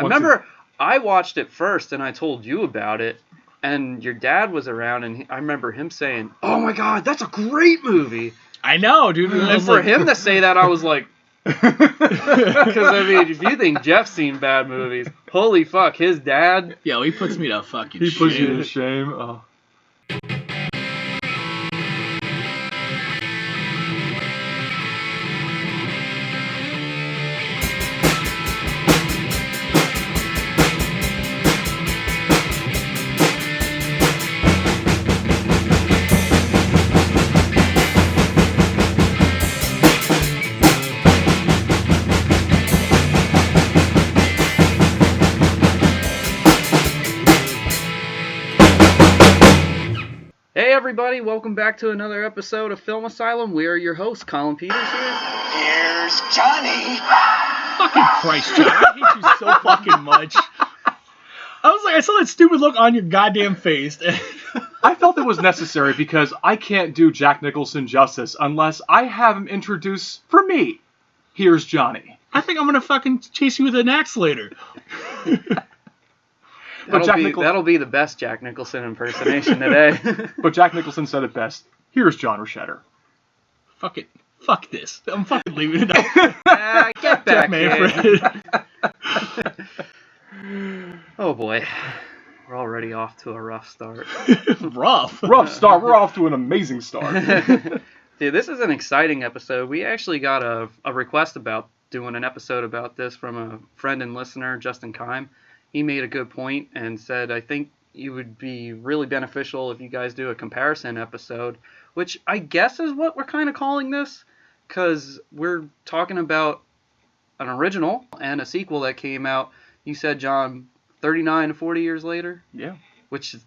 I remember I watched it first and I told you about it, and your dad was around, and I remember him saying, "Oh my God, that's a great movie." I know, dude. And for him to say that, I was like, because I mean, if you think Jeff's seen bad movies, holy fuck, his dad. Yo, he puts me to fucking shame. He puts you to shame. Oh. Hey everybody, welcome back to another episode of Film Asylum. We are your hosts, Colin Peters here. Here's Johnny. Fucking Christ, John. I hate you so fucking much. I saw that stupid look on your goddamn face. I felt it was necessary because I can't do Jack Nicholson justice unless I have him introduce, for me, here's Johnny. I think I'm gonna fucking chase you with an axe later. That'll be the best Jack Nicholson impersonation today. But Jack Nicholson said it best. Here's John Rochetter. Fuck it. Fuck this. I'm fucking leaving it up. Get back, man. Oh boy. We're already off to a rough start. Rough start. We're off to an amazing start. Dude, this is an exciting episode. We actually got a request about doing an episode about this from a friend and listener, Justin Kime. He made a good point and said, I think it would be really beneficial if you guys do a comparison episode, which I guess is what we're kind of calling this, because we're talking about an original and a sequel that came out, you said, John, 39 to 40 years later? Yeah. Which is,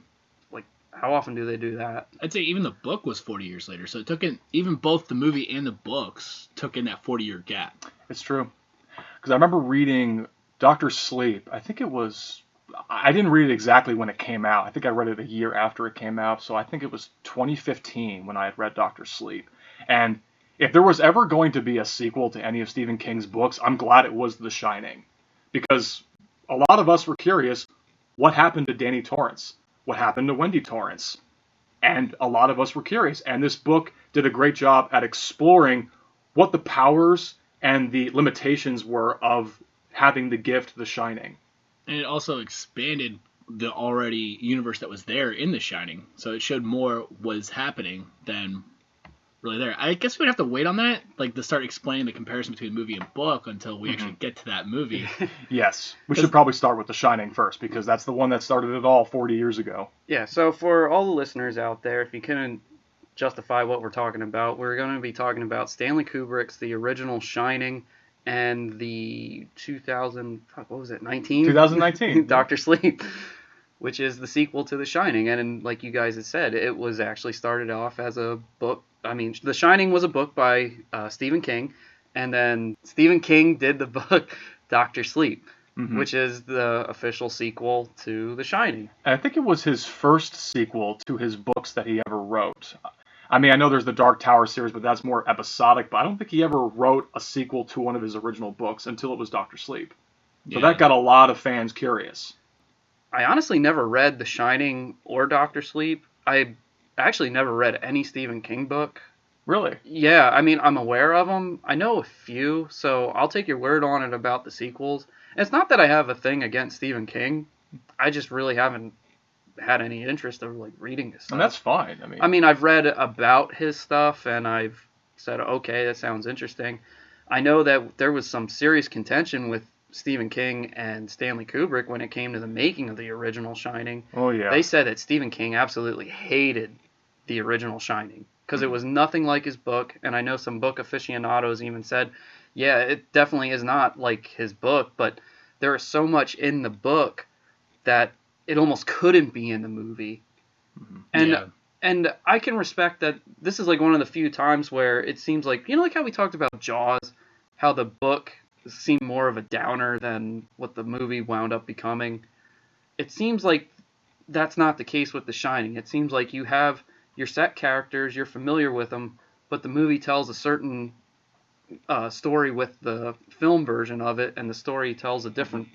like, how often do they do that? I'd say even the book was 40 years later, so it took in, even both the movie and the books took in that 40-year gap. It's true. Because I remember reading Dr. Sleep. I think it was, I didn't read it exactly when it came out. I think I read it a year after it came out. So I think it was 2015 when I had read Dr. Sleep. And if there was ever going to be a sequel to any of Stephen King's books, I'm glad it was The Shining. Because a lot of us were curious, what happened to Danny Torrance? What happened to Wendy Torrance? And a lot of us were curious. And this book did a great job at exploring what the powers and the limitations were of having the gift, The Shining. And it also expanded the already universe that was there in The Shining. So it showed more was happening than really there. I guess we'd have to wait on that, like to start explaining the comparison between movie and book until we actually get to that movie. Yes. We should probably start with The Shining first, because that's the one that started it all 40 years ago. Yeah, so for all the listeners out there, if you couldn't justify what we're talking about, we're going to be talking about Stanley Kubrick's The Original Shining, and the 2019 Dr. Sleep, which is the sequel to The Shining. And like you guys had said, it was actually started off as a book. I mean, The Shining was a book by Stephen King, and then Stephen King did the book Dr. Sleep, which is the official sequel to The Shining. And I think it was his first sequel to his books that he ever wrote. I mean, I know there's the Dark Tower series, but that's more episodic. But I don't think he ever wrote a sequel to one of his original books until it was Dr. Sleep. So that got a lot of fans curious. I honestly never read The Shining or Dr. Sleep. I actually never read any Stephen King book. Really? Yeah, I mean, I'm aware of them. I know a few, so I'll take your word on it about the sequels. And it's not that I have a thing against Stephen King. I just really haven't had any interest of like reading his stuff. And that's fine. I mean, I've read about his stuff and I've said, okay, that sounds interesting. I know that there was some serious contention with Stephen King and Stanley Kubrick when it came to the making of the original Shining. Oh yeah. They said that Stephen King absolutely hated the original Shining because it was nothing like his book, and I know some book aficionados even said, yeah, it definitely is not like his book, but there is so much in the book that it almost couldn't be in the movie. And I can respect that. This is like one of the few times where it seems like, you know, like how we talked about Jaws, how the book seemed more of a downer than what the movie wound up becoming. It seems like that's not the case with The Shining. It seems like you have your set characters, you're familiar with them, but the movie tells a certain story with the film version of it, and the story tells a different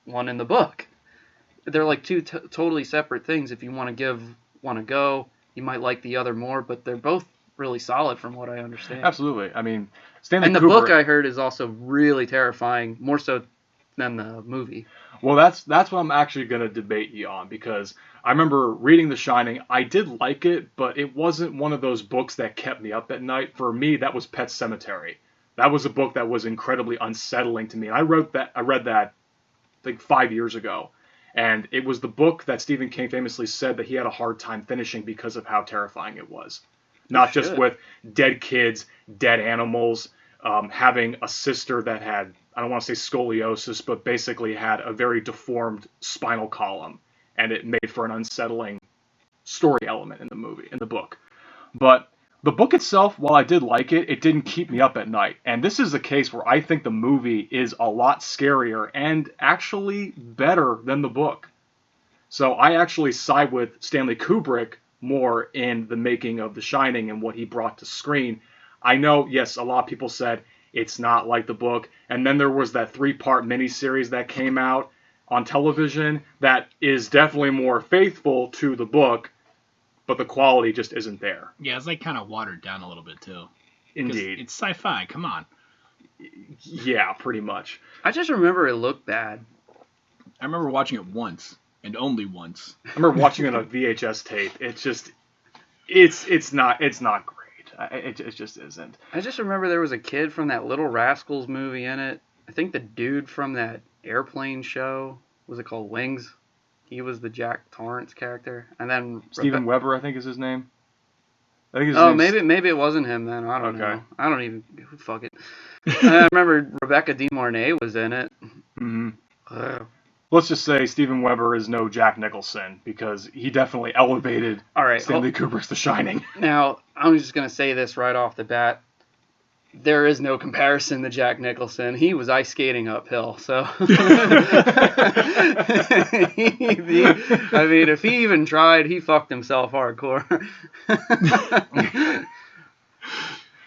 one in the book. They're like two totally separate things. If you want to give one a go, you might like the other more, but they're both really solid from what I understand. Absolutely. I mean, Stanley And the Kubrick, book I heard is also really terrifying, more so than the movie. Well, that's what I'm actually going to debate you on, because I remember reading The Shining. I did like it, but it wasn't one of those books that kept me up at night. For me, that was Pet Sematary. That was a book that was incredibly unsettling to me. And I read that I think 5 years ago. And it was the book that Stephen King famously said that he had a hard time finishing because of how terrifying it was. Not just with dead kids, dead animals, having a sister that had, I don't want to say scoliosis, but basically had a very deformed spinal column. And it made for an unsettling story element in the book. But the book itself, while I did like it, it didn't keep me up at night. And this is a case where I think the movie is a lot scarier and actually better than the book. So I actually side with Stanley Kubrick more in the making of The Shining and what he brought to screen. I know, yes, a lot of people said it's not like the book. And then there was that 3-part miniseries that came out on television that is definitely more faithful to the book, but the quality just isn't there. Yeah, it's like kind of watered down a little bit too. Indeed. It's sci-fi, come on. Yeah, pretty much. I just remember it looked bad. I remember watching it once, and only once. I remember watching it on a VHS tape. It's just, it's not great. It just isn't. I just remember there was a kid from that Little Rascals movie in it. I think the dude from that airplane show, was it called Wings? He was the Jack Torrance character. And then Steven Weber, I think is his name. I think his Oh, name's... maybe it wasn't him then. I don't Okay. know. I don't even, fuck it. I remember Rebecca De Mornay was in it. Mm-hmm. Let's just say Steven Weber is no Jack Nicholson, because he definitely elevated Stanley Kubrick's The Shining. Now, I'm just going to say this right off the bat. There is no comparison to Jack Nicholson. He was ice skating uphill, so... I mean, if he even tried, he fucked himself hardcore.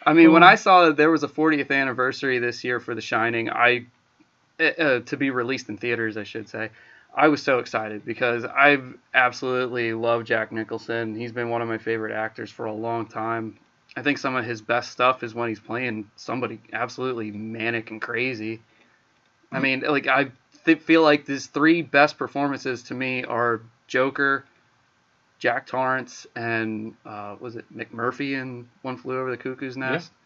I mean, when I saw that there was a 40th anniversary this year for The Shining, to be released in theaters, I should say, I was so excited because I've absolutely loved Jack Nicholson. He's been one of my favorite actors for a long time. I think some of his best stuff is when he's playing somebody absolutely manic and crazy. I mean, like I feel like his 3 best performances to me are Joker, Jack Torrance, and was it McMurphy in One Flew Over the Cuckoo's Nest? Yeah.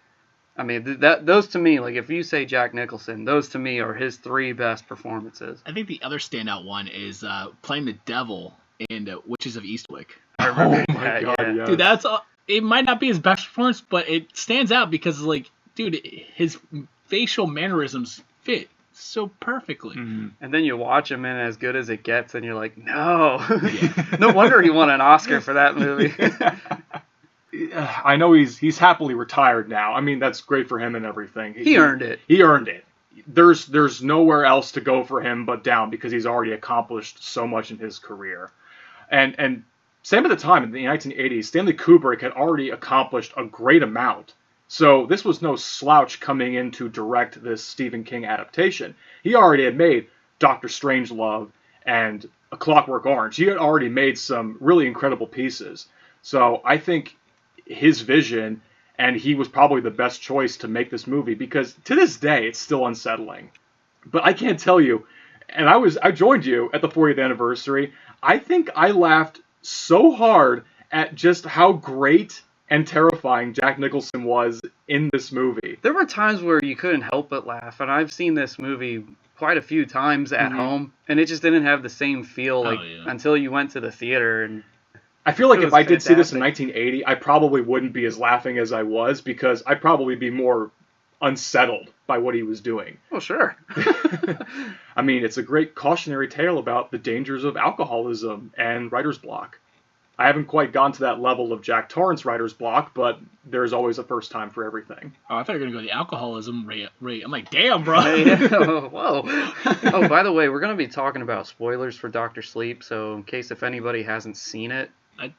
I mean, those to me, like if you say Jack Nicholson, those to me are his 3 best performances. I think the other standout one is playing the devil in Witches of Eastwick. Oh my god, yeah. Dude, that's all. It might not be his best performance, but it stands out because, like, dude, his facial mannerisms fit so perfectly. Mm-hmm. And then you watch him in As Good as It Gets, and you're like, no. No wonder he won an Oscar for that movie. I know he's happily retired now. I mean, that's great for him and everything. He earned it. He earned it. There's nowhere else to go for him but down, because he's already accomplished so much in his career. And same at the time, in the 1980s, Stanley Kubrick had already accomplished a great amount. So this was no slouch coming in to direct this Stephen King adaptation. He already had made Dr. Strangelove and A Clockwork Orange. He had already made some really incredible pieces. So I think his vision, and he was probably the best choice to make this movie, because to this day it's still unsettling. But I can't tell you, and I joined you at the 40th anniversary. I think I laughed so hard at just how great and terrifying Jack Nicholson was in this movie. There were times where you couldn't help but laugh, and I've seen this movie quite a few times at home, and it just didn't have the same feel until you went to the theater. And I feel like if I did see this in 1980, I probably wouldn't be as laughing as I was, because I'd probably be more unsettled by what he was doing. Oh, sure. I mean, it's a great cautionary tale about the dangers of alcoholism and writer's block. I haven't quite gone to that level of Jack Torrance writer's block, but there's always a first time for everything. Oh, I thought you were going to go the alcoholism rate. I'm like, damn, bro. Whoa. Oh, by the way, we're going to be talking about spoilers for Dr. Sleep, so in case if anybody hasn't seen it.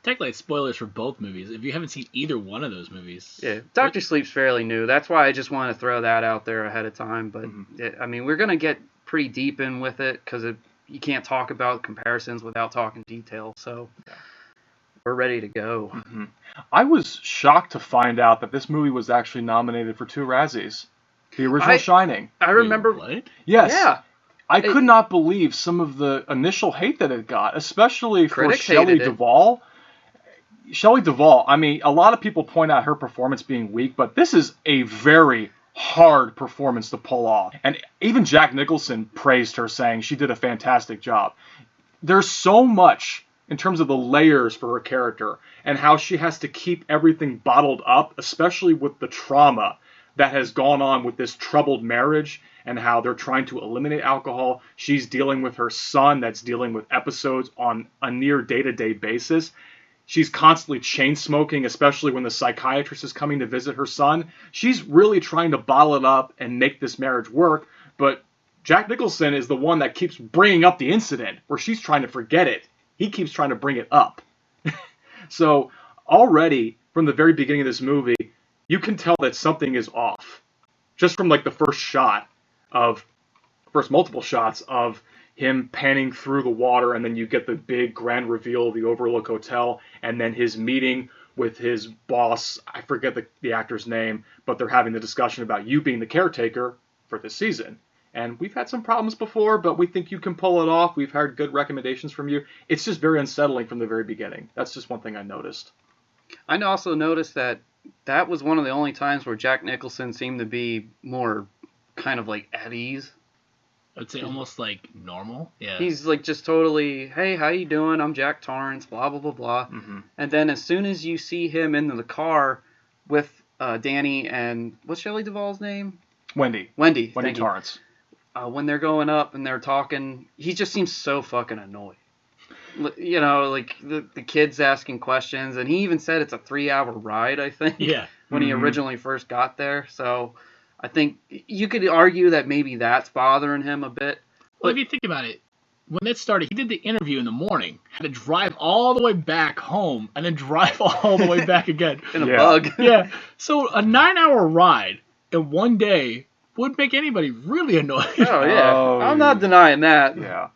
Technically, it's spoilers for both movies. If you haven't seen either one of those movies. Yeah, Dr. Sleep's fairly new. That's why I just want to throw that out there ahead of time. But, I mean, we're going to get pretty deep in with it because you can't talk about comparisons without talking detail. So we're ready to go. Mm-hmm. I was shocked to find out that this movie was actually nominated for 2 Razzies. The original Shining. I remember. What? Yes. Yeah. I could not believe some of the initial hate that it got, especially for Shelley Duvall. Shelley Duvall, I mean, a lot of people point out her performance being weak, but this is a very hard performance to pull off. And even Jack Nicholson praised her, saying she did a fantastic job. There's so much in terms of the layers for her character and how she has to keep everything bottled up, especially with the trauma that has gone on with this troubled marriage and how they're trying to eliminate alcohol. She's dealing with her son that's dealing with episodes on a near day-to-day basis. She's constantly chain smoking, especially when the psychiatrist is coming to visit her son. She's really trying to bottle it up and make this marriage work, but Jack Nicholson is the one that keeps bringing up the incident where she's trying to forget it. He keeps trying to bring it up. So already from the very beginning of this movie, you can tell that something is off. Just from like the first multiple shots of him panning through the water, and then you get the big grand reveal of the Overlook Hotel, and then his meeting with his boss. I forget the actor's name, but they're having the discussion about you being the caretaker for this season. And we've had some problems before, but we think you can pull it off. We've heard good recommendations from you. It's just very unsettling from the very beginning. That's just one thing I noticed. I also noticed that was one of the only times where Jack Nicholson seemed to be more kind of like at ease. I'd say almost like normal. Yeah. He's like just totally, hey, how you doing? I'm Jack Torrance, blah, blah, blah, blah. Mm-hmm. And then as soon as you see him in the car with Danny and, what's Shelley Duvall's name? Wendy Torrance. When they're going up and they're talking, he just seems so fucking annoyed. You know, like the kid's asking questions, and he even said it's a 3-hour ride, I think. Yeah. When he originally first got there. So I think you could argue that maybe that's bothering him a bit. Well, if you think about it, when it started, he did the interview in the morning, had to drive all the way back home, and then drive all the way back again. In a bug. Yeah. So a 9-hour ride in one day would make anybody really annoyed. Oh, yeah. I'm not denying that. Yeah.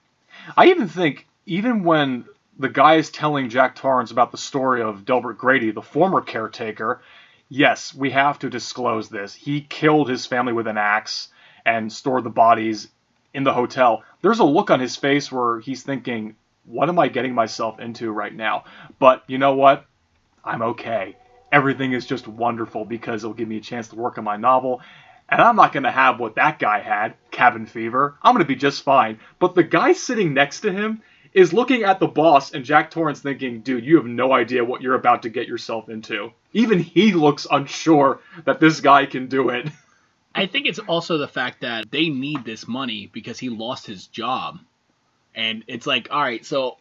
I even think, even when the guy is telling Jack Torrance about the story of Delbert Grady, the former caretaker, yes, we have to disclose this. He killed his family with an axe and stored the bodies in the hotel. There's a look on his face where he's thinking, what am I getting myself into right now? But you know what? I'm okay. Everything is just wonderful because it'll give me a chance to work on my novel. And I'm not going to have what that guy had, cabin fever. I'm going to be just fine. But the guy sitting next to him is looking at the boss and Jack Torrance thinking, dude, you have no idea what you're about to get yourself into. Even he looks unsure that this guy can do it. I think it's also the fact that they need this money because he lost his job. And it's like, all right, so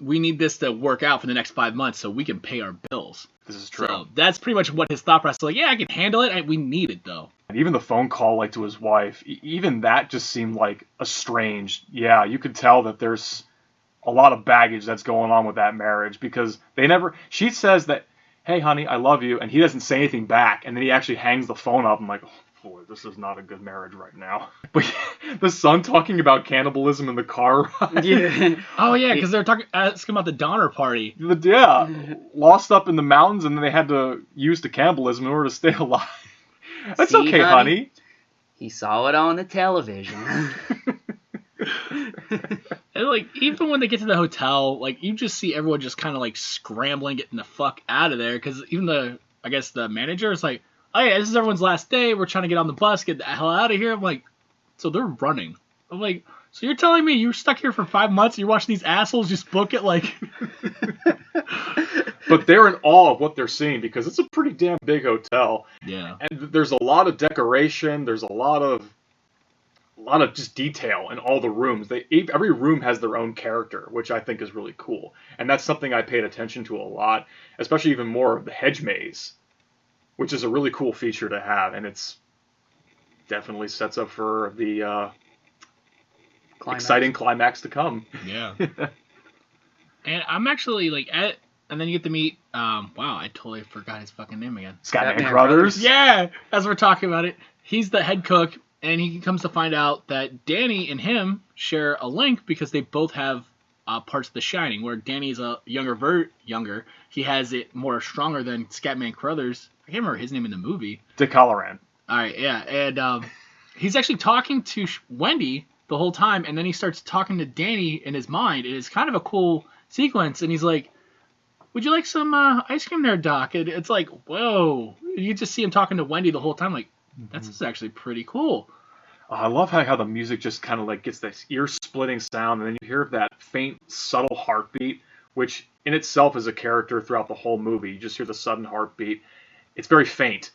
we need this to work out for the next 5 months so we can pay our bills. This is true. So that's pretty much what his thought process is. Like, yeah, I can handle it. We need it, though. And even the phone call, like, to his wife, even that just seemed like a strange, yeah, you could tell that there's a lot of baggage that's going on with that marriage because she says that, hey, honey, I love you, and he doesn't say anything back, and then he actually hangs the phone up. I'm like, oh, boy, this is not a good marriage right now. But the son talking about cannibalism in the car ride. Yeah. Oh, yeah, because they're asking about the Donner Party. Yeah, lost up in the mountains, and then they had to use the cannibalism in order to stay alive. That's See, okay, honey. He saw it on the television. And, like, even when they get to the hotel, like, you just see everyone just kind of, like, scrambling, getting the fuck out of there. Because even the manager is like, oh, yeah, this is everyone's last day. We're trying to get on the bus, get the hell out of here. I'm like, so they're running. I'm like, so you're telling me you're stuck here for 5 months and you're watching these assholes just book it, like... But they're in awe of what they're seeing because it's a pretty damn big hotel. Yeah. And there's a lot of decoration. There's a lot of just detail in all the rooms. Every room has their own character, which I think is really cool. And that's something I paid attention to a lot, especially even more of the hedge maze, which is a really cool feature to have. And it's definitely sets up for the exciting climax to come. Yeah. And I'm actually, like, and then you get to meet, wow, I totally forgot his fucking name again. Scatman Crothers? Yeah, as we're talking about it. He's the head cook, And he comes to find out that Danny and him share a link because they both have parts of The Shining, where Danny's a younger. He has it more stronger than Scatman Crothers. I can't remember his name in the movie. Dick Halloran. All right, yeah. And he's actually talking to Wendy the whole time, and then he starts talking to Danny in his mind. And it's kind of a cool sequence, and he's like, would you like some ice cream there, Doc? And it's like, whoa. You just see him talking to Wendy the whole time, like, that's actually pretty cool. I love how the music just kind of like gets this ear-splitting sound, and then you hear that faint, subtle heartbeat, which in itself is a character throughout the whole movie. You just hear the sudden heartbeat. It's very faint.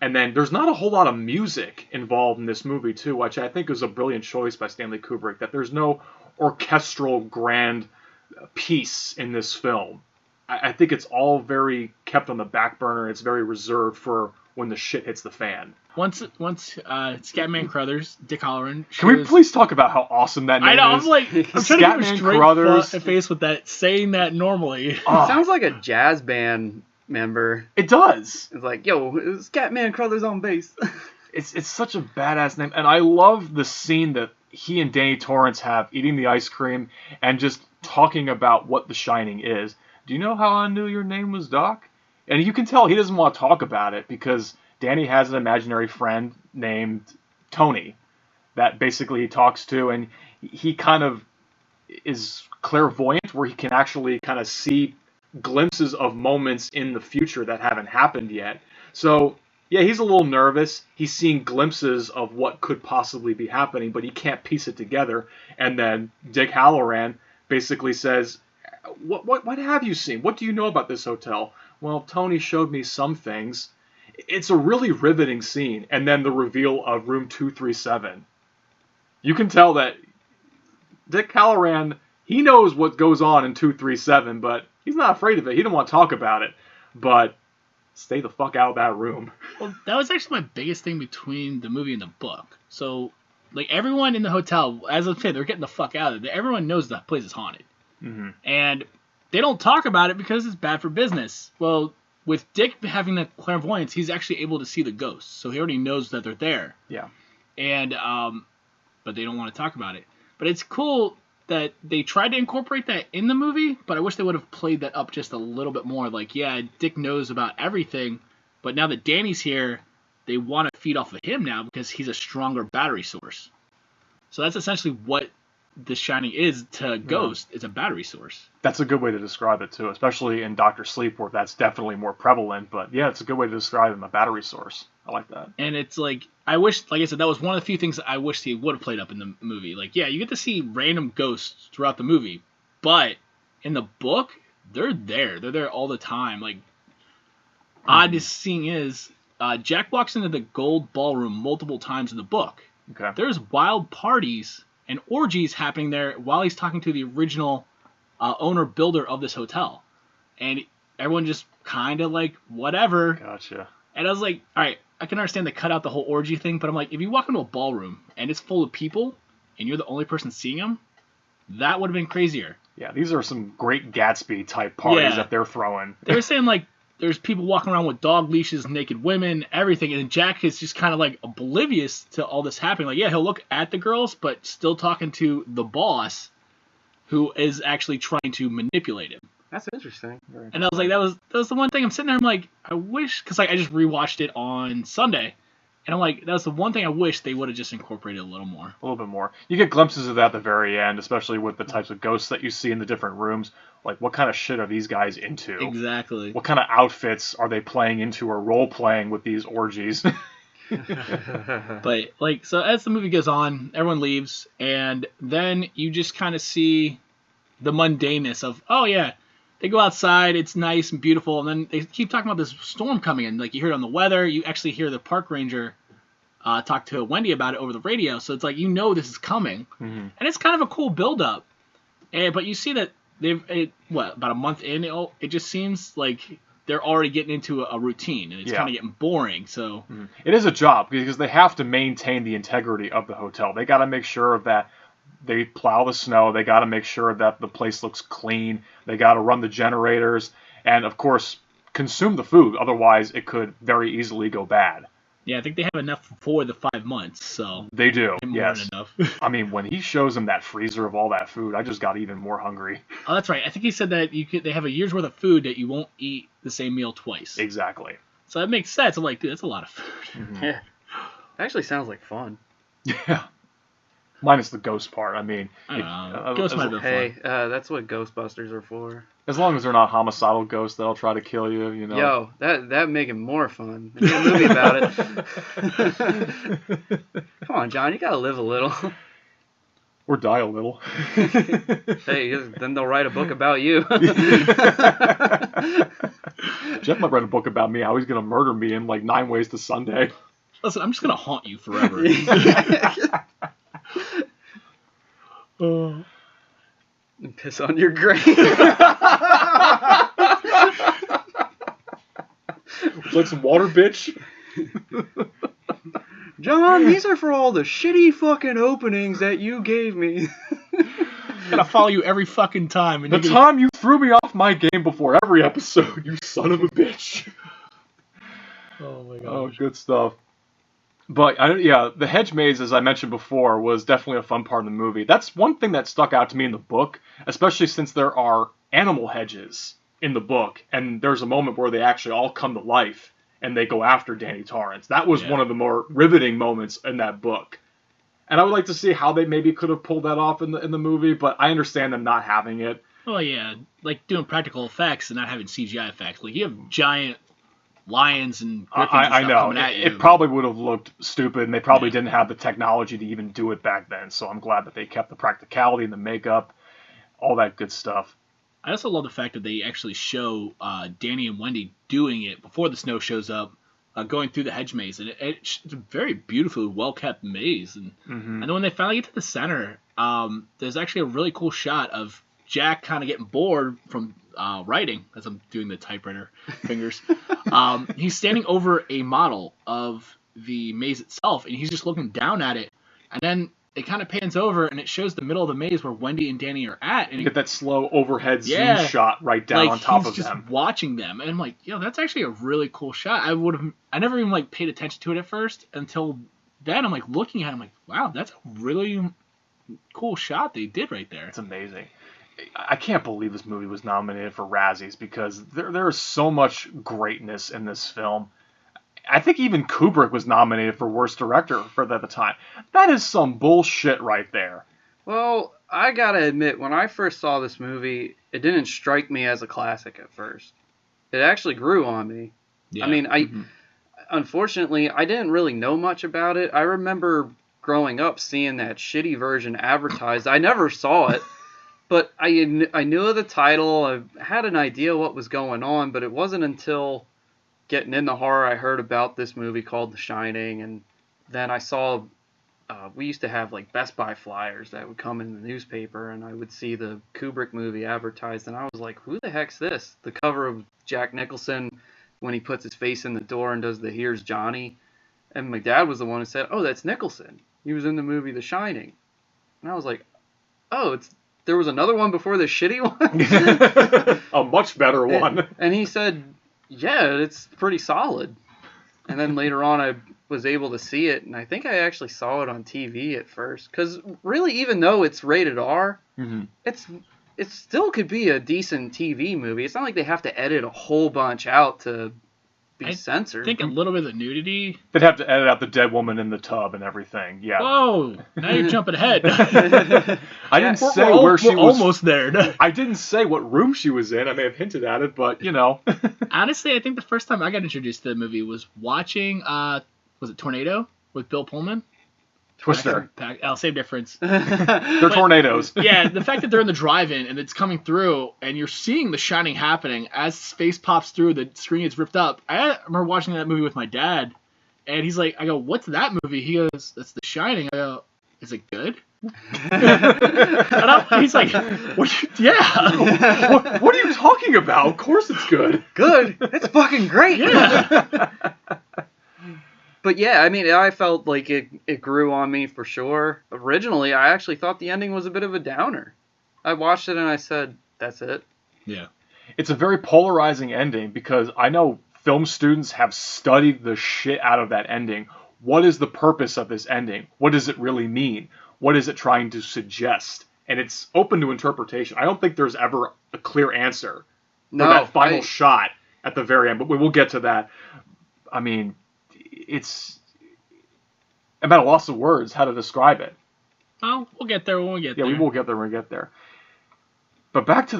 And then there's not a whole lot of music involved in this movie, too, which I think was a brilliant choice by Stanley Kubrick, that there's no orchestral grand piece in this film. I think it's all very kept on the back burner. It's very reserved for when the shit hits the fan. Once Scatman Crothers, Dick Halloran. Can we please talk about how awesome that name is? I know, I'm trying to keep a straight face with that, saying that normally. Oh. It sounds like a jazz band member. It does. It's like, yo, Scatman Crothers on bass. It's such a badass name, and I love the scene that he and Danny Torrance have eating the ice cream and just talking about what The Shining is. Do you know how I knew your name was Doc? And you can tell he doesn't want to talk about it because Danny has an imaginary friend named Tony that basically he talks to, and he kind of is clairvoyant where he can actually kind of see glimpses of moments in the future that haven't happened yet. So, yeah, he's a little nervous. He's seeing glimpses of what could possibly be happening, but he can't piece it together. And then Dick Halloran basically says, What have you seen? What do you know about this hotel? Well, Tony showed me some things. It's a really riveting scene. And then the reveal of room 237. You can tell that Dick Halloran, he knows what goes on in 237, but he's not afraid of it. He didn't want to talk about it. But stay the fuck out of that room. Well, that was actually my biggest thing between the movie and the book. So, like, everyone in the hotel, as I said, they're getting the fuck out of it. Everyone knows the place is haunted. Mm-hmm. And they don't talk about it because it's bad for business. Well, with Dick having that clairvoyance, he's actually able to see the ghosts. So he already knows that they're there. Yeah. And, but they don't want to talk about it. But it's cool that they tried to incorporate that in the movie, but I wish they would have played that up just a little bit more. Like, yeah, Dick knows about everything, but now that Danny's here, they want to feed off of him now because he's a stronger battery source. So that's essentially what The Shining is to Ghost. It's a battery source. That's a good way to describe it, too, especially in Dr. Sleep, where that's definitely more prevalent. But, yeah, it's a good way to describe him, a battery source. I like that. And it's like, I wish, like I said, that was one of the few things that I wish he would have played up in the movie. Like, yeah, you get to see random ghosts throughout the movie, but in the book, they're there. They're there all the time. Like, oddest thing is, Jack walks into the gold ballroom multiple times in the book. Okay. There's wild parties and orgies happening there while he's talking to the original owner-builder of this hotel. And everyone just kind of like, whatever. Gotcha. And I was like, all right, I can understand they cut out the whole orgy thing, but I'm like, if you walk into a ballroom and it's full of people and you're the only person seeing them, that would have been crazier. Yeah, these are some great Gatsby-type parties that they're throwing. They were saying, like, there's people walking around with dog leashes, naked women, everything, and Jack is just kind of, like, oblivious to all this happening. Like, yeah, he'll look at the girls, but still talking to the boss, who is actually trying to manipulate him. That's interesting. And I was like, that was the one thing I'm sitting there. I'm like, I wish, because like I just rewatched it on Sunday, and I'm like, that was the one thing I wish they would have just incorporated a little more. A little bit more. You get glimpses of that at the very end, especially with the types of ghosts that you see in the different rooms. Like, what kind of shit are these guys into? Exactly. What kind of outfits are they playing into or role playing with these orgies? But like, so as the movie goes on, everyone leaves, and then you just kind of see the mundaneness of, oh yeah. They go outside, it's nice and beautiful, and then they keep talking about this storm coming in. Like, you hear it on the weather, you actually hear the park ranger talk to Wendy about it over the radio, so it's like, you know this is coming. Mm-hmm. And it's kind of a cool build-up. But you see that about a month in, it just seems like they're already getting into a routine, and it's kind of getting boring. So It is a job, because they have to maintain the integrity of the hotel. They got to make sure that they plow the snow. They got to make sure that the place looks clean. They got to run the generators and, of course, consume the food. Otherwise, it could very easily go bad. Yeah, I think they have enough for the 5 months, so They do, more yes. than enough. I mean, when he shows him that freezer of all that food, I just got even more hungry. Oh, that's right. I think he said that they have a year's worth of food that you won't eat the same meal twice. Exactly. So that makes sense. I'm like, dude, that's a lot of food. Mhm. Yeah. Actually sounds like fun. Yeah. Minus the ghost part. I mean, I don't know. Ghost might have been Hey, fun. that's what Ghostbusters are for. as long as they're not homicidal ghosts that'll try to kill you, you know. Yo, that make it more fun. Make a movie about it. Come on, John, you gotta live a little. Or die a little. Hey, then they'll write a book about you. Jeff might write a book about me, how he's going to murder me in like 9 Ways to Sunday. Listen, I'm just going to haunt you forever. And piss on your grave. Would you like some water, bitch? John, these are for all the shitty fucking openings that you gave me. I'm going to follow you every fucking time. And The time you threw me off my game before every episode, you son of a bitch. Oh my god. Oh, good stuff. But, yeah, the hedge maze, as I mentioned before, was definitely a fun part of the movie. That's one thing that stuck out to me in the book, especially since there are animal hedges in the book, and there's a moment where they actually all come to life, and they go after Danny Torrance. That was one of the more riveting moments in that book. And I would like to see how they maybe could have pulled that off in the movie, but I understand them not having it. Oh yeah, like doing practical effects and not having CGI effects. Like you have giant lions and griffins and I stuff know. coming at you. It probably would have looked stupid, and they probably didn't have the technology to even do it back then. So I'm glad that they kept the practicality and the makeup, all that good stuff. I also love the fact that they actually show Danny and Wendy doing it before the snow shows up, going through the hedge maze, and it's a very beautifully well kept maze. And and then when they finally get to the center, there's actually a really cool shot of Jack kind of getting bored from writing, as I'm doing the typewriter fingers. He's standing over a model of the maze itself, and he's just looking down at it. And then it kind of pans over, and it shows the middle of the maze where Wendy and Danny are at. And You get that slow overhead zoom shot right down on top of he's them. just watching them, and I'm like, yo, that's actually a really cool shot. I never even like paid attention to it at first until then. I'm like looking at it, I'm like, wow, that's a really cool shot they did right there. It's amazing. I can't believe this movie was nominated for Razzies because there is so much greatness in this film. I think even Kubrick was nominated for Worst Director for the time. That is some bullshit right there. Well, I gotta admit, when I first saw this movie, it didn't strike me as a classic at first. It actually grew on me. Yeah. I mean, unfortunately, I didn't really know much about it. I remember growing up seeing that shitty version advertised. I never saw it, but I knew of the title. I had an idea what was going on, but it wasn't until getting into horror I heard about this movie called The Shining, and then I saw we used to have like Best Buy flyers that would come in the newspaper, and I would see the Kubrick movie advertised, and I was like, who the heck's this? The cover of Jack Nicholson when he puts his face in the door and does the Here's Johnny, and my dad was the one who said, oh, that's Nicholson. He was in the movie The Shining. And I was like, oh, there was another one before the shitty one? A much better one. And he said, yeah, it's pretty solid. And then later on I was able to see it, and I think I actually saw it on TV at first. Because really, even though it's rated R, it still could be a decent TV movie. It's not like they have to edit a whole bunch out to be censored. I think a little bit of the nudity. They'd have to edit out the dead woman in the tub and everything. Yeah. Whoa! Now you're jumping ahead. I didn't say where she was. Almost there. I didn't say what room she was in. I may have hinted at it, but you know. Honestly, I think the first time I got introduced to the movie was watching, was it Tornado with Bill Pullman? Twister. Same difference. They're tornadoes. Yeah, the fact that they're in the drive-in and it's coming through and you're seeing The Shining happening as his face pops through, the screen gets ripped up. I remember watching that movie with my dad, and he's like, I go, what's that movie? He goes, that's The Shining. I go, is it good? He's like, yeah. What are you talking about? Of course it's good. Good? It's fucking great. Yeah. But yeah, I mean, I felt like it grew on me for sure. Originally, I actually thought the ending was a bit of a downer. I watched it and I said, that's it. Yeah. It's a very polarizing ending because I know film students have studied the shit out of that ending. What is the purpose of this ending? What does it really mean? What is it trying to suggest? And it's open to interpretation. I don't think there's ever a clear answer for that final shot at the very end, but we will get to that. I mean, it's I'm at a loss of words how to describe it. Well, we'll get there when we get there. Yeah, we will get there when we get there. But back to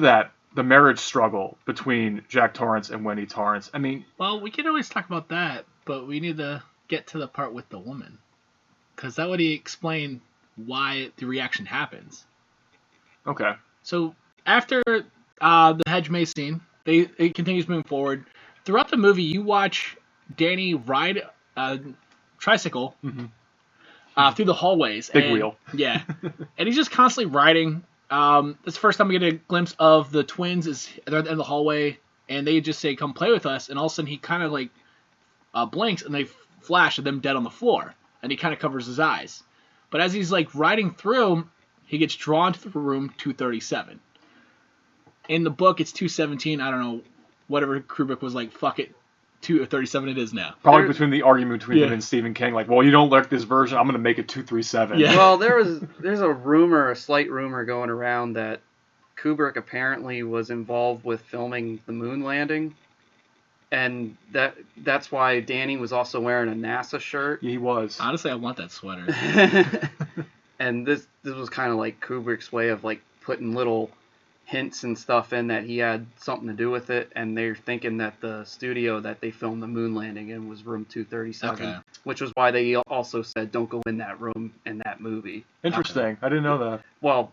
the marriage struggle between Jack Torrance and Wendy Torrance. I mean... Well, we can always talk about that, but we need to get to the part with the woman. Because that would explain why the reaction happens. Okay. So, after the hedge maze scene, it continues moving forward. Throughout the movie, you watch Danny ride a tricycle through the hallways. Big wheel. Yeah. And he's just constantly riding. That's the first time we get a glimpse of the twins. They're at the end of the hallway, and they just say, "Come play with us." And all of a sudden, he kind of like blinks, and they flash of them dead on the floor, and he kind of covers his eyes. But as he's like riding through, he gets drawn to the room 237. In the book, it's 217. I don't know, whatever Kubrick was like, fuck it, 237 it is now. Probably between the argument between him and Stephen King, like, well, you don't like this version, I'm going to make it 237. Yeah. Well, there's a slight rumor going around that Kubrick apparently was involved with filming the moon landing, and that's why Danny was also wearing a NASA shirt. He was. Honestly, I want that sweater. And this was kind of like Kubrick's way of like putting little hints and stuff in that he had something to do with it, and they're thinking that the studio that they filmed the moon landing in was room 237, which was why they also said don't go in that room in that movie. Interesting. Okay. I didn't know that. Well,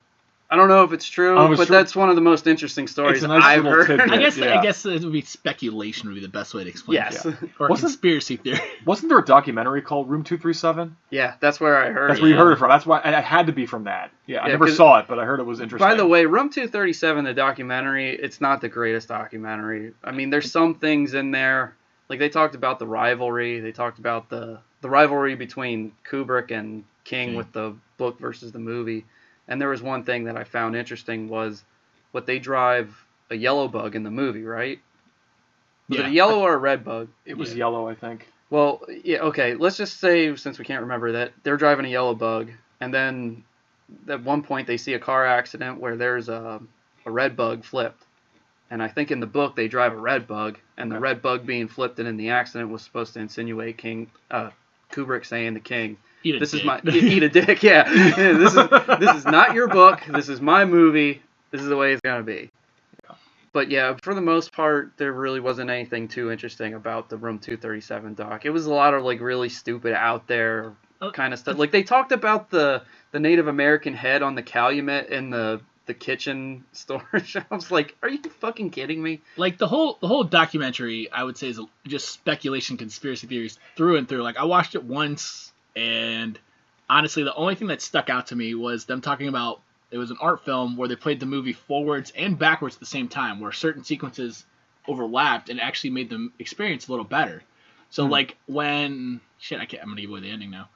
I don't know if it's true, but that's one of the most interesting stories I've heard. Tidbit, I guess it would be speculation would be the best way to explain it. Yes. Yeah. Or conspiracy theory. Wasn't there a documentary called Room 237? Yeah, that's where I heard That's where you heard it from. That's why it had to be from that. Yeah, I never saw it, but I heard it was interesting. By the way, Room 237, the documentary, it's not the greatest documentary. I mean, there's some things in there. Like, they talked about the rivalry. They talked about the rivalry between Kubrick and King with the book versus the movie. And there was one thing that I found interesting was what they drive a yellow bug in the movie, right? Was it a yellow or a red bug? It was yellow, I think. Well, yeah, okay. Let's just say, since we can't remember, that they're driving a yellow bug, and then at one point they see a car accident where there's a red bug flipped. And I think in the book they drive a red bug, and the red bug being flipped and in the accident was supposed to insinuate Kubrick saying to King, eat a dick, yeah. This is not your book. This is my movie. This is the way it's gonna be. Yeah. But yeah, for the most part, there really wasn't anything too interesting about the Room 237 doc. It was a lot of like really stupid, out there kind of stuff. Like they talked about the Native American head on the Calumet in the kitchen storage. I was like, are you fucking kidding me? Like the whole documentary, I would say, is just speculation, conspiracy theories through and through. Like I watched it once. And honestly, the only thing that stuck out to me was them talking about it was an art film where they played the movie forwards and backwards at the same time, where certain sequences overlapped and actually made the experience a little better. So like when I'm gonna give away the ending now.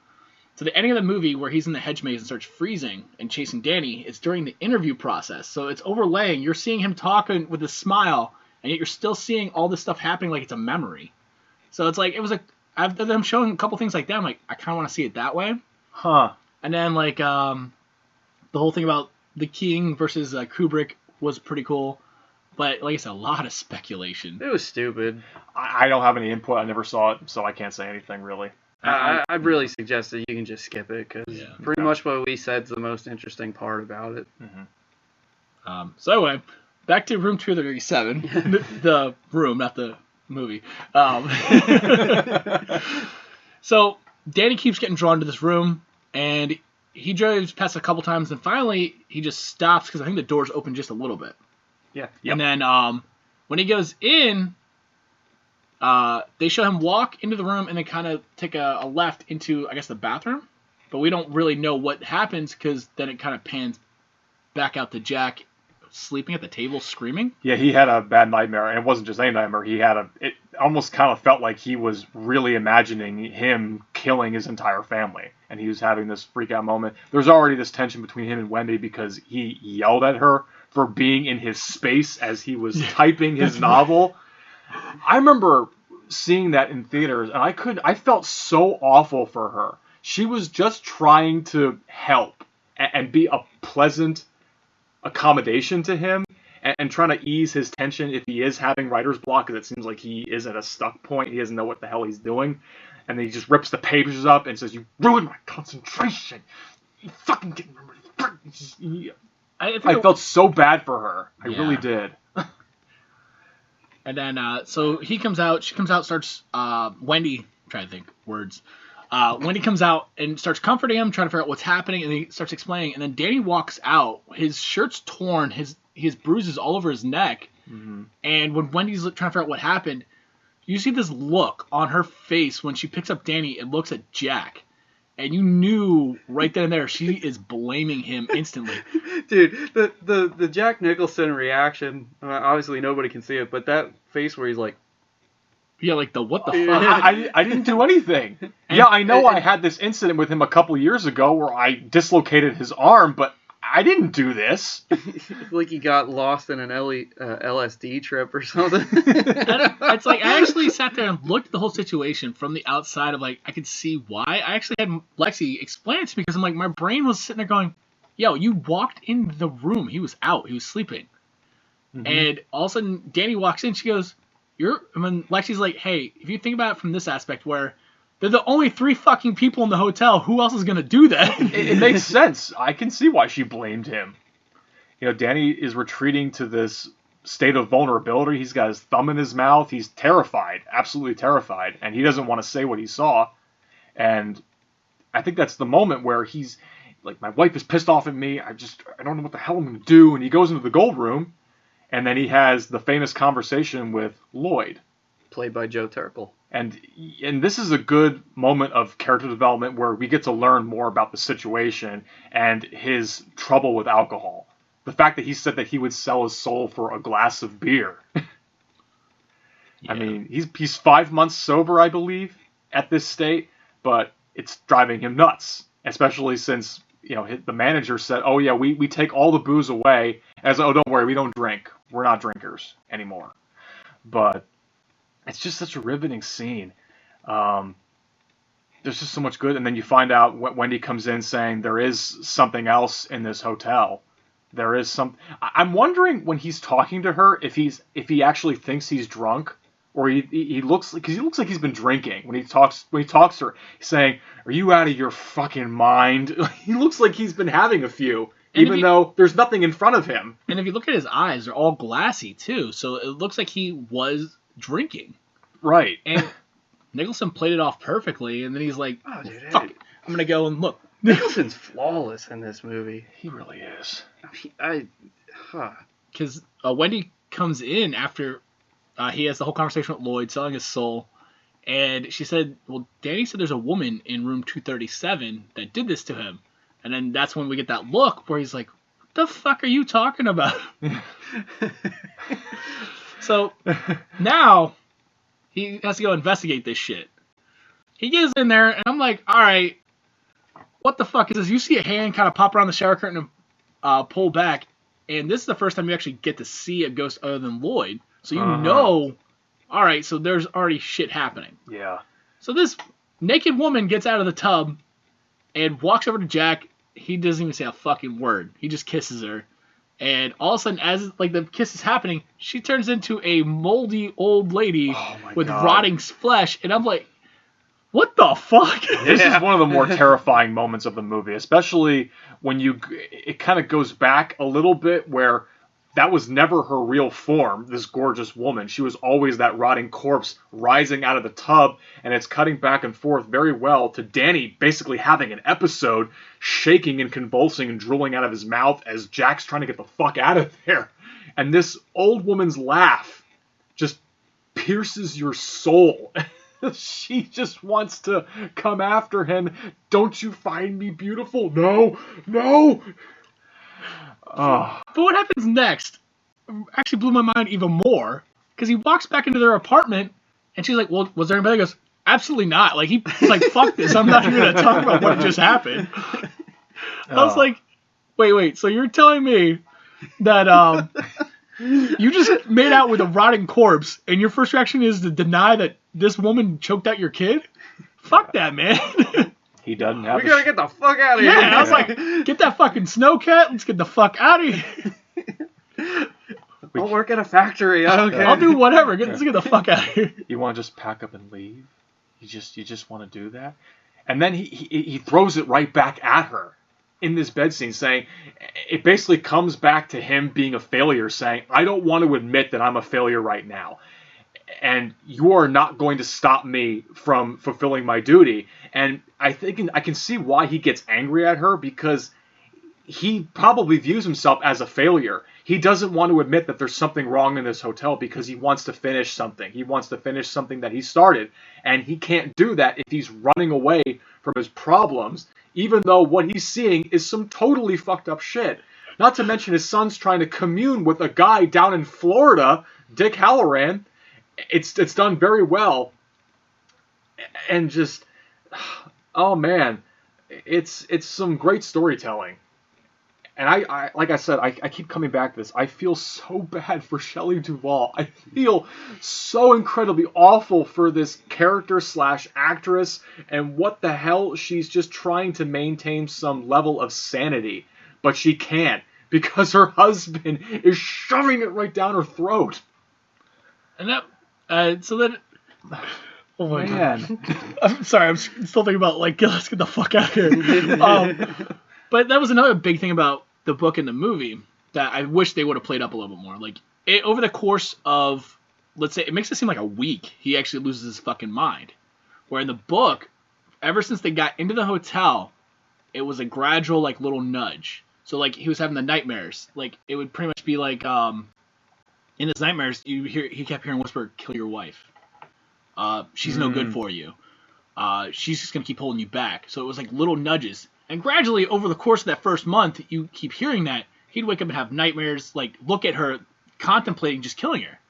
So the ending of the movie where he's in the hedge maze and starts freezing and chasing Danny is during the interview process. So it's overlaying. You're seeing him talking with a smile, and yet you're still seeing all this stuff happening like it's a memory. So it's like it was after them showing a couple things like that, I'm like, I kind of want to see it that way. Huh. And then, like, the whole thing about the King versus Kubrick was pretty cool. But, like I said, a lot of speculation. It was stupid. I don't have any input. I never saw it, so I can't say anything, really. I'd really suggest that you can just skip it, because pretty much what we said is the most interesting part about it. Mm-hmm. So anyway, back to Room 237. The room, not the movie. So Danny keeps getting drawn to this room, and he drives past a couple times, and finally he just stops because I think the door's open just a little bit. Yeah. Yep. And then when he goes in, they show him walk into the room and then kind of take a left into, I guess, the bathroom. But we don't really know what happens because then it kind of pans back out to Jack sleeping at the table screaming. Yeah, he had a bad nightmare, and it wasn't just any nightmare. It almost kind of felt like he was really imagining him killing his entire family, and he was having this freak out moment. There's already this tension between him and Wendy because he yelled at her for being in his space as he was typing his novel. I remember seeing that in theaters, and I felt so awful for her. She was just trying to help and be a pleasant accommodation to him, and trying to ease his tension if he is having writer's block, because it seems like he is at a stuck point. He doesn't know what the hell he's doing. And then he just rips the pages up and says, "You ruined my concentration. You fucking get..." I felt so bad for her. I really did. And then, so he comes out, she comes out, starts, Wendy, I'm trying to think words. Wendy comes out and starts comforting him, trying to figure out what's happening, and he starts explaining. And then Danny walks out. His shirt's torn. He has bruises all over his neck. Mm-hmm. And when Wendy's trying to figure out what happened, you see this look on her face when she picks up Danny and looks at Jack. And you knew right then and there she is blaming him instantly. Dude, the Jack Nicholson reaction, obviously nobody can see it, but that face where he's like... Yeah, like the what the fuck? I didn't do anything. Yeah, I know I had this incident with him a couple years ago where I dislocated his arm, but I didn't do this. Like he got lost in an LSD trip or something. It's like I actually sat there and looked at the whole situation from the outside of like I could see why. I actually had Lexi explain it to me because I'm like my brain was sitting there going, "Yo, you walked in the room. He was out. He was sleeping." Mm-hmm. And all of a sudden Danny walks in. She goes, Lexi's like, "Hey, if you think about it from this aspect where they're the only 3 fucking people in the hotel. Who else is going to do that?" It makes sense. I can see why she blamed him. You know, Danny is retreating to this state of vulnerability. He's got his thumb in his mouth. He's terrified, absolutely terrified, and he doesn't want to say what he saw. And I think that's the moment where he's like, my wife is pissed off at me. I don't know what the hell I'm going to do. And he goes into the gold room, and then he has the famous conversation with Lloyd. Played by Joe Turkel. And this is a good moment of character development where we get to learn more about the situation and his trouble with alcohol. The fact that he said that he would sell his soul for a glass of beer. Yeah. I mean, he's 5 months sober, I believe, at this state, but it's driving him nuts, especially since, you know, the manager said, "Oh yeah, we take all the booze away." As, "Oh, don't worry, we don't drink. We're not drinkers anymore." But it's just such a riveting scene. There's just so much good. And then you find out Wendy comes in saying there is something else in this hotel. There is some. I'm wondering when he's talking to her if he actually thinks he's drunk, or he looks like, because he looks like he's been drinking when he talks to her. He's saying, "Are you out of your fucking mind?" He looks like he's been having a few, even though there's nothing in front of him. And if you look at his eyes, they're all glassy too, so it looks like he was drinking. Right. And Nicholson played it off perfectly, and then he's like, "Oh, dude, fuck it. I'm going to go and look." Nicholson's flawless in this movie. He really is. Because Wendy comes in after he has the whole conversation with Lloyd, selling his soul, and she said, "Well, Danny said there's a woman in room 237 that did this to him." And then that's when we get that look where he's like, "What the fuck are you talking about?" So now he has to go investigate this shit. He gets in there, and I'm like, all right, what the fuck is this? You see a hand kind of pop around the shower curtain and pull back, and this is the first time you actually get to see a ghost other than Lloyd. So you know, all right, so there's already shit happening. Yeah. So this naked woman gets out of the tub and walks over to Jack. He doesn't even say a fucking word. He just kisses her. And all of a sudden, as like the kiss is happening, she turns into a moldy old lady with rotting flesh. And I'm like, what the fuck? This is one of the more terrifying moments of the movie, especially when it kind of goes back a little bit where that was never her real form, this gorgeous woman. She was always that rotting corpse rising out of the tub, and it's cutting back and forth very well to Danny basically having an episode, shaking and convulsing and drooling out of his mouth as Jack's trying to get the fuck out of there. And this old woman's laugh just pierces your soul. She just wants to come after him. "Don't you find me beautiful? No, no." But what happens next actually blew my mind even more, because he walks back into their apartment, and she's like, "Well, was there anybody?" He goes, "Absolutely not." Like, he's like, "Fuck this, I'm not even going to talk about what just happened." I was like, wait, so you're telling me that you just made out with a rotting corpse, and your first reaction is to deny that this woman choked out your kid? Fuck that, man. He doesn't have. We gotta get the fuck out of here. Yeah, I was like, get that fucking snowcat. Let's get the fuck out of here. I'll work at a factory. I don't care. I'll do whatever. Let's get the fuck out of here. You want to just pack up and leave? You just want to do that? And then he throws it right back at her in this bed scene, saying it basically comes back to him being a failure, saying, I don't want to admit that I'm a failure right now. And you are not going to stop me from fulfilling my duty. And I think I can see why he gets angry at her, because he probably views himself as a failure. He doesn't want to admit that there's something wrong in this hotel because he wants to finish something. He wants to finish something that he started. And he can't do that if he's running away from his problems, even though what he's seeing is some totally fucked up shit. Not to mention his son's trying to commune with a guy down in Florida, Dick Halloran. It's done very well. And just, oh man, it's some great storytelling. And I like I said, I keep coming back to this. I feel so bad for Shelley Duvall. I feel so incredibly awful for this character / actress, and what the hell, she's just trying to maintain some level of sanity, but she can't because her husband is shoving it right down her throat. And that, so then, oh my Man. God. I'm sorry, I'm still thinking about, like, let's get the fuck out of here. But that was another big thing about the book and the movie that I wish they would have played up a little bit more. Like, over the course of, let's say, it makes it seem like a week, he actually loses his fucking mind. Where in the book, ever since they got into the hotel, it was a gradual, like, little nudge. So, like, he was having the nightmares. Like, it would pretty much be like, in his nightmares, he kept hearing whisper, kill your wife. She's no good for you. She's just going to keep holding you back. So it was like little nudges. And gradually, over the course of that first month, you keep hearing that. He'd wake up and have nightmares, like, look at her, contemplating just killing her.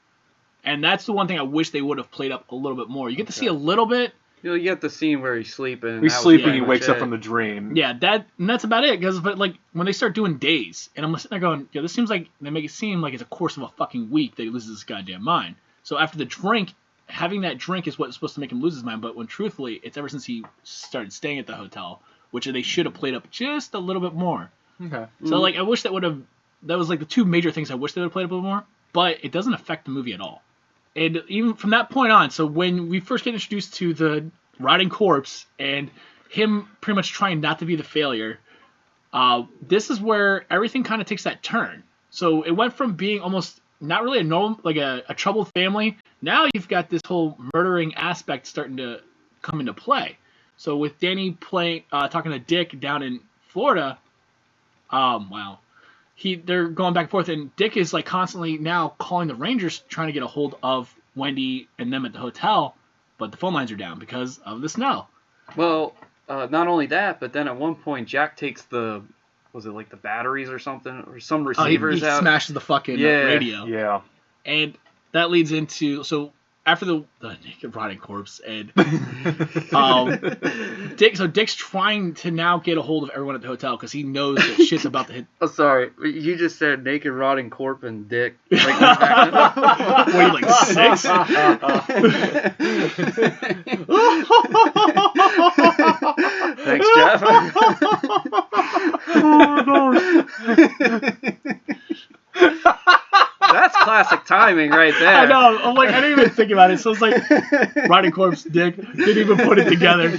And that's the one thing I wish they would have played up a little bit more. You get to see a little bit. You get the scene where he's sleeping. He's sleeping, he wakes up from the dream. Yeah, that's about it. But, like, when they start doing days, and I'm sitting there going, this seems like, they make it seem like it's a course of a fucking week that he loses his goddamn mind. So after the drink, having that drink is what's supposed to make him lose his mind, but when truthfully, it's ever since he started staying at the hotel, which they should have played up just a little bit more. Okay. So, like, I wish that was, like, the two major things I wish they would have played up a little more, but it doesn't affect the movie at all. And even from that point on, so when we first get introduced to the rotting corpse and him pretty much trying not to be the failure, this is where everything kind of takes that turn. So it went from being almost not really a normal, like a troubled family. Now you've got this whole murdering aspect starting to come into play. So with Danny talking to Dick down in Florida, wow. They're going back and forth, and Dick is like constantly now calling the Rangers, trying to get a hold of Wendy and them at the hotel, but the phone lines are down because of the snow. Well, not only that, but then at one point Jack takes the batteries or something, or some receivers he out. smashes the fucking radio. Yeah. And that leads into, so after the naked rotting corpse, and Dick's trying to now get a hold of everyone at the hotel because he knows that shit's about to hit. Oh, sorry, you just said naked rotting corpse and Dick. Like, Wait, like 6? Thanks, Jeff. That's classic timing right there. I know. I'm like, I didn't even think about it. So it's like, rotting corpse, Dick. Didn't even put it together.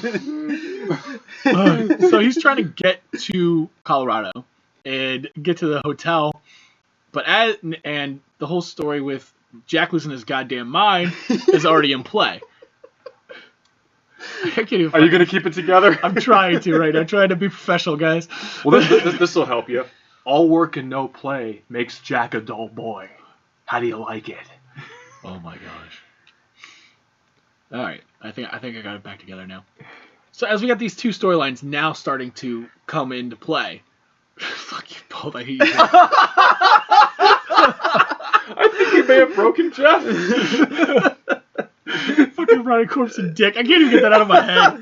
So he's trying to get to Colorado and get to the hotel. But and the whole story with Jack losing his goddamn mind is already in play. Are you going to keep it together? I'm trying to right now. I'm trying to be professional, guys. Well, this will help you. All work and no play makes Jack a dull boy. How do you like it? Oh my gosh. All right, I think I got it back together now. So as we got these two storylines now starting to come into play. Fuck you both. I hate you. I think you may have broken Jeff. Fucking rotting corpse and Dick. I can't even get that out of my head.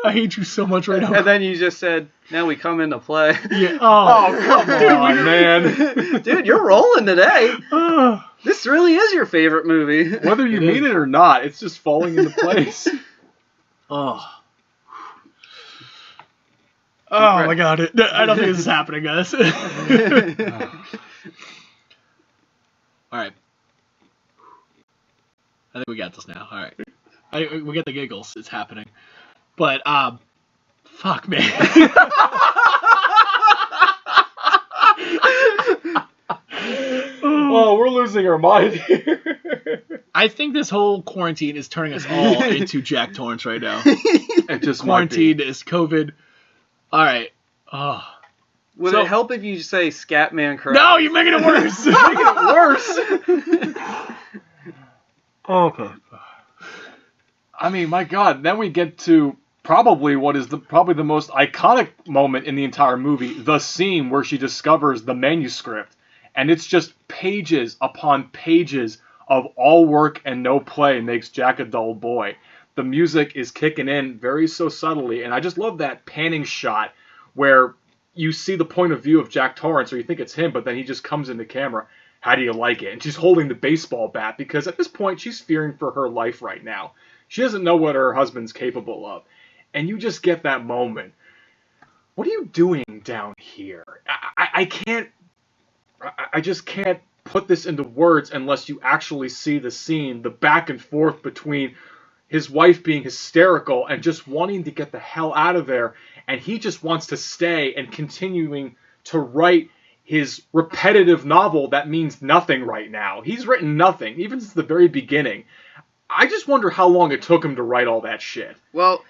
I hate you so much right now. And then you just said, now we come into play. Yeah. Oh, come on, man. Dude, you're rolling today. This really is your favorite movie. Whether you mean it or not, it's just falling into place. Oh my god. I don't think this is happening, guys. Alright. I think we got this now. Alright. We get the giggles. It's happening. But, fuck, man. Oh, we're losing our mind here. I think this whole quarantine is turning us all into Jack Torrance right now. It just Quarantine is COVID. Alright. Oh. Would it help if you say Scatman Crothers? No, you're making it worse. You're making it worse. Okay. I mean, my God. Then we get to probably what is probably the most iconic moment in the entire movie, the scene where she discovers the manuscript, and it's just pages upon pages of all work and no play makes Jack a dull boy. The music is kicking in very so subtly, and I just love that panning shot where you see the point of view of Jack Torrance, or you think it's him, but then he just comes into camera. How do you like it? And she's holding the baseball bat because at this point she's fearing for her life right now. She doesn't know what her husband's capable of. And you just get that moment. What are you doing down here? I just can't put this into words unless you actually see the scene, the back and forth between his wife being hysterical and just wanting to get the hell out of there, and he just wants to stay and continuing to write his repetitive novel that means nothing right now. He's written nothing, even since the very beginning. I just wonder how long it took him to write all that shit. Well,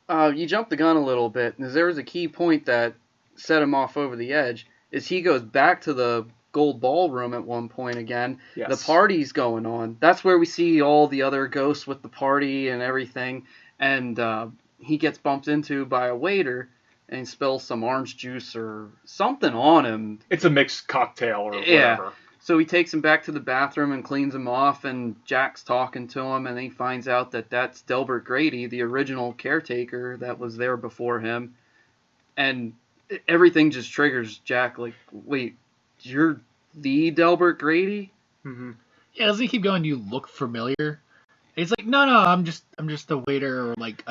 you jumped the gun a little bit, because there was a key point that set him off over the edge, is he goes back to the gold ballroom at one point again. Yes. The party's going on. That's where we see all the other ghosts with the party and everything, and he gets bumped into by a waiter, and he spills some orange juice or something on him. It's a mixed cocktail or whatever. Yeah. So he takes him back to the bathroom and cleans him off, and Jack's talking to him, and then he finds out that that's Delbert Grady, the original caretaker that was there before him. And everything just triggers Jack, like, wait, you're the Delbert Grady? Mm-hmm. Yeah, doesn't he keep going, you look familiar? And he's like, no, I'm just a waiter, or like,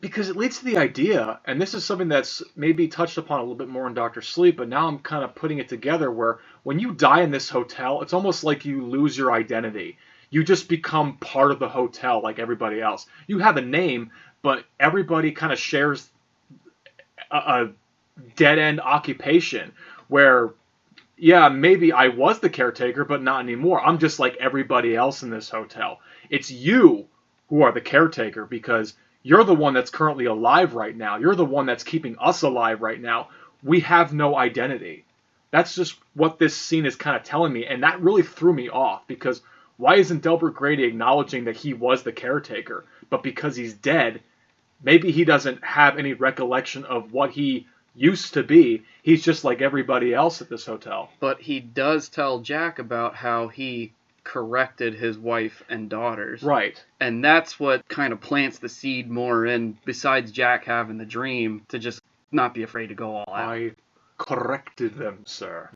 Because it leads to the idea, and this is something that's maybe touched upon a little bit more in Dr. Sleep, but now I'm kind of putting it together where when you die in this hotel, it's almost like you lose your identity. You just become part of the hotel like everybody else. You have a name, but everybody kind of shares a dead-end occupation where, yeah, maybe I was the caretaker, but not anymore. I'm just like everybody else in this hotel. It's you who are the caretaker because you're the one that's currently alive right now. You're the one that's keeping us alive right now. We have no identity. That's just what this scene is kind of telling me, and that really threw me off, because why isn't Delbert Grady acknowledging that he was the caretaker? But because he's dead, maybe he doesn't have any recollection of what he used to be. He's just like everybody else at this hotel. But he does tell Jack about how he corrected his wife and daughters. Right. And that's what kind of plants the seed more in, besides Jack having the dream, to just not be afraid to go all out. I corrected them, sir.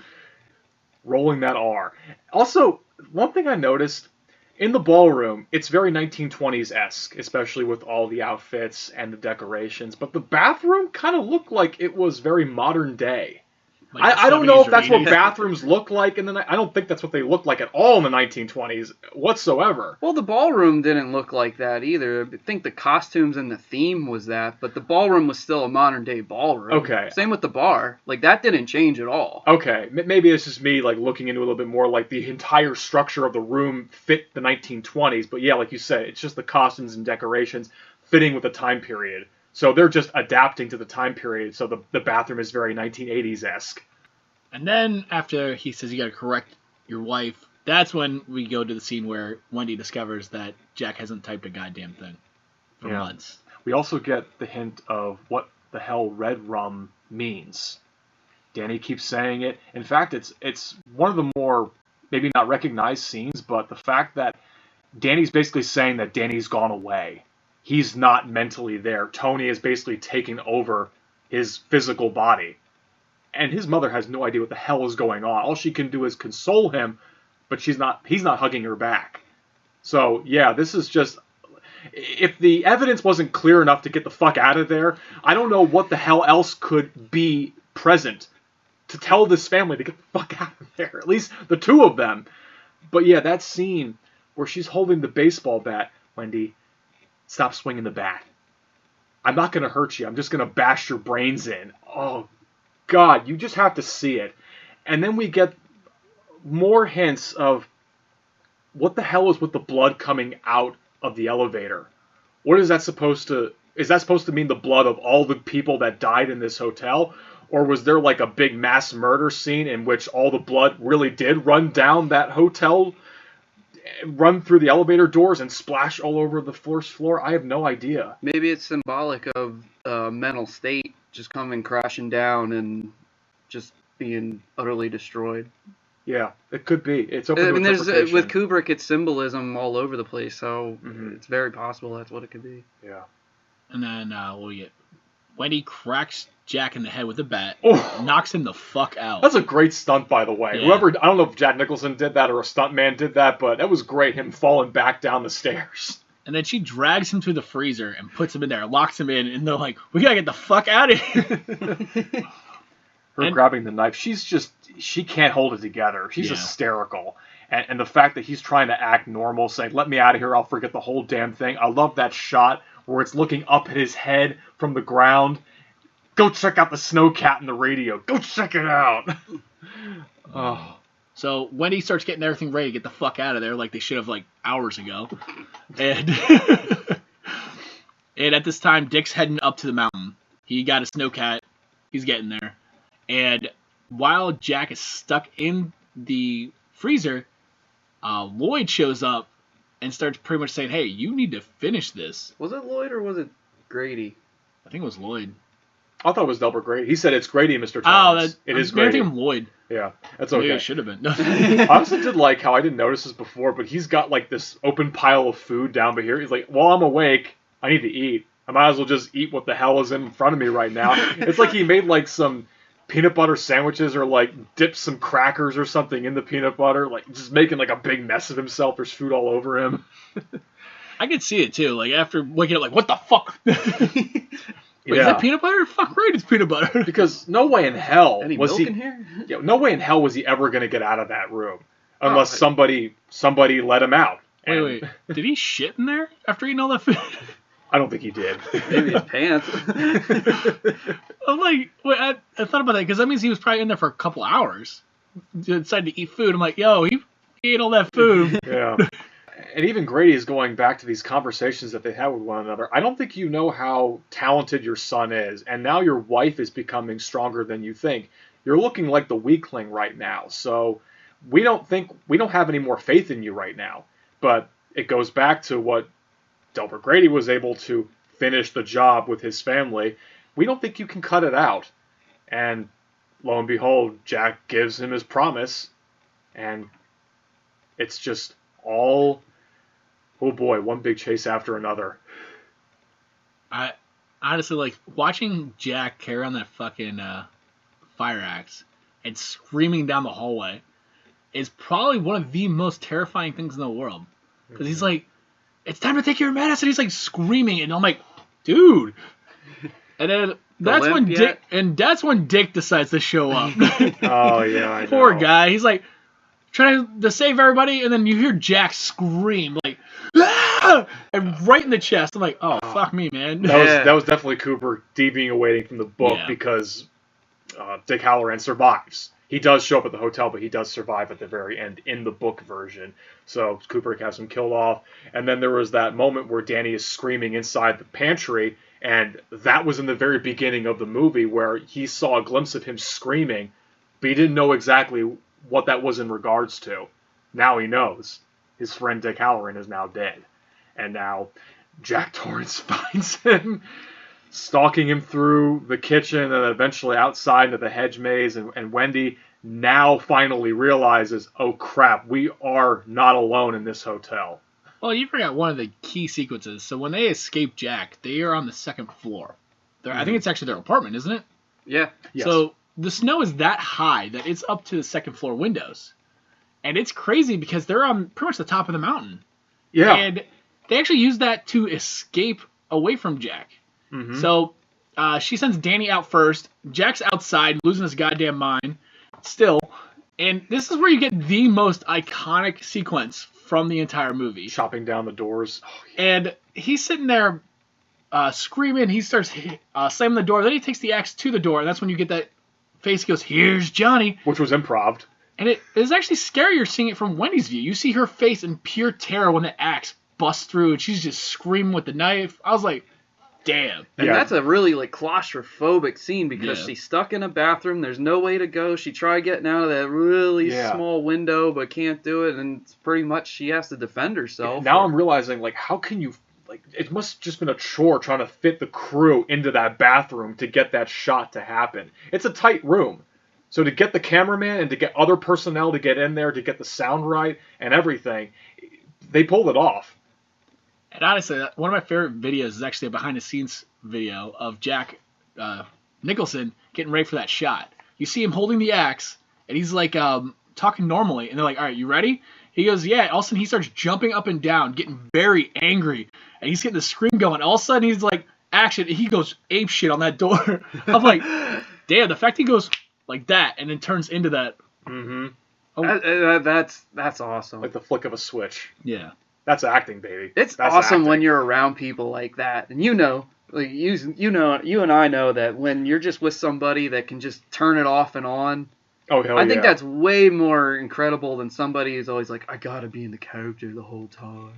Rolling that R. Also, one thing I noticed, in the ballroom, it's very 1920s-esque, especially with all the outfits and the decorations, but the bathroom kind of looked like it was very modern day. like I don't know if that's 70s or what 80s. bathrooms look like, and I don't think that's what they look like at all in the 1920s whatsoever. Well, the ballroom didn't look like that either. I think the costumes and the theme was that, but the ballroom was still a modern-day ballroom. Okay. Same with the bar. Like, that didn't change at all. Okay, maybe it's just me like looking into it a little bit more, like the entire structure of the room fit the 1920s, but yeah, like you said, it's just the costumes and decorations fitting with the time period. So they're just adapting to the time period, so the bathroom is very 1980s-esque. And then after he says you gotta correct your wife, that's when we go to the scene where Wendy discovers that Jack hasn't typed a goddamn thing for months. We also get the hint of what the hell red rum means. Danny keeps saying it. In fact, it's one of the more, maybe not recognized scenes, but the fact that Danny's basically saying that Danny's gone away. he's not mentally there. Tony is basically taking over his physical body. And his mother has no idea what the hell is going on. All she can do is console him, but he's not hugging her back. So, yeah, this is just... If the evidence wasn't clear enough to get the fuck out of there, I don't know what the hell else could be present to tell this family to get the fuck out of there. At least the two of them. But yeah, that scene where she's holding the baseball bat. Wendy, stop swinging the bat. I'm not going to hurt you. I'm just going to bash your brains in. Oh, God, you just have to see it. And then we get more hints of what the hell is with the blood coming out of the elevator. What is that supposed to... Is that supposed to mean the blood of all the people that died in this hotel? Or was there like a big mass murder scene in which all the blood really did run down that hotel, run through the elevator doors and splash all over the first floor? I have no idea. Maybe it's symbolic of mental state just coming crashing down and just being utterly destroyed. Yeah, it could be. It's open to interpretation. With Kubrick, it's symbolism all over the place, so it's very possible that's what it could be. Yeah. And then we get Wendy cracks Jack in the head with a bat, Oh. knocks him the fuck out. That's a great stunt, by the way. Yeah. I don't know if Jack Nicholson did that or a stuntman did that, but that was great, him falling back down the stairs. And then she drags him to the freezer and puts him in there, locks him in, and they're like, we gotta get the fuck out of here. Her grabbing the knife, she can't hold it together. She's hysterical. And the fact that he's trying to act normal, saying, let me out of here, I'll forget the whole damn thing. I love that shot where it's looking up at his head from the ground. Go check out the snowcat in the radio. Go check it out. Oh. So Wendy starts getting everything ready to get the fuck out of there, like they should have like hours ago. And and at this time, Dick's heading up to the mountain. He got a snowcat. He's getting there. And while Jack is stuck in the freezer, Lloyd shows up and starts pretty much saying, hey, you need to finish this. Was it Lloyd or was it Grady? I think it was Lloyd. I thought it was Delbert Grady. He said it's Grady, Mr. Thomas. It is Grady. I think I'm Lloyd. Yeah, that's okay. Maybe it should have been. I also did like how I didn't notice this before, but he's got like this open pile of food down here. He's like, while I'm awake, I need to eat. I might as well just eat what the hell is in front of me right now. It's like he made like some peanut butter sandwiches or like dipped some crackers or something in the peanut butter, like just making like a big mess of himself. There's food all over him. I could see it too. Like after looking at like, what the fuck? Wait, Yeah. is that peanut butter? Fuck right, it's peanut butter. Because no way in hell Any was milk he. in here? Yeah, no way in hell was he ever going to get out of that room unless somebody let him out. Wait. Did he shit in there after eating all that food? I don't think he did. Maybe his pants. I'm like, wait, I thought about that because that means he was probably in there for a couple hours. Decided to eat food. I'm like, yo, he ate all that food. Yeah. And even Grady is going back to these conversations that they had with one another. I don't think you know how talented your son is, and now your wife is becoming stronger than you think. You're looking like the weakling right now, so we don't have any more faith in you right now. But it goes back to what Delbert Grady was able to finish the job with his family. We don't think you can cut it out. And lo and behold, Jack gives him his promise, and it's just all, oh boy, one big chase after another. I honestly like watching Jack carry on that fucking fire axe and screaming down the hallway is probably one of the most terrifying things in the world. Because he's like, it's time to take your medicine. He's like screaming, and I'm like, dude. And then that's when Dick decides to show up. Oh yeah, I know. Poor guy. He's like trying to save everybody, and then you hear Jack scream like, ah! And right in the chest. I'm like, oh fuck me, man. That was definitely Kubrick deviating away from the book Yeah. because Dick Halloran survives. He does show up at the hotel, but he does survive at the very end in the book version. So Kubrick has him killed off. And then there was that moment where Danny is screaming inside the pantry, and that was in the very beginning of the movie where he saw a glimpse of him screaming, but he didn't know exactly what that was in regards to. Now he knows. His friend Dick Halloran is now dead. And now Jack Torrance finds him, stalking him through the kitchen and eventually outside into the hedge maze. And Wendy now finally realizes, oh crap, we are not alone in this hotel. Well, you forgot one of the key sequences. So when they escape Jack, they are on the second floor. I think it's actually their apartment, isn't it? Yeah. Yes. So the snow is that high that it's up to the second floor windows. And it's crazy because they're on pretty much the top of the mountain. Yeah. And they actually use that to escape away from Jack. Mm-hmm. So she sends Danny out first. Jack's outside, losing his goddamn mind still. And this is where you get the most iconic sequence from the entire movie. Chopping down the doors. And he's sitting there screaming. He starts slamming the door. Then he takes the axe to the door. And that's when you get that face. He goes, "Here's Johnny." Which was improv. And it is actually scarier seeing it from Wendy's view. You see her face in pure terror when the axe busts through. And she's just screaming with the knife. I was like, damn. And Yeah. that's a really like claustrophobic scene because Yeah. she's stuck in a bathroom. There's no way to go. She tried getting out of that really small window, but can't do it. And it's pretty much she has to defend herself. Now I'm realizing, like, how can you, like, it must have just been a chore trying to fit the crew into that bathroom to get that shot to happen. It's a tight room. So to get the cameraman and to get other personnel to get in there, to get the sound right and everything, they pulled it off. And honestly, one of my favorite videos is actually a behind-the-scenes video of Jack Nicholson getting ready for that shot. You see him holding the axe, and he's like talking normally, and they're like, "All right, you ready?" He goes, "Yeah." All of a sudden, he starts jumping up and down, getting very angry, and he's getting the scream going. All of a sudden, he's like, "Action!" And he goes ape shit on that door. I'm like, damn, the fact he goes like that and then turns into that. Mm-hmm. Oh. That's awesome. Like the flick of a switch. Yeah. That's acting, baby. It's That's awesome acting. when you're around people like that, and you know, you and I know that when you're just with somebody that can just turn it off and on. Oh, hell I think yeah. that's way more incredible than somebody who's always like, I gotta be in the character the whole time.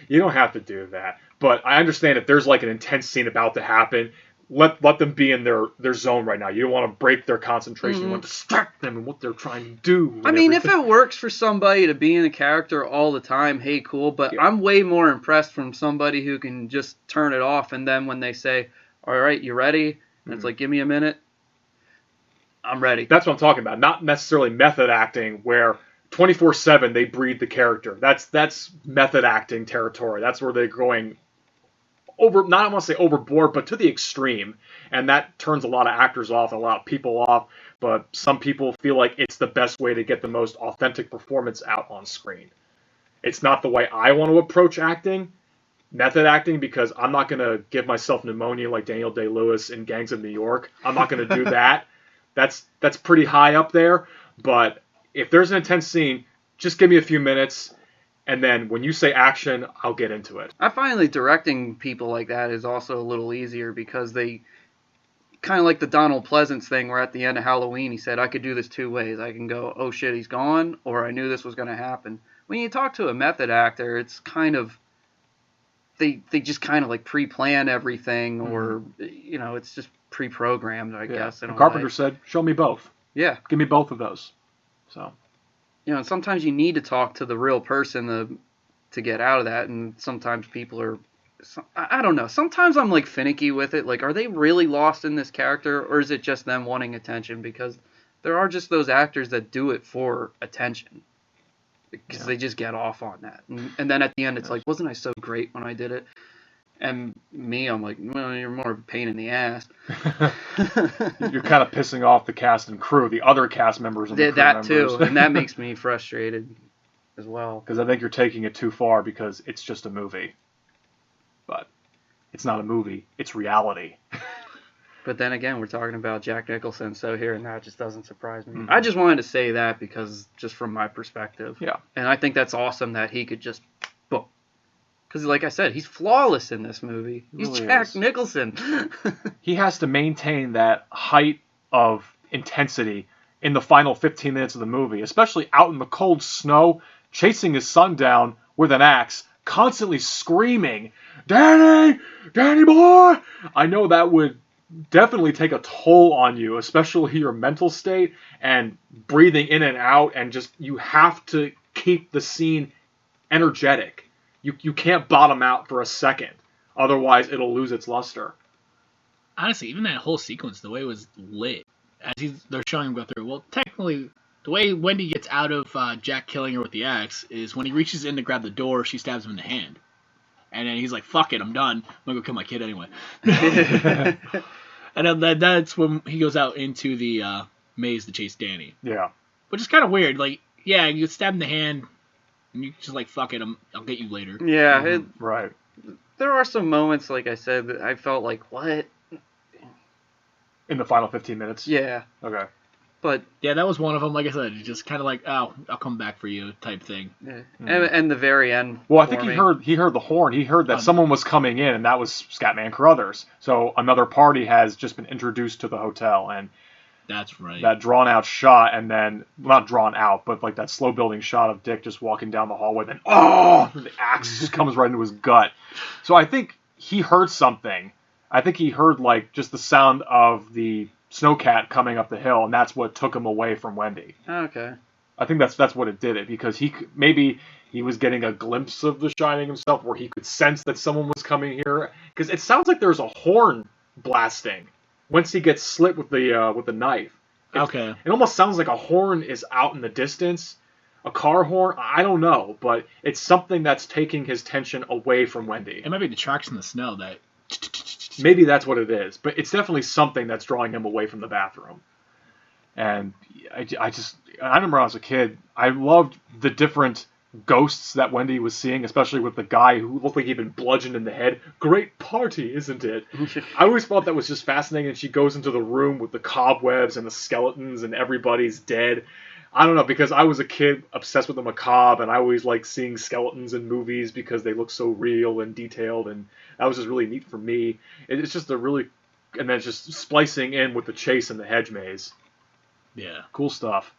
You don't have to do that. But I understand if there's like an intense scene about to happen, let them be in their zone right now. You don't want to break their concentration. You want to distract them in what they're trying to do. I mean, if it works for somebody to be in a character all the time, hey, cool. But Yeah. I'm way more impressed from somebody who can just turn it off, and then when they say, all right, you ready? And it's like, give me a minute. I'm ready. That's what I'm talking about. Not necessarily method acting where 24/7 they breed the character. That's method acting territory. That's where they're going over, not I want to say overboard, but to the extreme. And that turns a lot of actors off and a lot of people off. But some people feel like it's the best way to get the most authentic performance out on screen. It's not the way I want to approach acting, method acting, because I'm not going to give myself pneumonia like Daniel Day-Lewis in Gangs of New York. I'm not going to do that. That's pretty high up there. But if there's an intense scene, just give me a few minutes, and then when you say action, I'll get into it. I find like directing people like that is also a little easier because they kind of like the Donald Pleasance thing where at the end of Halloween he said, I could do this two ways. I can go, oh shit, he's gone, or I knew this was going to happen. When you talk to a method actor, it's kind of, they just kind of like pre-plan everything, or, you know, it's just pre-programmed, I guess. In a Carpenter way. said, show me both. Yeah. Give me both of those. So, you know, sometimes you need to talk to the real person to get out of that, and sometimes people are, I don't know, sometimes I'm like finicky with it, like, are they really lost in this character, or is it just them wanting attention? Because there are just those actors that do it for attention, because they just get off on that, and then at the end it's like, wasn't I so great when I did it? And me, I'm like, well, you're more of a pain in the ass. you're kind of pissing off the cast and crew, the other cast members and the crew That members. too, and that makes me frustrated as well. Because I think you're taking it too far because it's just a movie. But it's not a movie, it's reality. But then again, we're talking about Jack Nicholson, so here and that just doesn't surprise me. I just wanted to say that because just from my perspective. Yeah. And I think that's awesome that he could just boom. Because like I said, he's flawless in this movie. He's really Jack is. Nicholson. He has to maintain that height of intensity in the final 15 minutes of the movie, especially out in the cold snow, chasing his son down with an axe, constantly screaming, Danny! Danny boy! I know that would definitely take a toll on you, especially your mental state and breathing in and out, and just you have to keep the scene energetic. You can't bottom out for a second, otherwise it'll lose its luster. Honestly, even that whole sequence, the way it was lit, as they're showing him go through. Well, technically, the way Wendy gets out of Jack killing her with the axe is when he reaches in to grab the door, she stabs him in the hand. And then he's like, fuck it, I'm done. I'm going to go kill my kid anyway. And then that's when he goes out into the maze to chase Danny. Yeah. Which is kind of weird. Like, yeah, you get stabbed in the hand, and you're just like, fuck it, I'll get you later. Yeah, Right. There are some moments, like I said, that I felt like, what? In the final 15 minutes? Yeah. Okay. But yeah, that was one of them. Like I said, just kind of like, oh, I'll come back for you type thing. Yeah. And the very end. Well, I think he heard the horn. He heard that someone was coming in, and that was Scatman Carruthers. So another party has just been introduced to the hotel, and that's right. That drawn out shot, and then not drawn out, but like that slow building shot of Dick just walking down the hallway. Then the axe just comes right into his gut. So I think he heard something. I think he heard like just the sound of the snowcat coming up the hill, and that's what took him away from Wendy. Okay. I think that's what it did it, because maybe he was getting a glimpse of The Shining himself, where he could sense that someone was coming here. Because it sounds like there's a horn blasting once he gets slit with the knife. Okay. It almost sounds like a horn is out in the distance, a car horn. I don't know, but it's something that's taking his tension away from Wendy. It might be the tracks in the snow that. Maybe that's what it is, but it's definitely something that's drawing him away from the bathroom. And I remember when I was a kid, I loved the different ghosts that Wendy was seeing, especially with the guy who looked like he'd been bludgeoned in the head. Great party, isn't it? I always thought that was just fascinating, and she goes into the room with the cobwebs and the skeletons and everybody's dead. I don't know, because I was a kid obsessed with the macabre, and I always liked seeing skeletons in movies because they look so real and detailed, and that was just really neat for me. It's just and then it's just splicing in with the chase and the hedge maze. Yeah. Cool stuff.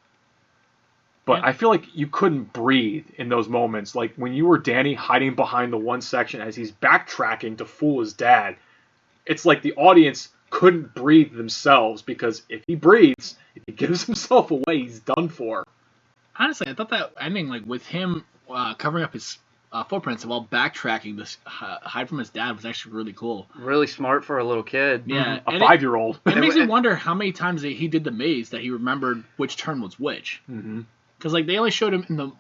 But I feel like you couldn't breathe in those moments. Like when you were Danny hiding behind the one section as he's backtracking to fool his dad, it's like the audience couldn't breathe themselves, because if he breathes, if he gives himself away, he's done for. Honestly, I thought that ending, like with him covering up his footprints while backtracking to hide from his dad, was actually really cool. Really smart for a little kid. Yeah, a 5-year-old. It makes me wonder how many times he did the maze that he remembered which turn was which. Because like they only showed him in the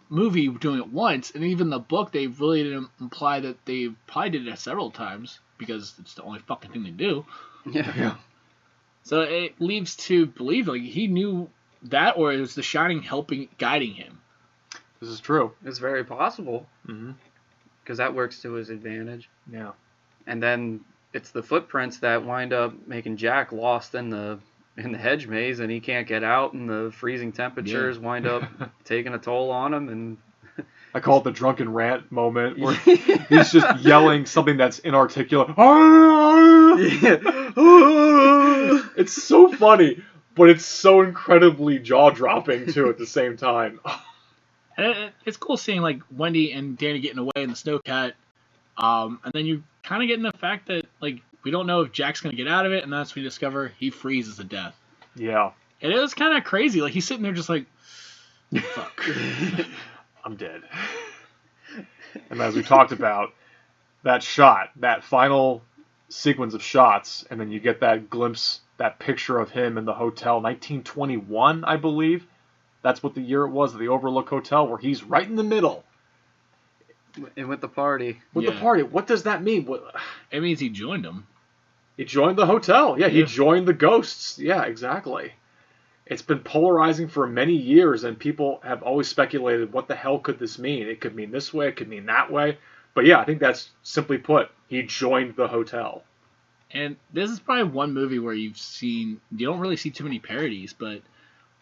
movie doing it once, and even the book they really didn't imply that they probably did it several times, because it's the only fucking thing they do. Yeah. So it leaves to believe like he knew that, or it was The Shining guiding him. This is true. It's very possible. Because that works to his advantage. Yeah. And then it's the footprints that wind up making Jack lost in the hedge maze, and he can't get out, and the freezing temperatures wind up taking a toll on him. And I call it the drunken rant moment, where he's just yelling something that's inarticulate. It's so funny, but it's so incredibly jaw-dropping too at the same time. And it's cool seeing like Wendy and Danny getting away in the snowcat, and then you kind of getting the fact that like we don't know if Jack's gonna get out of it, and that's when we discover he freezes to death. Yeah. And it was kind of crazy. Like he's sitting there just like, fuck, I'm dead. And as we talked about, that shot, that final sequence of shots, and then you get that glimpse, that picture of him in the hotel, 1921, I believe. That's what the year it was, the Overlook Hotel, where he's right in the middle. And with the party. With the party. What does that mean? It means he joined them. He joined the hotel. Yeah, he joined the ghosts. Yeah, exactly. It's been polarizing for many years, and people have always speculated, what the hell could this mean? It could mean this way, it could mean that way. But yeah, I think that's simply put, he joined the hotel. And this is probably one movie where you don't really see too many parodies, but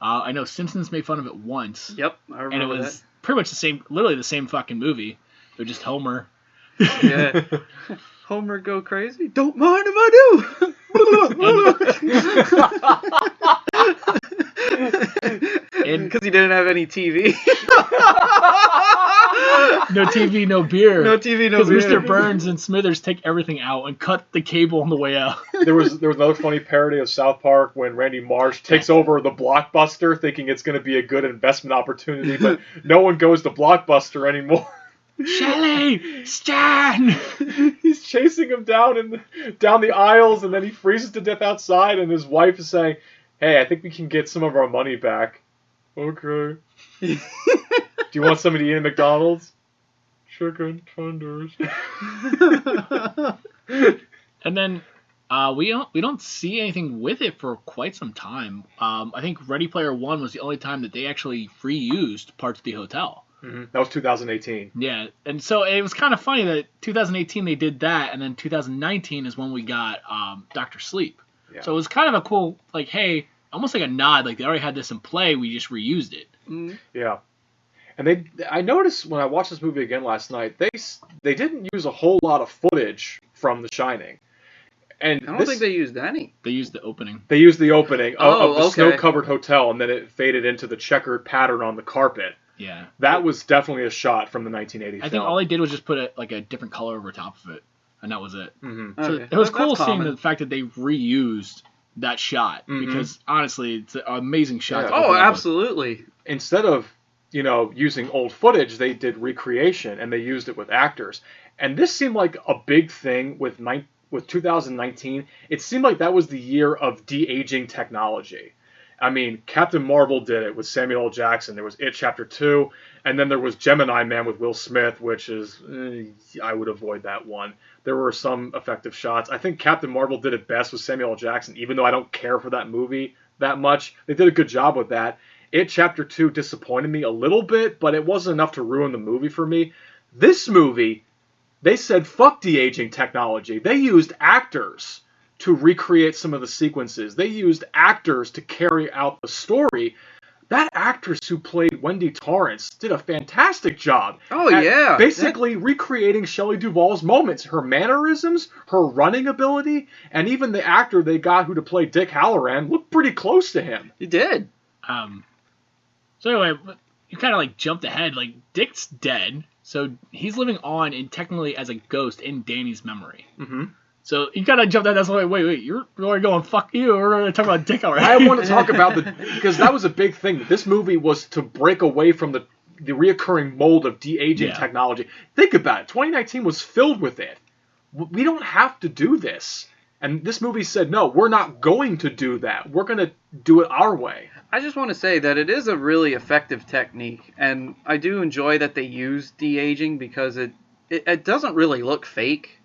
I know Simpsons made fun of it once. Yep, I remember and it was pretty much literally the same fucking movie. They're just Homer. Yeah. Homer go crazy? Don't mind if I do. Because he didn't have any TV. No TV, no beer. No TV, no beer. Because Mr. Burns and Smithers take everything out and cut the cable on the way out. There was another funny parody of South Park when Randy Marsh takes over the Blockbuster, thinking it's going to be a good investment opportunity, but no one goes to Blockbuster anymore. Shelley! Stan! He's chasing him down the aisles, and then he freezes to death outside, and his wife is saying, "Hey, I think we can get some of our money back." Okay. Do you want somebody to eat at McDonald's? Chicken tenders. And then we don't see anything with it for quite some time. I think Ready Player One was the only time that they actually reused parts of the hotel. Mm-hmm. That was 2018. Yeah, and so it was kind of funny that 2018 they did that, and then 2019 is when we got Dr. Sleep. Yeah. So it was kind of a cool, like, hey, almost like a nod, like they already had this in play, we just reused it. Mm-hmm. Yeah. And I noticed when I watched this movie again last night, they didn't use a whole lot of footage from The Shining. And I don't think they used any. They used the opening. They used the opening of the okay. snow-covered hotel, and then it faded into the checkered pattern on the carpet. Yeah. That was definitely a shot from the 1980 film. I think all they did was just put a different color over top of it, and that was it. Mm-hmm. So okay. it was cool That's seeing common. the fact that they reused that shot, because honestly, it's an amazing shot. Yeah. To Oh, open up with. absolutely. Instead of, using old footage, they did recreation, and they used it with actors. And this seemed like a big thing with 2019. It seemed like that was the year of de-aging technology. I mean, Captain Marvel did it with Samuel L. Jackson. There was It Chapter 2, and then there was Gemini Man with Will Smith, which is, I would avoid that one. There were some effective shots. I think Captain Marvel did it best with Samuel L. Jackson, even though I don't care for that movie that much. They did a good job with that. It Chapter 2 disappointed me a little bit, but it wasn't enough to ruin the movie for me. This movie, they said fuck de-aging technology. They used actors to recreate some of the sequences. They used actors to carry out the story. That actress who played Wendy Torrance did a fantastic job. Oh, yeah. Basically recreating Shelley Duvall's moments, her mannerisms, her running ability, and even the actor they got to play Dick Halloran looked pretty close to him. He did. So anyway, you kind of like jumped ahead. Like Dick's dead, so he's living on and technically as a ghost in Danny's memory. Mm-hmm. So you kind of jumped out. That's why. Wait, you're already going fuck you. We're going to talk about Dick already. I want to talk about because that was a big thing. This movie was to break away from the reoccurring mold of de-aging technology. Think about it. 2019 was filled with it. We don't have to do this. And this movie said, no, we're not going to do that. We're going to do it our way. I just want to say that it is a really effective technique, and I do enjoy that they use de-aging because it doesn't really look fake.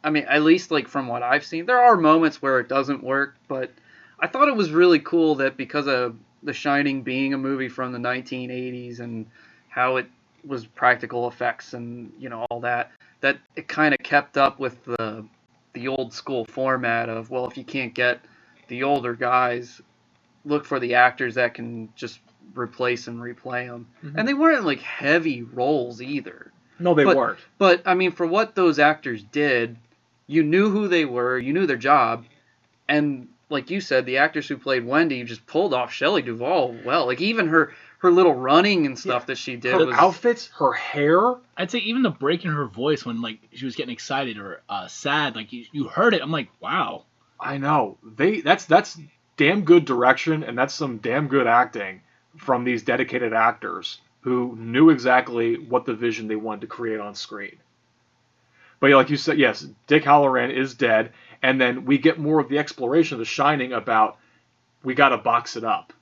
I mean, at least like from what I've seen, there are moments where it doesn't work, but I thought it was really cool that because of The Shining being a movie from the 1980s and how it was practical effects and all that it kind of kept up with the old school format of, well, if you can't get the older guys, look for the actors that can just replace and replay them. Mm-hmm. And they weren't like heavy roles either. No, they weren't. But I mean, for what those actors did, you knew who they were, you knew their job, and like you said, the actress who played Wendy just pulled off Shelley Duvall well. Like even her little running and stuff that she did. Her outfits, her hair. I'd say even the break in her voice when like she was getting excited or sad, like you heard it. I'm like, wow. I know. That's damn good direction, and that's some damn good acting from these dedicated actors who knew exactly what the vision they wanted to create on screen. But like you said, yes, Dick Halloran is dead, and then we get more of the exploration of The Shining about we got to box it up.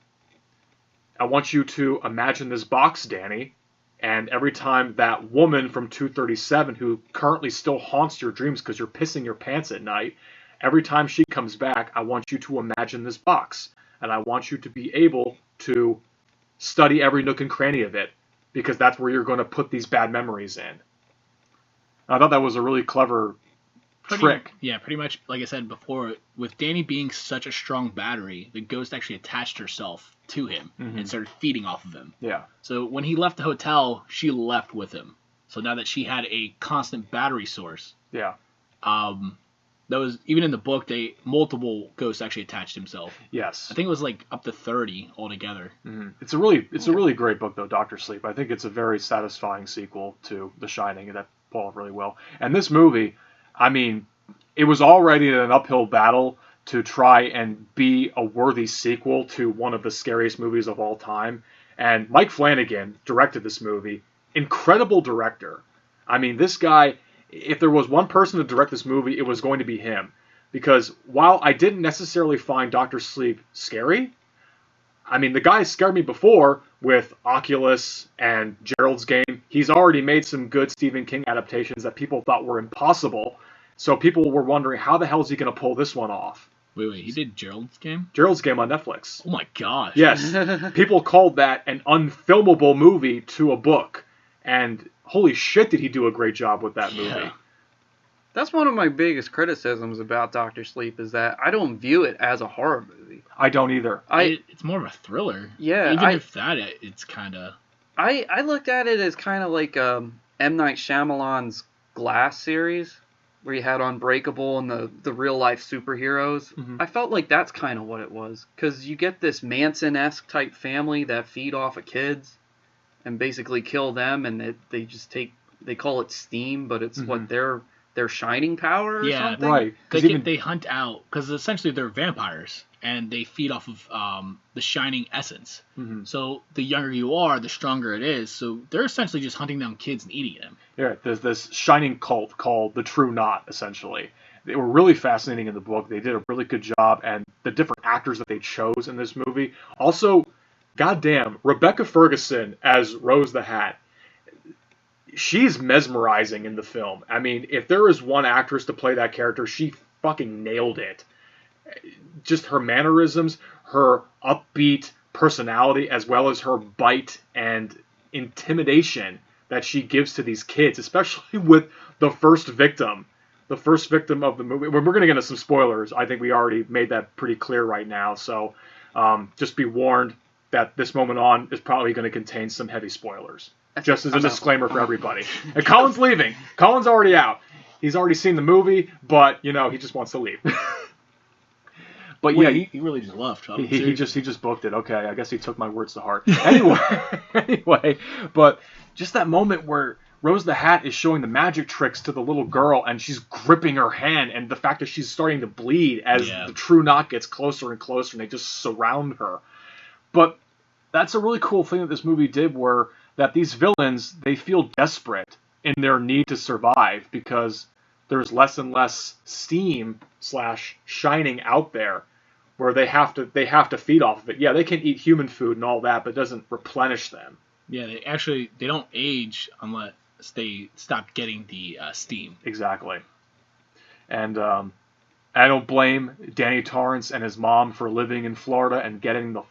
I want you to imagine this box, Danny, and every time that woman from 237 who currently still haunts your dreams because you're pissing your pants at night, every time she comes back, I want you to imagine this box, and I want you to be able to study every nook and cranny of it because that's where you're going to put these bad memories in. I thought that was a really clever trick. Yeah, pretty much, like I said before, with Danny being such a strong battery, the ghost actually attached herself to him and started feeding off of him. Yeah. So when he left the hotel, she left with him. So now that she had a constant battery source, yeah, that was even in the book. Multiple ghosts actually attached himself. Yes. I think it was like up to 30 altogether. Mm-hmm. It's a really great book though, Dr. Sleep. I think it's a very satisfying sequel to The Shining, and that pulled off really well. And this movie, I mean, it was already an uphill battle to try and be a worthy sequel to one of the scariest movies of all time. And Mike Flanagan directed this movie. Incredible director. I mean, this guy, if there was one person to direct this movie, it was going to be him. Because while I didn't necessarily find Dr. Sleep scary, I mean, the guy scared me before with Oculus and Gerald's Game. He's already made some good Stephen King adaptations that people thought were impossible. So people were wondering, how the hell is he going to pull this one off? Wait, he did Gerald's Game? Gerald's Game on Netflix. Oh my gosh. Yes. People called that an unfilmable movie to a book. And holy shit, did he do a great job with that movie. That's one of my biggest criticisms about Dr. Sleep is that I don't view it as a horror movie. I don't either. It's more of a thriller. Yeah. Even if that, it's kind of... I looked at it as kind of like M. Night Shyamalan's Glass series, where you had Unbreakable and the real-life superheroes. Mm-hmm. I felt like that's kind of what it was. Because you get this Manson-esque type family that feed off of kids and basically kill them, and they call it steam, but it's what their shining power or something? Right. They hunt out, because essentially they're vampires, and they feed off of the shining essence. Mm-hmm. So the younger you are, the stronger it is. So they're essentially just hunting down kids and eating them. Yeah, there's this shining cult called the True Knot, essentially. They were really fascinating in the book. They did a really good job, and the different actors that they chose in this movie. Also, goddamn, Rebecca Ferguson as Rose the Hat. She's mesmerizing in the film. I mean, if there is one actress to play that character, she fucking nailed it. Just her mannerisms, her upbeat personality, as well as her bite and intimidation that she gives to these kids, especially with the first victim of the movie. We're going to get into some spoilers. I think we already made that pretty clear right now. So just be warned that this moment on is probably going to contain some heavy spoilers. Just as a disclaimer for everybody. And Colin's leaving. Colin's already out. He's already seen the movie, but, he just wants to leave. But yeah, he really just left. Huh? He just booked it. Okay, I guess he took my words to heart. Anyway, but just that moment where Rose the Hat is showing the magic tricks to the little girl, and she's gripping her hand, and the fact that she's starting to bleed as the True Knot gets closer and closer, and they just surround her. But that's a really cool thing that this movie did, where that these villains, they feel desperate in their need to survive because there's less and less steam / shining out there, where they have to feed off of it. Yeah, they can eat human food and all that, but it doesn't replenish them. Yeah, they don't age unless they stop getting the steam. Exactly. And I don't blame Danny Torrance and his mom for living in Florida and getting the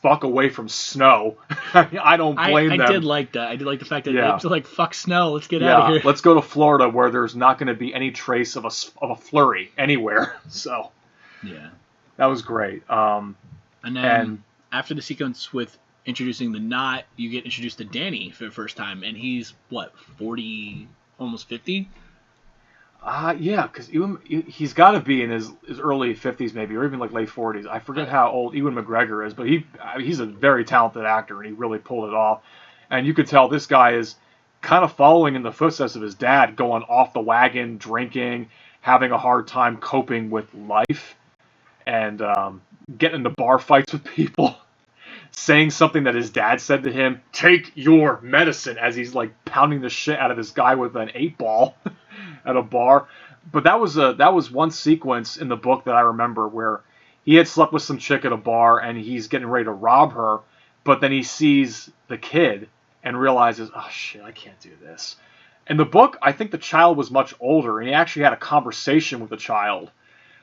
fuck away from snow. I don't blame them. I did like that. I did like the fact that they were like, fuck snow, let's get out of here. Let's go to Florida where there's not going to be any trace of a flurry anywhere. So yeah, that was great. And then after the sequence with introducing the knot, you get introduced to Danny for the first time, and he's, 40, almost 50? Yeah, because he's got to be in his early 50s maybe, or even like late 40s. I forget how old Ewan McGregor is, but he's a very talented actor, and he really pulled it off. And you could tell this guy is kind of following in the footsteps of his dad, going off the wagon, drinking, having a hard time coping with life, and getting into bar fights with people, saying something that his dad said to him, "Take your medicine," as he's like pounding the shit out of this guy with an 8-ball. At a bar. But that was one sequence in the book that I remember where he had slept with some chick at a bar and he's getting ready to rob her, but then he sees the kid and realizes, oh shit, I can't do this. In the book, I think the child was much older, and he actually had a conversation with the child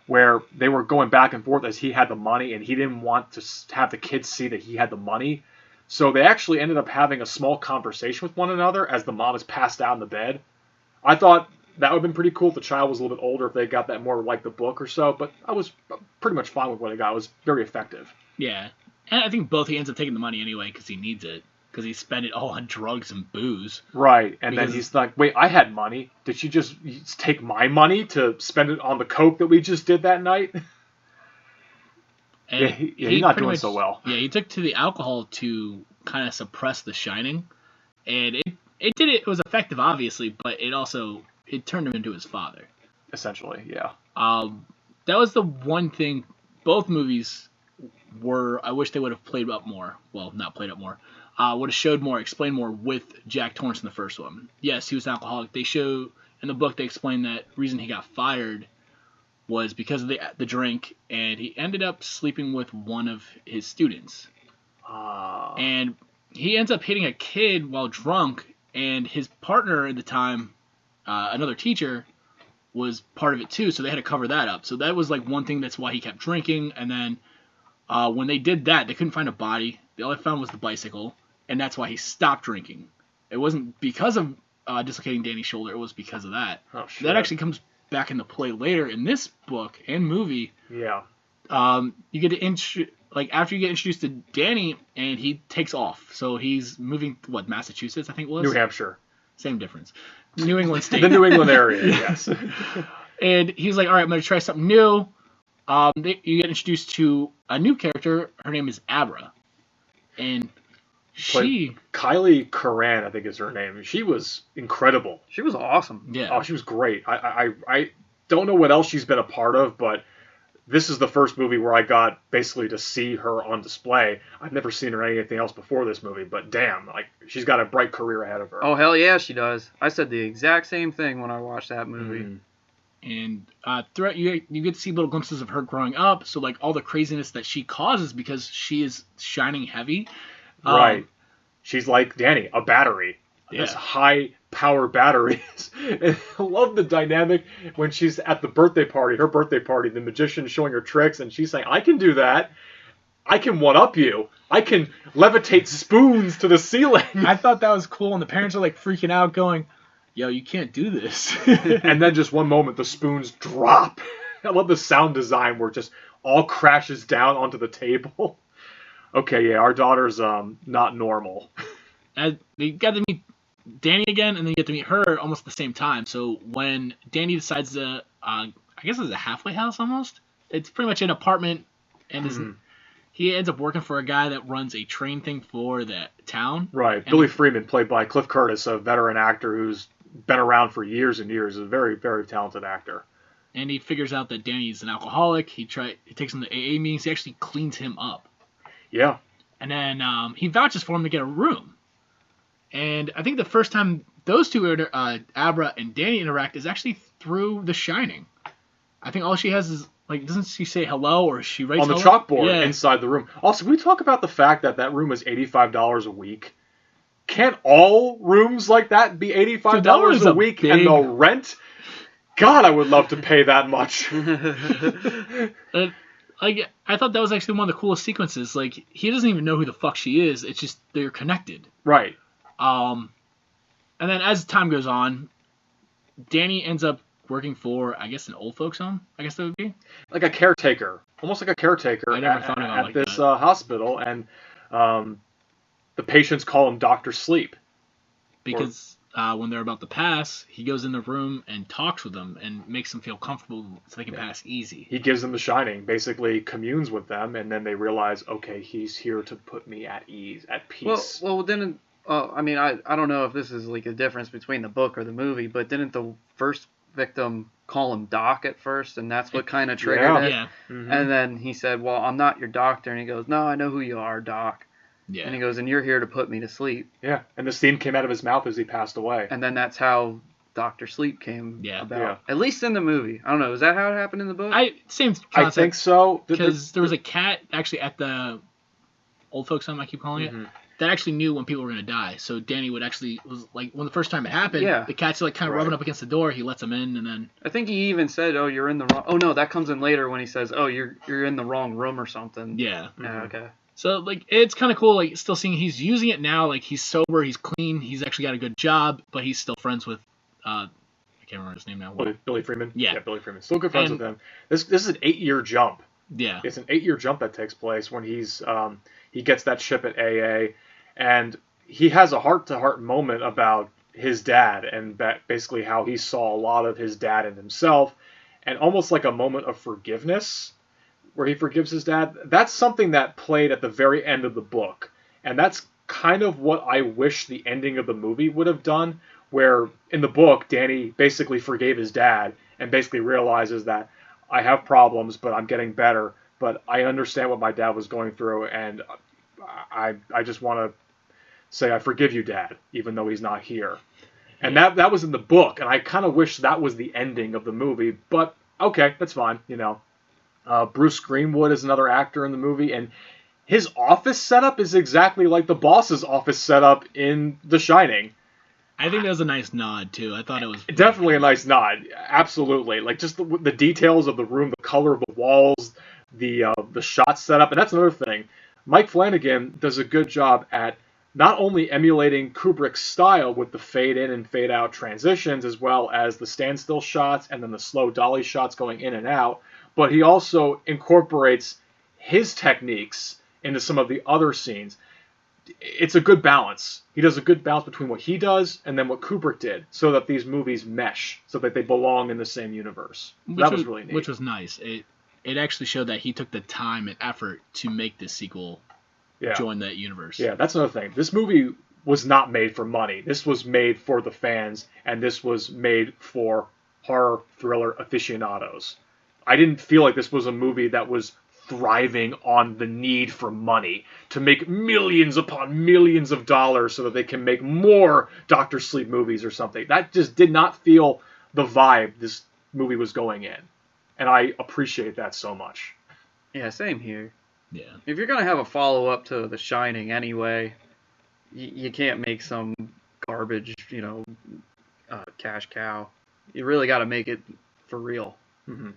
where they were going back and forth as he had the money and he didn't want to have the kid see that he had the money. So they actually ended up having a small conversation with one another as the mom is passed out in the bed. I thought that would have been pretty cool if the child was a little bit older, if they got that more like the book or so, but I was pretty much fine with what I got. It was very effective. Yeah, and I think both he ends up taking the money anyway because he needs it, because he spent it all on drugs and booze. Right, and then he's like, wait, I had money. Did she just take my money to spend it on the coke that we just did that night? And he's not doing so well. Yeah, he took to the alcohol to kind of suppress the shining, and it was effective, obviously, but it turned him into his father. Essentially, yeah. That was the one thing both movies I wish they would have played up more. Well, not played up more. Would have showed more, explained more with Jack Torrance in the first one. Yes, he was an alcoholic. In the book, they explained that reason he got fired was because of the drink, and he ended up sleeping with one of his students. And he ends up hitting a kid while drunk, and his partner at the time, another teacher, was part of it too, so they had to cover that up. So that was like one thing that's why he kept drinking, and then when they did that, they couldn't find a body. All they found was the bicycle, and that's why he stopped drinking. It wasn't because of dislocating Danny's shoulder, it was because of that. Oh, shit. That actually comes back into play later in this book and movie. Yeah. You get to after you get introduced to Danny, and he takes off. So he's moving, Massachusetts, I think it was? New Hampshire. Same difference. New England state. The New England area, yes. And he's like, all right, I'm going to try something new. You get introduced to a new character. Her name is Abra. And Kylie Curran, I think is her name. She was incredible. She was awesome. Yeah. Oh, she was great. I don't know what else she's been a part of, but this is the first movie where I got basically to see her on display. I've never seen her in anything else before this movie, but damn, she's got a bright career ahead of her. Oh, hell yeah, she does. I said the exact same thing when I watched that movie. Mm. And throughout, you get to see little glimpses of her growing up, so all the craziness that she causes because she is shining heavy. Right. She's like Danny, a battery. Yeah. This high power batteries. And I love the dynamic when she's at the birthday party, her birthday party, the magician showing her tricks, and she's saying, I can do that. I can one-up you. I can levitate spoons to the ceiling. I thought that was cool, and the parents are freaking out going, yo, you can't do this. And then just one moment, the spoons drop. I love the sound design where it just all crashes down onto the table. Okay, yeah, our daughter's not normal. You got to meet Danny again, and then you get to meet her almost at the same time. So when Danny decides to, I guess it's a halfway house almost. It's pretty much an apartment, and he ends up working for a guy that runs a train thing for the town. Right, Billy Freeman, played by Cliff Curtis, a veteran actor who's been around for years and years, a very, very talented actor. And he figures out that Danny's an alcoholic. He takes him to AA meetings. He actually cleans him up. Yeah. And then he vouches for him to get a room. And I think the first time those two, Abra and Danny, interact is actually through The Shining. I think all she has is, doesn't she say hello, or she writes on the hello? chalkboard inside the room. Also, can we talk about the fact that room is $85 a week? Can't all rooms like that be $85 a week? And the rent? God, I would love to pay that much. I thought that was actually one of the coolest sequences. He doesn't even know who the fuck she is. It's just they're connected. Right. And then as time goes on, Danny ends up working for, I guess, an old folks home. I guess that would be like a caretaker, almost like a caretaker. I never thought about at this hospital, and the patients call him Dr. Sleep because when they're about to pass, he goes in the room and talks with them and makes them feel comfortable so they can pass easy. He gives them the Shining, basically communes with them, and then they realize, okay, he's here to put me at ease, at peace. Well, didn't I don't know if this is a difference between the book or the movie, but didn't the first victim call him Doc at first, and that's what kind of triggered it? Yeah. Mm-hmm. And then he said, well, I'm not your doctor, and he goes, no, I know who you are, Doc. Yeah. And he goes, and you're here to put me to sleep. Yeah, and the steam came out of his mouth as he passed away. And then that's how Dr. Sleep came about. Yeah. At least in the movie. I don't know, is that how it happened in the book? Same concept. I think so. Because there was a cat actually at the old folks home, I keep calling it, that actually knew when people were going to die. So Danny would actually, when the first time it happened, the cat's kind of rubbing up against the door. He lets him in, and then I think he even said, "Oh, you're in the wrong." Oh no, that comes in later when he says, "Oh, you're in the wrong room or something." Yeah. Yeah. Okay. So it's kind of cool. Still seeing he's using it now. He's sober, he's clean, he's actually got a good job, but he's still friends with I can't remember his name now. Billy Freeman. Yeah, Billy Freeman. Still good friends with him. This is an 8-year jump. Yeah. It's an 8-year jump that takes place when he gets that ship at AA, and he has a heart-to-heart moment about his dad and basically how he saw a lot of his dad in himself, and almost like a moment of forgiveness where he forgives his dad. That's something that played at the very end of the book, and that's kind of what I wish the ending of the movie would have done, where in the book Danny basically forgave his dad and basically realizes that I have problems, but I'm getting better, but I understand what my dad was going through, and I just want to say I forgive you, Dad, even though he's not here. And that was in the book, and I kind of wish that was the ending of the movie, but okay, that's fine. Bruce Greenwood is another actor in the movie, and his office setup is exactly like the boss's office setup in The Shining. I think that was a nice nod too. I thought it was Definitely a nice nod. Absolutely. Like just the details of the room, the color of the walls, the shot setup, and that's another thing. Mike Flanagan does a good job at not only emulating Kubrick's style with the fade in and fade out transitions, as well as the standstill shots and then the slow dolly shots going in and out, but he also incorporates his techniques into some of the other scenes. It's a good balance. He does a good balance between what he does and then what Kubrick did, so that these movies mesh, so that they belong in the same universe. That was really neat. Which was nice. It actually showed that he took the time and effort to make this sequel join that universe. Yeah, that's another thing. This movie was not made for money. This was made for the fans, and this was made for horror thriller aficionados. I didn't feel like this was a movie that was thriving on the need for money to make millions upon millions of dollars so that they can make more Dr. Sleep movies or something. That just did not feel the vibe this movie was going in. And I appreciate that so much. Yeah, same here. Yeah. If you're going to have a follow-up to The Shining anyway, you can't make some garbage, cash cow. You really got to make it for real. Mm-hmm.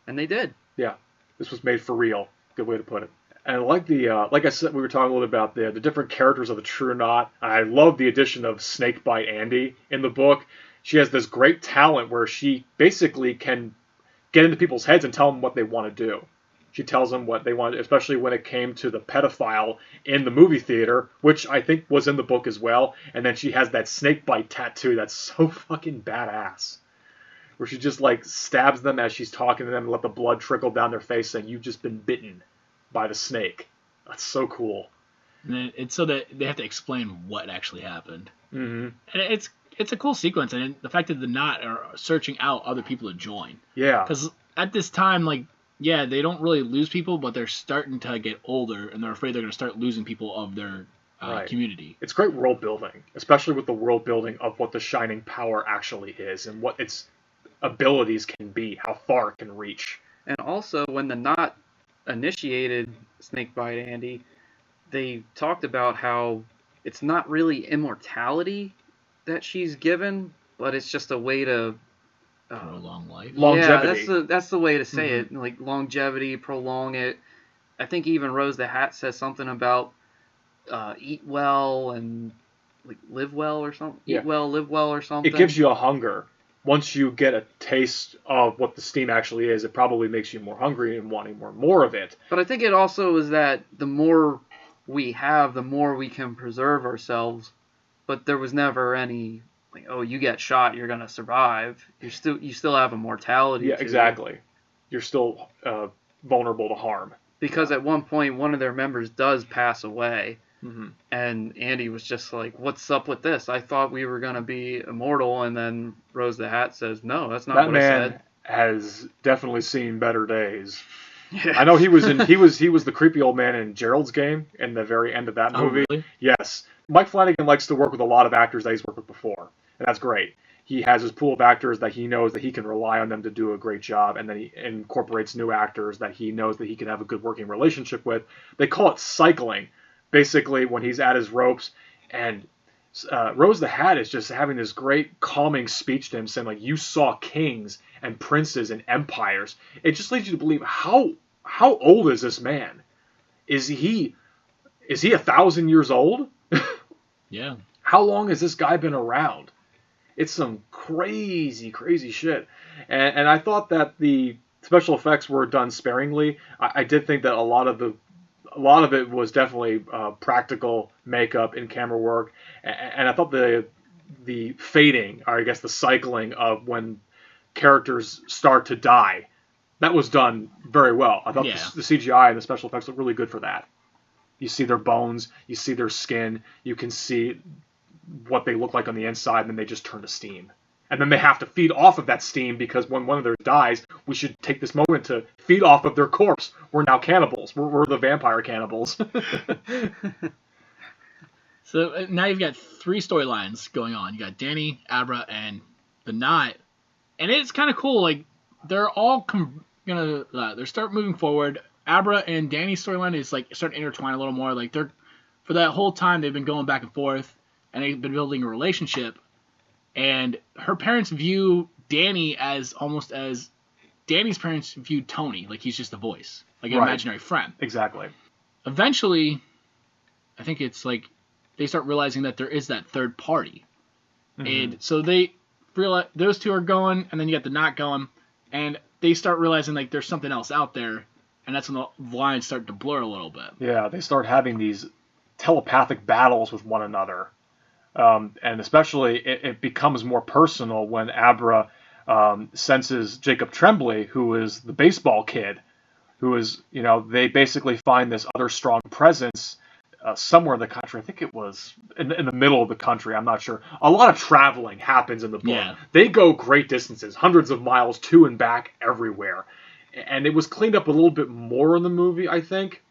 And they did. Yeah. This was made for real. Good way to put it. And I like like I said, we were talking a little bit about the different characters of the True Knot. I love the addition of Snakebite Andy in the book. She has this great talent where she basically can get into people's heads and tell them what they want to do. She tells them what they want, especially when it came to the pedophile in the movie theater, which I think was in the book as well. And then she has that snakebite tattoo that's so fucking badass, where she just like stabs them as she's talking to them and let the blood trickle down their face, saying, "You've just been bitten by the snake." That's so cool. And it's so that they have to explain what actually happened. Mm-hmm. And it's a cool sequence, and the fact that the Knot are searching out other people to join. Yeah. Because at this time, they don't really lose people, but they're starting to get older, and they're afraid they're going to start losing people of their community. It's great world building, especially with the world building of what the Shining power actually is and what its abilities can be, how far it can reach. And also, when the Knot initiated Snakebite Andy, they talked about how it's not really immortality that she's given, but it's just a way to prolong life. Longevity. Yeah, that's the way to say it. Like longevity, prolong it. I think even Rose the Hat says something about eat well and like live well or something. Yeah. Eat well, live well or something. It gives you a hunger. Once you get a taste of what the steam actually is, it probably makes you more hungry and wanting more of it. But I think it also is that the more we have, the more we can preserve ourselves. But there was never any like, oh, you get shot, you're gonna survive. You still have a mortality. Yeah, exactly. You're still vulnerable to harm. Because at one point, one of their members does pass away. Mm-hmm. And Andy was just like, what's up with this? I thought we were going to be immortal. And then Rose the Hat says, no, that's not what I said. That man has definitely seen better days. Yeah. I know he was the creepy old man in Gerald's Game in the very end of that movie. Oh, really? Yes. Mike Flanagan likes to work with a lot of actors that he's worked with before. And that's great. He has his pool of actors that he knows that he can rely on them to do a great job, and then he incorporates new actors that he knows that he can have a good working relationship with. They call it cycling. Basically, when he's at his ropes, and Rose the Hat is just having this great calming speech to him, saying like, "You saw kings and princes and empires." It just leads you to believe how old is this man? Is he 1,000 years old? Yeah. How long has this guy been around? It's some crazy shit, and I thought that the special effects were done sparingly. I did think that a lot of it was definitely practical makeup and camera work, and I thought the fading, or I guess the cycling of when characters start to die, that was done very well. I thought the CGI and the special effects looked really good for that. You see their bones, you see their skin, you can see what they look like on the inside, and then they just turn to steam. And then they have to feed off of that steam, because when one of theirs dies, we should take this moment to feed off of their corpse. We're now cannibals. We're the vampire cannibals. So now you've got three storylines going on. You got Danny, Abra, and the Knot. And it's kind of cool. Like, they're all they start moving forward. Abra and Danny's storyline is like starting to intertwine a little more. Like they're for that whole time they've been going back and forth, and they've been building a relationship. And her parents view Danny as almost as Danny's parents viewed Tony, like he's just a voice, like an imaginary friend. Exactly. Eventually, I think it's like they start realizing that there is that third party. And so they realize those two are going, and then you got the not going, and they start realizing like there's something else out there, and that's when the lines start to blur a little bit. Yeah, they start having these telepathic battles with one another. And especially it becomes more personal when Abra senses Jacob Tremblay, who is the baseball kid, who is, they basically find this other strong presence somewhere in the country. I think it was in the middle of the country. I'm not sure. A lot of traveling happens in the book. Yeah. They go great distances, hundreds of miles to and back everywhere. And it was cleaned up a little bit more in the movie, I think.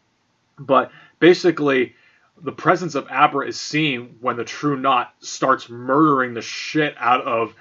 But basically, the presence of Abra is seen when the True Knot starts murdering the shit out of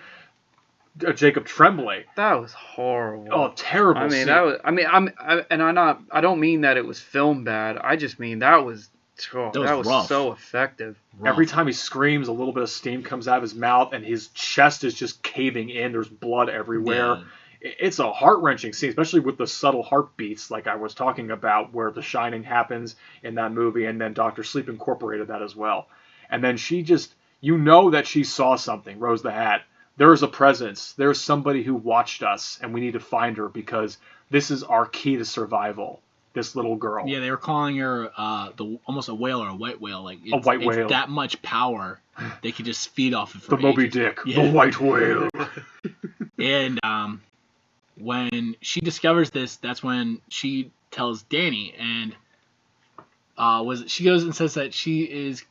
Jacob Tremblay. That was horrible. Oh, terrible. I mean, scene. that was. I mean, I don't mean that it was filmed bad. I just mean that was rough. so effective. Rough. Every time he screams, a little bit of steam comes out of his mouth, and his chest is just caving in. There's blood everywhere. Yeah. It's a heart-wrenching scene, especially with the subtle heartbeats like I was talking about, where The Shining happens in that movie, and then Dr. Sleep incorporated that as well. And then she just, that she saw something, Rose the Hat. There is a presence. There's somebody who watched us, and we need to find her because this is our key to survival. This little girl. Yeah, they were calling her almost a whale or a white whale. Like A white whale. It's that much power they could just feed off of. For The Moby ages. Dick. Yeah. The white whale. And when she discovers this, that's when she tells Danny, and she goes and says that she is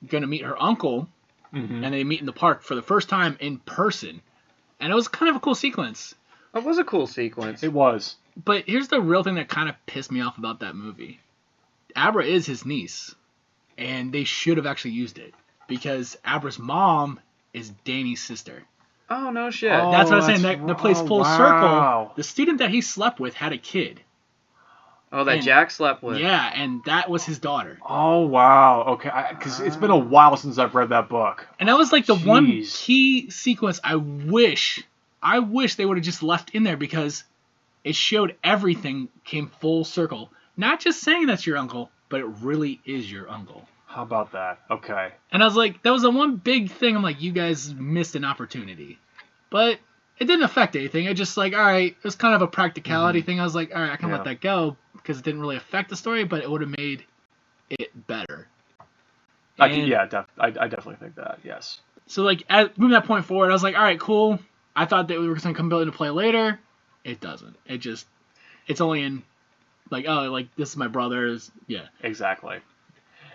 going to meet her uncle, and they meet in the park for the first time in person, and it was kind of a cool sequence. It was a cool sequence. It was. But here's the real thing that kind of pissed me off about that movie. Abra is his niece, and they should have actually used it because Abra's mom is Danny's sister. Oh no shit. Oh, That's what I'm saying. that's That plays full wow. circle. The student that he slept with had a kid. Oh, that and- Jack slept with. Yeah, and that was his daughter. Oh, wow. Okay. Because it's been a while since I've read that book. And that was like the one Jeez. key sequence I wish they would have just left in there because it showed everything came full circle. Not just saying that's your uncle, but it really is your uncle. How about that? Okay. And I was like, that was the one big thing. I'm like, you guys missed an opportunity. But it didn't affect anything. It just like, all right, it was kind of a practicality thing. I was like, all right, I can let that go because it didn't really affect the story, but it would have made it better. I And definitely think that, yes. so like, moving that point forward, I was like, all right, cool. I thought that we were going to come into play later. It doesn't. It's only in like, oh, like this is my brother's. Yeah. Exactly.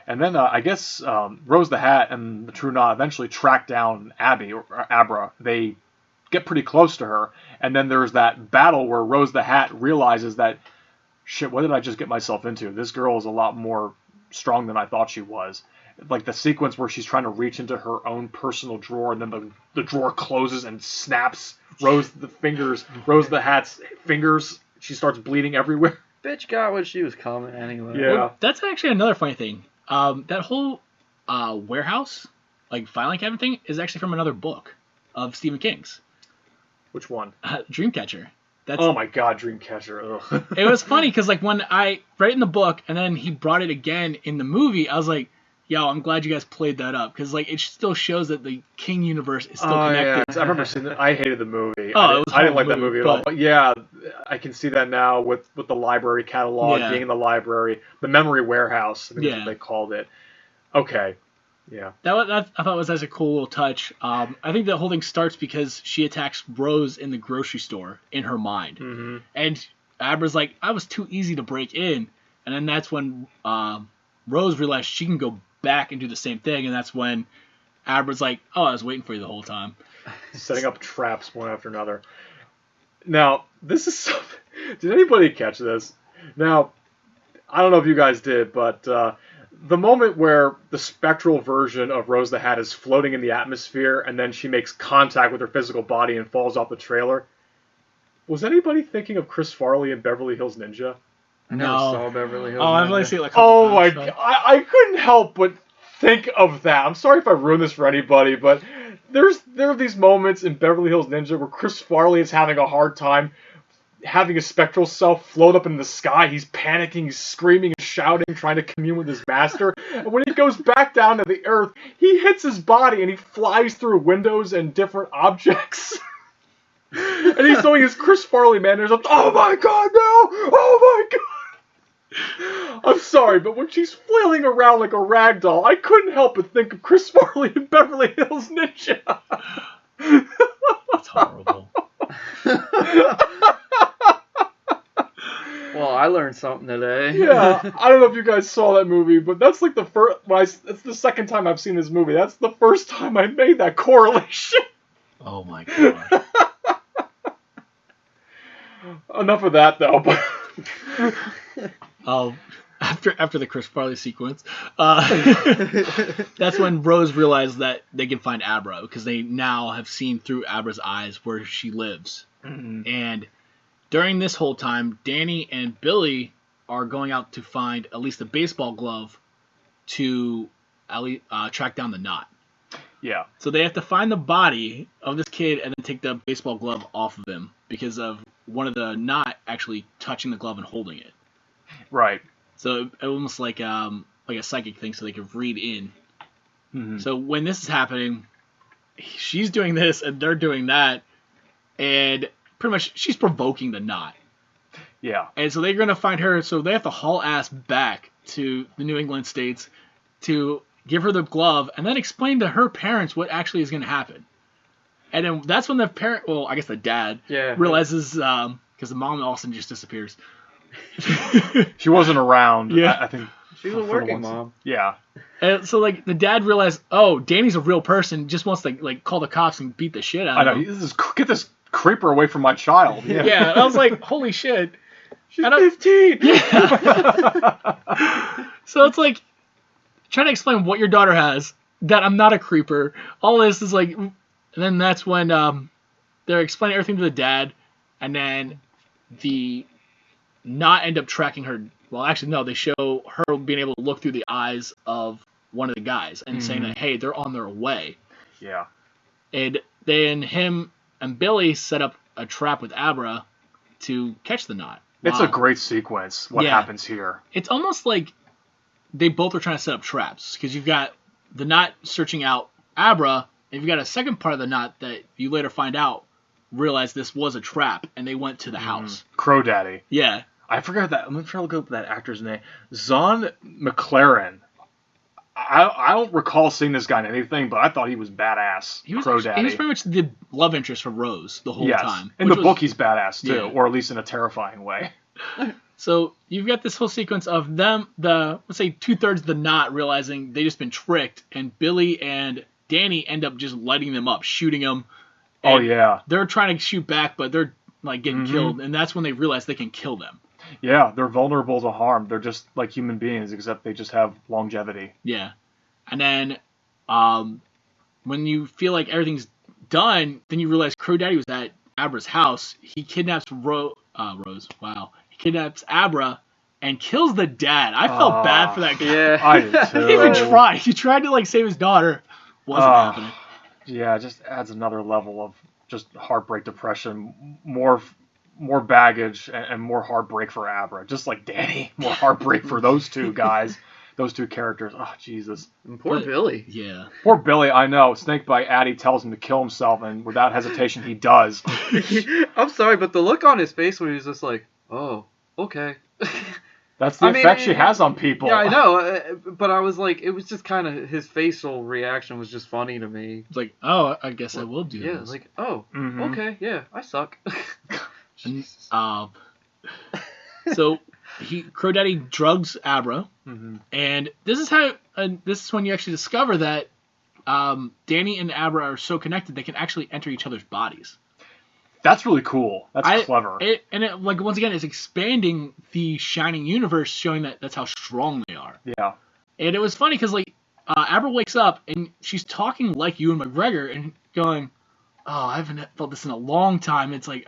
And then I guess Rose the Hat and the True Knot eventually track down Abby or Abra. They get pretty close to her, and then there's that battle where Rose the Hat realizes that, shit, what did I just get myself into? This girl is a lot more strong than I thought she was. Like the sequence where she's trying to reach into her own personal drawer, and then the drawer closes and snaps Rose the Hat's fingers. She starts bleeding everywhere. Bitch got what she was coming anyway. Yeah. Well, that's actually another funny thing. That whole warehouse, like filing cabinet thing, is actually from another book of Stephen King's. Which one? Dreamcatcher. That's, Oh my God, Dreamcatcher. Ugh. It was funny because like when I read it in the book and then he brought it again in the movie, I was like, yo, I'm glad you guys played that up because like it still shows that the King universe is still connected. Yeah, I remember seeing that. I hated the movie. Oh, it was I didn't a like that horrible movie at movie, all. But yeah, I can see that now with the library catalog Yeah. being in the library, the memory warehouse. I think that's Yeah. what they called it. Okay, yeah. That I thought was such a cool little touch. I think the whole thing starts because she attacks Rose in the grocery store in her mind. Mm-hmm. And Abra's like, I was too easy to break in. And then that's when Rose realized she can go back and do the same thing. And that's when Abra's like, oh, I was waiting for you the whole time. Setting up traps one after another. Now, this is something. Did anybody catch this? Now, I don't know if you guys did, but the moment where the spectral version of Rose the Hat is floating in the atmosphere and then she makes contact with her physical body and falls off the trailer, Was anybody thinking of Chris Farley in Beverly Hills Ninja? I never No. saw Beverly Hills. Oh, I've Ninja. only seen it like a couple Oh my times, god, I couldn't help but think of that. I'm sorry if I ruined this for anybody, but there are these moments in Beverly Hills Ninja where Chris Farley is having a hard time having his spectral self float up in the sky. He's panicking, he's screaming and shouting, trying to commune with his master. And when he goes back down to the earth, he hits his body and he flies through windows and different objects. And he's doing his Chris Farley manners of, oh my god, no! Oh my god! I'm sorry, but when she's flailing around like a rag doll, I couldn't help but think of Chris Farley in Beverly Hills Ninja. That's horrible. Well, I learned something today. Yeah, I don't know if you guys saw that movie, but that's like the first. It's the second time I've seen this movie. That's the first time I made that correlation. Oh my god. Enough of that, though. But After the Chris Farley sequence, that's when Rose realized that they can find Abra because they now have seen through Abra's eyes where she lives. Mhm. And during this whole time, Danny and Billy are going out to find at least a baseball glove to track down the knot. yeah, So they have to find the body of this kid and then take the baseball glove off of him because of one of the knot actually touching the glove and holding it. right. So almost like a psychic thing, so they could read in. Mm-hmm. So when this is happening, she's doing this and they're doing that, and pretty much she's provoking the knot. Yeah, And so they're gonna find her. So they have to haul ass back to the New England states to give her the glove and then explain to her parents what actually is gonna happen. And then that's when the parent, well, I guess the dad, Yeah. realizes because the mom all of a sudden just disappears. she wasn't around. Yeah. I think She's for a the working ones- mom. Yeah, And so, like, the dad realized, oh, Danny's a real person, just wants to, like, call the cops and beat the shit I out know. of him. Get this creeper away from my child. Yeah, and I was like, holy shit. She's And I- 15. Yeah. So it's like, trying to explain what your daughter has, that I'm not a creeper. All this is like, and then that's when they're explaining everything to the dad, and then the not end up tracking her. Well, actually, no, they show her being able to look through the eyes of one of the guys and saying that, hey, they're on their way. Yeah. And then him and Billy set up a trap with Abra to catch the knot. It's Wow. a great sequence, what Yeah. happens here. It's almost like they both are trying to set up traps, because you've got the knot searching out Abra, and you've got a second part of the knot that you later find out realized this was a trap, and they went to the house. Crow Daddy. Yeah. I forgot that. I'm trying to look up that actor's name. Zahn McLaren. I don't recall seeing this guy in anything, but I thought he was badass. He was Crow Daddy. pretty much the love interest for Rose the whole yes. time. In which the was- book, he's badass too, Yeah. or at least in a terrifying way. So you've got this whole sequence of them, let's say 2/3 of the knot realizing they just been tricked, and Billy and Danny end up just lighting them up, shooting them. Oh And yeah, They're trying to shoot back, but they're like getting killed, and that's when they realize they can kill them. yeah. They're vulnerable to harm. They're just like human beings, except they just have longevity. Yeah. And then when you feel like everything's done, then you realize Crow Daddy was at Abra's house. He kidnaps Rose. Wow. He kidnaps Abra and kills the dad. I felt bad for that guy. Yeah. I did He too. didn't even try. He tried to like save his daughter. Wasn't happening. Yeah, it just adds another level of just heartbreak, depression, more baggage, and more heartbreak for Abra. Just like Danny, more heartbreak for those two guys, those two characters. Oh, Jesus. And poor But- Billy. Yeah. Poor Billy, I know. Snakebite Addie tells him to kill himself, and without hesitation, he does. I'm sorry, but the look on his face when he was just like, oh, okay. That's the I mean, effect she has on people. Yeah, I know, but I was like, it was just kind of, his facial reaction was just funny to me. It's like, oh, I guess I will do Yeah, this. like, oh, Mhm. okay, yeah, I suck. And, so Crow Daddy drugs Abra, Mhm. and this is how this is when you actually discover that Danny and Abra are so connected they can actually enter each other's bodies. That's really cool. That's clever. Like once again, it's expanding the Shining universe, showing that that's how strong they are. Yeah. And it was funny because like Abra wakes up and she's talking like Ewan McGregor and going, "Oh, I haven't felt this in a long time." It's like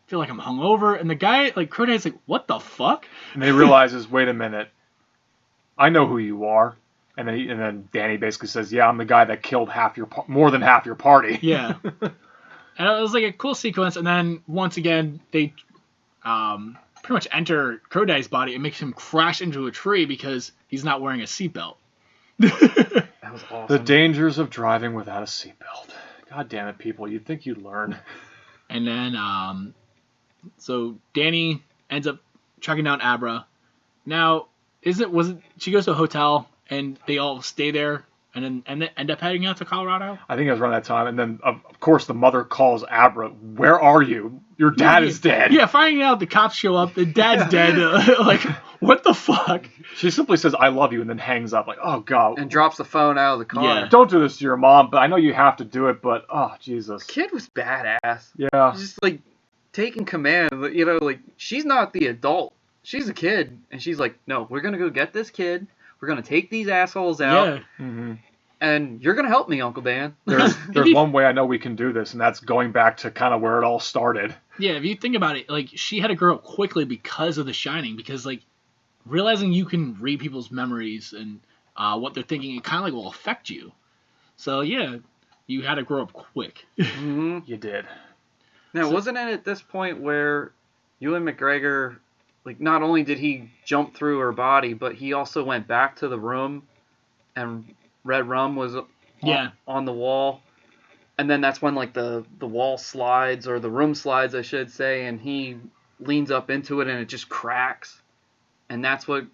feel like I'm hungover. And the guy, like, Crowday's like, what the fuck? And then he realizes, wait a minute, I know who you are. And then Danny basically says, yeah, I'm the guy that killed more than half your party. Yeah. And it was like a cool sequence. And then once again, they pretty much enter Crowday's body and makes him crash into a tree because he's not wearing a seatbelt. That was awesome. The dangers of driving without a seatbelt. God damn it, people. You'd think you'd learn. And then, so Danny ends up tracking down Abra. Now, she goes to a hotel and they all stay there and then end up heading out to Colorado? I think it was around that time. And then, of course, the mother calls Abra, where are you? Your dad is dead. Yeah, finding out the cops show up, the dad's dead. Like, what the fuck? She simply says, I love you, and then hangs up like, oh, God. And drops the phone out of the car. Yeah. Don't do this to your mom, but I know you have to do it, but, oh, Jesus. The kid was badass. Yeah. He's just, like, taking command. You know, like, she's not the adult. She's a kid. And she's like, no, we're going to go get this kid. We're going to take these assholes out. Yeah. Mm-hmm. And you're going to help me, Uncle Dan. There's one way I know we can do this, and that's going back to kind of where it all started. Yeah, if you think about it, like, she had to grow up quickly because of The Shining, because, like, realizing you can read people's memories and what they're thinking, it kind of, like, will affect you. So, yeah, you had to grow up quick. Mm-hmm. You did. Now, wasn't it at this point where Ewan McGregor, like, not only did he jump through her body, but he also went back to the room and red rum was on the wall. And then that's when, like, the wall slides, or the room slides, I should say, and he leans up into it and it just cracks. And that's what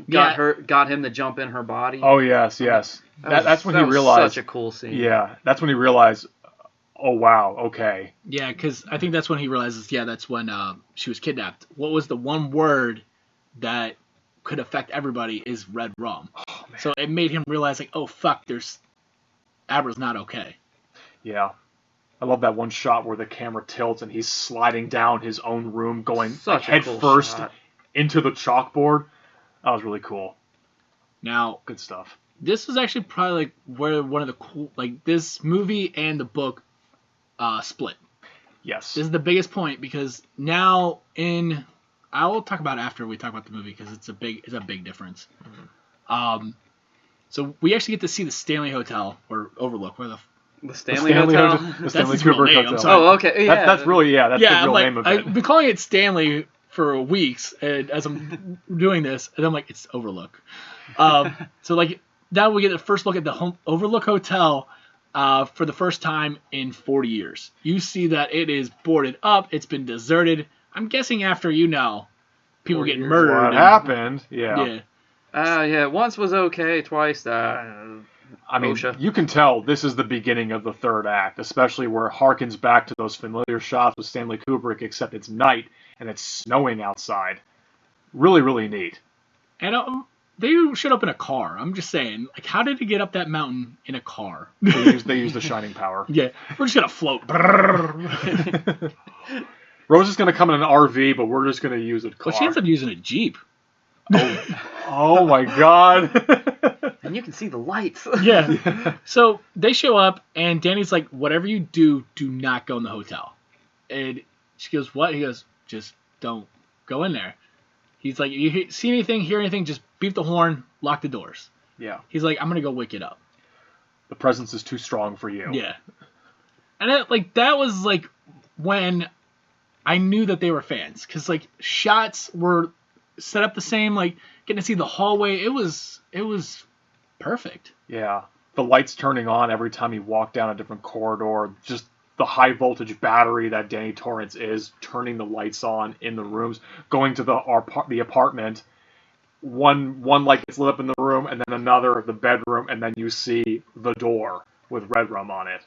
got him to jump in her body. Oh, yes. That's when he realized. Such a cool scene. Yeah, that's when he realized, oh, wow, okay. Yeah, because I think that's when he realizes, that's when she was kidnapped. What was the one word that could affect everybody is red rum. Oh, so it made him realize, like, oh, fuck, Abra's not okay. Yeah. I love that one shot where the camera tilts and he's sliding down his own room, going head first into the chalkboard. That was really cool. Now, good stuff. This was actually probably like where one of the cool, like, this movie and the book split. Yes. This is the biggest point because now I will talk about it after we talk about the movie because it's a big difference. Mm-hmm. So we actually get to see the Stanley Hotel or Overlook, where the Stanley Hotel. The Stanley Kubrick Hotel. Oh, okay. Yeah. That's really that's the real name of it. I've been calling it Stanley for weeks, and as I'm doing this, and I'm like, it's Overlook. So like now we get the first look at the Overlook Hotel for the first time in 40 years. You see that it is boarded up. It's been deserted. I'm guessing after people getting murdered. What happened? Yeah. Yeah. Once was okay. Twice. I mean, you can tell this is the beginning of the third act, especially where it harkens back to those familiar shots with Stanley Kubrick, except it's night and it's snowing outside. Really, really neat. And they showed up in a car. I'm just saying, like, how did he get up that mountain in a car? They used the shining power. Yeah, we're just gonna float. Rose is gonna come in an RV, but we're just gonna use a car. Well, she ends up using a Jeep. Oh my God. And you can see the lights. Yeah. So they show up, and Danny's like, whatever you do not go in the hotel. And she goes, what? He goes, just don't go in there. He's like, you see anything, hear anything, just beep the horn, lock the doors. Yeah. He's like, I'm going to go wake it up. The presence is too strong for you. Yeah. And that was like when I knew that they were fans. Because like shots were set up the same, like getting to see the hallway. It was perfect. Yeah. The lights turning on every time you walk down a different corridor. Just the high voltage battery that Danny Torrance is, turning the lights on in the rooms, going to the apartment. One light gets lit up in the room, and then another, the bedroom, and then you see the door with red rum on it.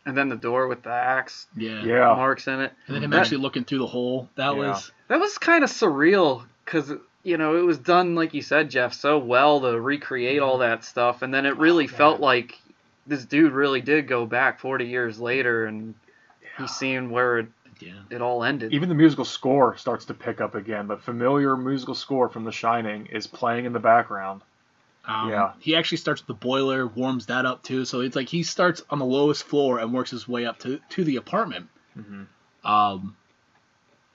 And then the door with the axe marks in it. And then him actually looking through the hole. That was kind of surreal, because, it was done, like you said, Jeff, so well to recreate all that stuff, and then it really felt like this dude really did go back 40 years later, and he's seeing where it all ended. Even the musical score starts to pick up again. The familiar musical score from The Shining is playing in the background. He actually starts with the boiler, warms that up too. So it's like he starts on the lowest floor and works his way up to the apartment. Mm-hmm.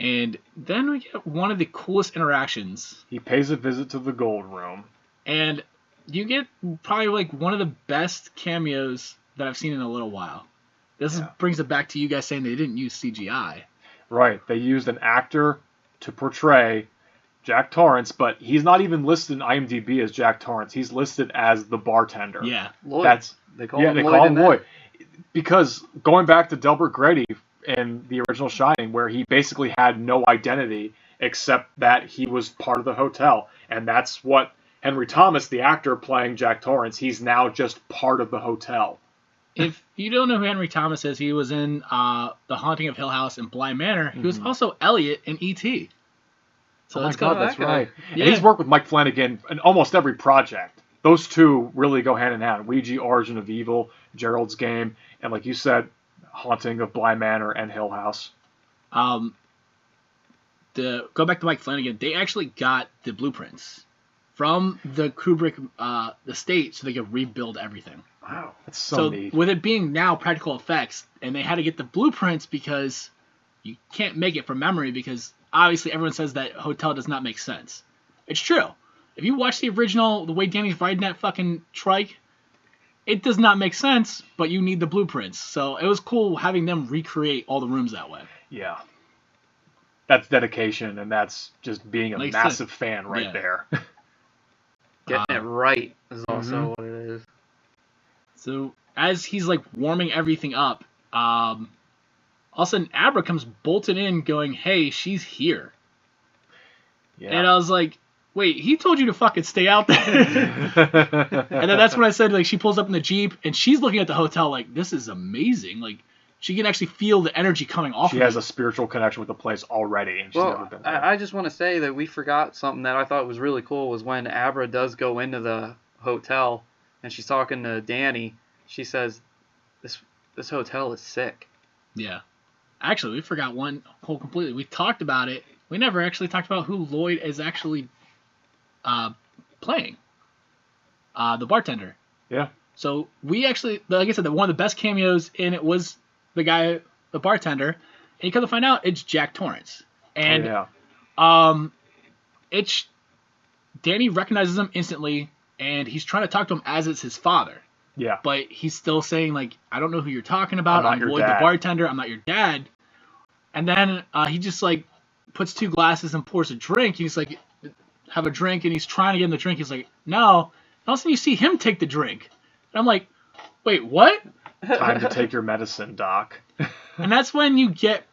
And then we get one of the coolest interactions. He pays a visit to the Gold Room. And you get probably like one of the best cameos that I've seen in a little while. This brings it back to you guys saying they didn't use CGI. Right. They used an actor to portray Jack Torrance, but he's not even listed in IMDb as Jack Torrance. He's listed as the bartender. Yeah. Lloyd. They call him Lloyd. Because going back to Delbert Grady in the original Shining, where he basically had no identity except that he was part of the hotel. And that's what Henry Thomas, the actor playing Jack Torrance, he's now just part of the hotel. If you don't know who Henry Thomas is, he was in The Haunting of Hill House and Bly Manor. He was also Elliot in E.T. So oh my God, that's right. Yeah. And he's worked with Mike Flanagan in almost every project. Those two really go hand in hand. Ouija, Origin of Evil, Gerald's Game, and like you said, Haunting of Bly Manor and Hill House. Go back to Mike Flanagan. They actually got the blueprints from the Kubrick estate so they could rebuild everything. Wow, that's so neat. With it being now practical effects, and they had to get the blueprints because you can't make it from memory because obviously everyone says that hotel does not make sense. It's true. If you watch the original, the way Danny's riding that fucking trike, it does not make sense, but you need the blueprints. So it was cool having them recreate all the rooms that way. Yeah. That's dedication, and that's just being a massive fan right there. Getting it right is also what it is. So as he's like warming everything up, all of a sudden Abra comes bolting in going, hey, she's here. Yeah. And I was like, wait, he told you to fucking stay out there. And then that's when I said, like, she pulls up in the Jeep and she's looking at the hotel like, this is amazing. Like, she can actually feel the energy coming off of it. She has a spiritual connection with the place already. And she's never been there. I just want to say that we forgot something that I thought was really cool was when Abra does go into the hotel and she's talking to Danny. She says, this hotel is sick. Yeah. Actually, we forgot one whole completely. We talked about it. We never actually talked about who Lloyd is actually playing. The bartender. Yeah. So we actually, like I said, one of the best cameos in it was the guy, the bartender. And you come to find out it's Jack Torrance. And it's Danny recognizes him instantly, and he's trying to talk to him as it's his father. Yeah. But he's still saying, like, I don't know who you're talking about. I'm Lloyd the bartender. I'm not your dad. And then he just, like, puts 2 glasses and pours a drink. He's like, have a drink, and he's trying to get him the drink. He's like, no. And all of a sudden you see him take the drink. And I'm like, wait, what? Time to take your medicine, Doc. And that's when you get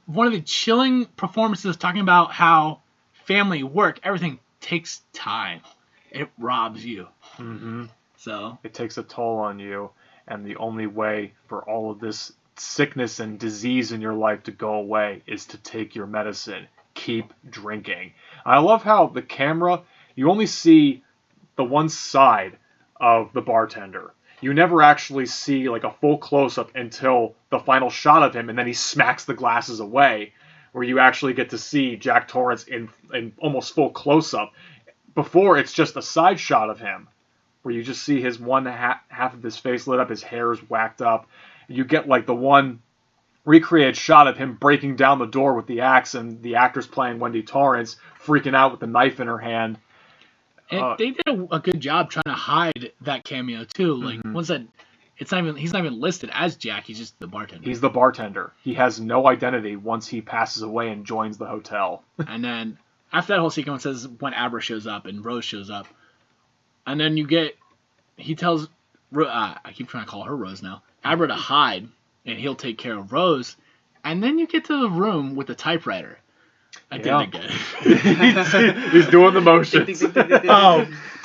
one of the chilling performances talking about how family, work, everything takes time. It robs you. Mm-hmm. So it takes a toll on you, and the only way for all of this sickness and disease in your life to go away is to take your medicine. Keep drinking. I love how the camera, you only see the one side of the bartender. You never actually see like a full close-up until the final shot of him, and then he smacks the glasses away, where you actually get to see Jack Torrance in almost full close-up. Before, it's just a side shot of him, where you just see his one half of his face lit up, his hair is whacked up. You get like the one recreated shot of him breaking down the door with the axe, and the actress playing Wendy Torrance freaking out with the knife in her hand. And they did a good job trying to hide that cameo too. Like once that, he's not even listed as Jack. He's just the bartender. He's the bartender. He has no identity once he passes away and joins the hotel. And then after that whole sequence is when Abra shows up and Rose shows up, and then he tells, I keep trying to call her Rose now, Abra to hide, and he'll take care of Rose. And then you get to the room with the typewriter. I did it again. He's doing the motions.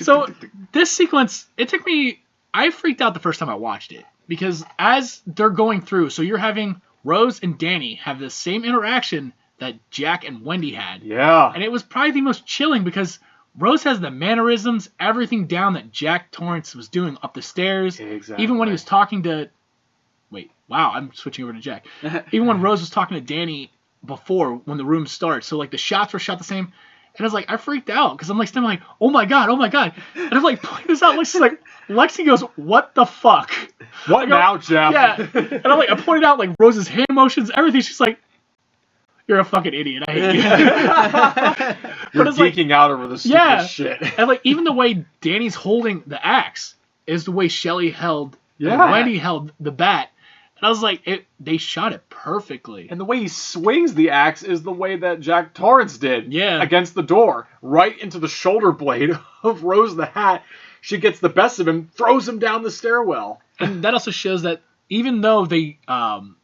So this sequence, I freaked out the first time I watched it. Because as they're going through, so you're having Rose and Danny have the same interaction that Jack and Wendy had. Yeah. And it was probably the most chilling because Rose has the mannerisms, everything down that Jack Torrance was doing up the stairs. Exactly. Even when he was talking to... Wait, wow, I'm switching over to Jack. Even when Rose was talking to Danny before, when the room starts. So, like, the shots were shot the same. And I was like, I freaked out because I'm like, standing like, oh my God. And I'm like, pointing this out. Lexi's like, Lexi goes, what the fuck? What now, Jeff? Yeah. And I'm like, I pointed out, like, Rose's hand motions, everything. She's like, You're a fucking idiot. I hate you. You're it's like- geeking out over the stupid shit. And like even the way Danny's holding the axe is the way Shelley held, Yeah. Wendy held the bat. And I was like, they shot it perfectly. And the way he swings the axe is the way that Jack Torrance did Yeah. against the door, right into the shoulder blade of Rose the Hat. She gets the best of him, throws him down the stairwell. And that also shows that even though the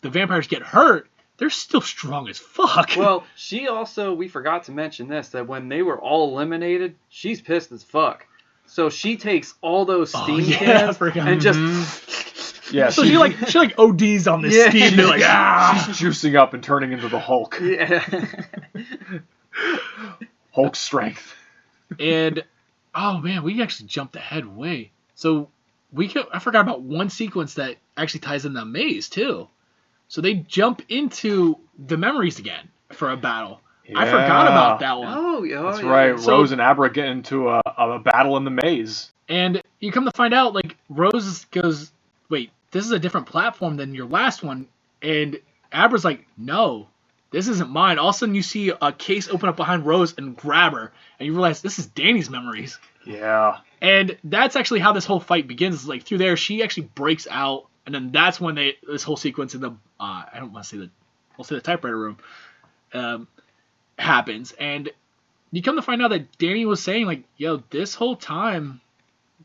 vampires get hurt, they're still strong as fuck. Well, she also, we forgot to mention this, that when they were all eliminated, she's pissed as fuck. So she takes all those steam I cans forgot. and just... Yeah, So she ODs on this Yeah. steam. They're like, ah. she's juicing up and turning into the Hulk. Yeah. Hulk strength. And oh man, we actually jumped ahead way. So I forgot about one sequence that actually ties in the maze too. So they jump into the memories again for a battle. I forgot about that one. Oh, yeah. That's yeah. right. So- Rose and Abra get into a battle in the maze. And you come to find out, like, Rose goes, wait, this is a different platform than your last one. And Abra's like, no, this isn't mine. All of a sudden you see a case open up behind Rose and grab her. And you realize this is Danny's memories. Yeah. And that's actually how this whole fight begins. Like, through there, she actually breaks out. And then that's when this whole sequence in the, I don't want to say I'll say the typewriter room, happens. And you come to find out that Danny was saying, like, yo, this whole time,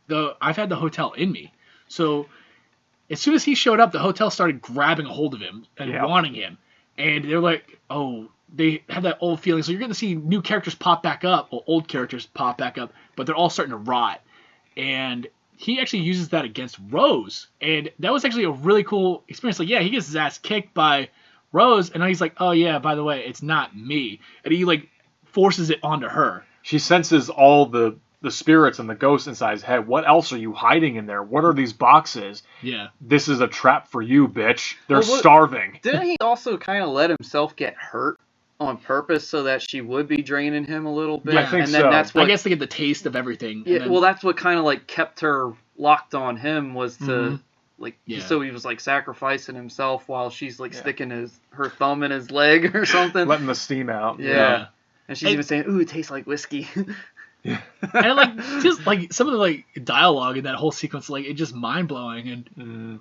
I've had the hotel in me. So as soon as he showed up, the hotel started grabbing a hold of him and wanting him. And they're like, oh, they have that old feeling. So you're going to see new characters pop back up, or old characters pop back up, but they're all starting to rot. And he actually uses that against Rose. And that was actually a really cool experience. Like, yeah, he gets his ass kicked by Rose, and now he's like, oh, yeah, by the way, it's not me. And he, like, forces it onto her. She senses all the spirits and the ghosts inside his head. What else are you hiding in there? What are these boxes? Yeah. This is a trap for you, bitch. They're Well, starving. Didn't he also kind of let himself get hurt on purpose so that she would be draining him a little bit? Yeah, I think and then so. that's what, I guess to get the taste of everything. and Yeah, then- well, that's what kind of like kept her locked on him, was to like, Yeah. so he was like sacrificing himself while she's like sticking her thumb in his leg or something. Letting the steam out. Yeah. And she's even saying, "Ooh, it tastes like whiskey." And like just like some of the like dialogue in that whole sequence, like it's just mind blowing. And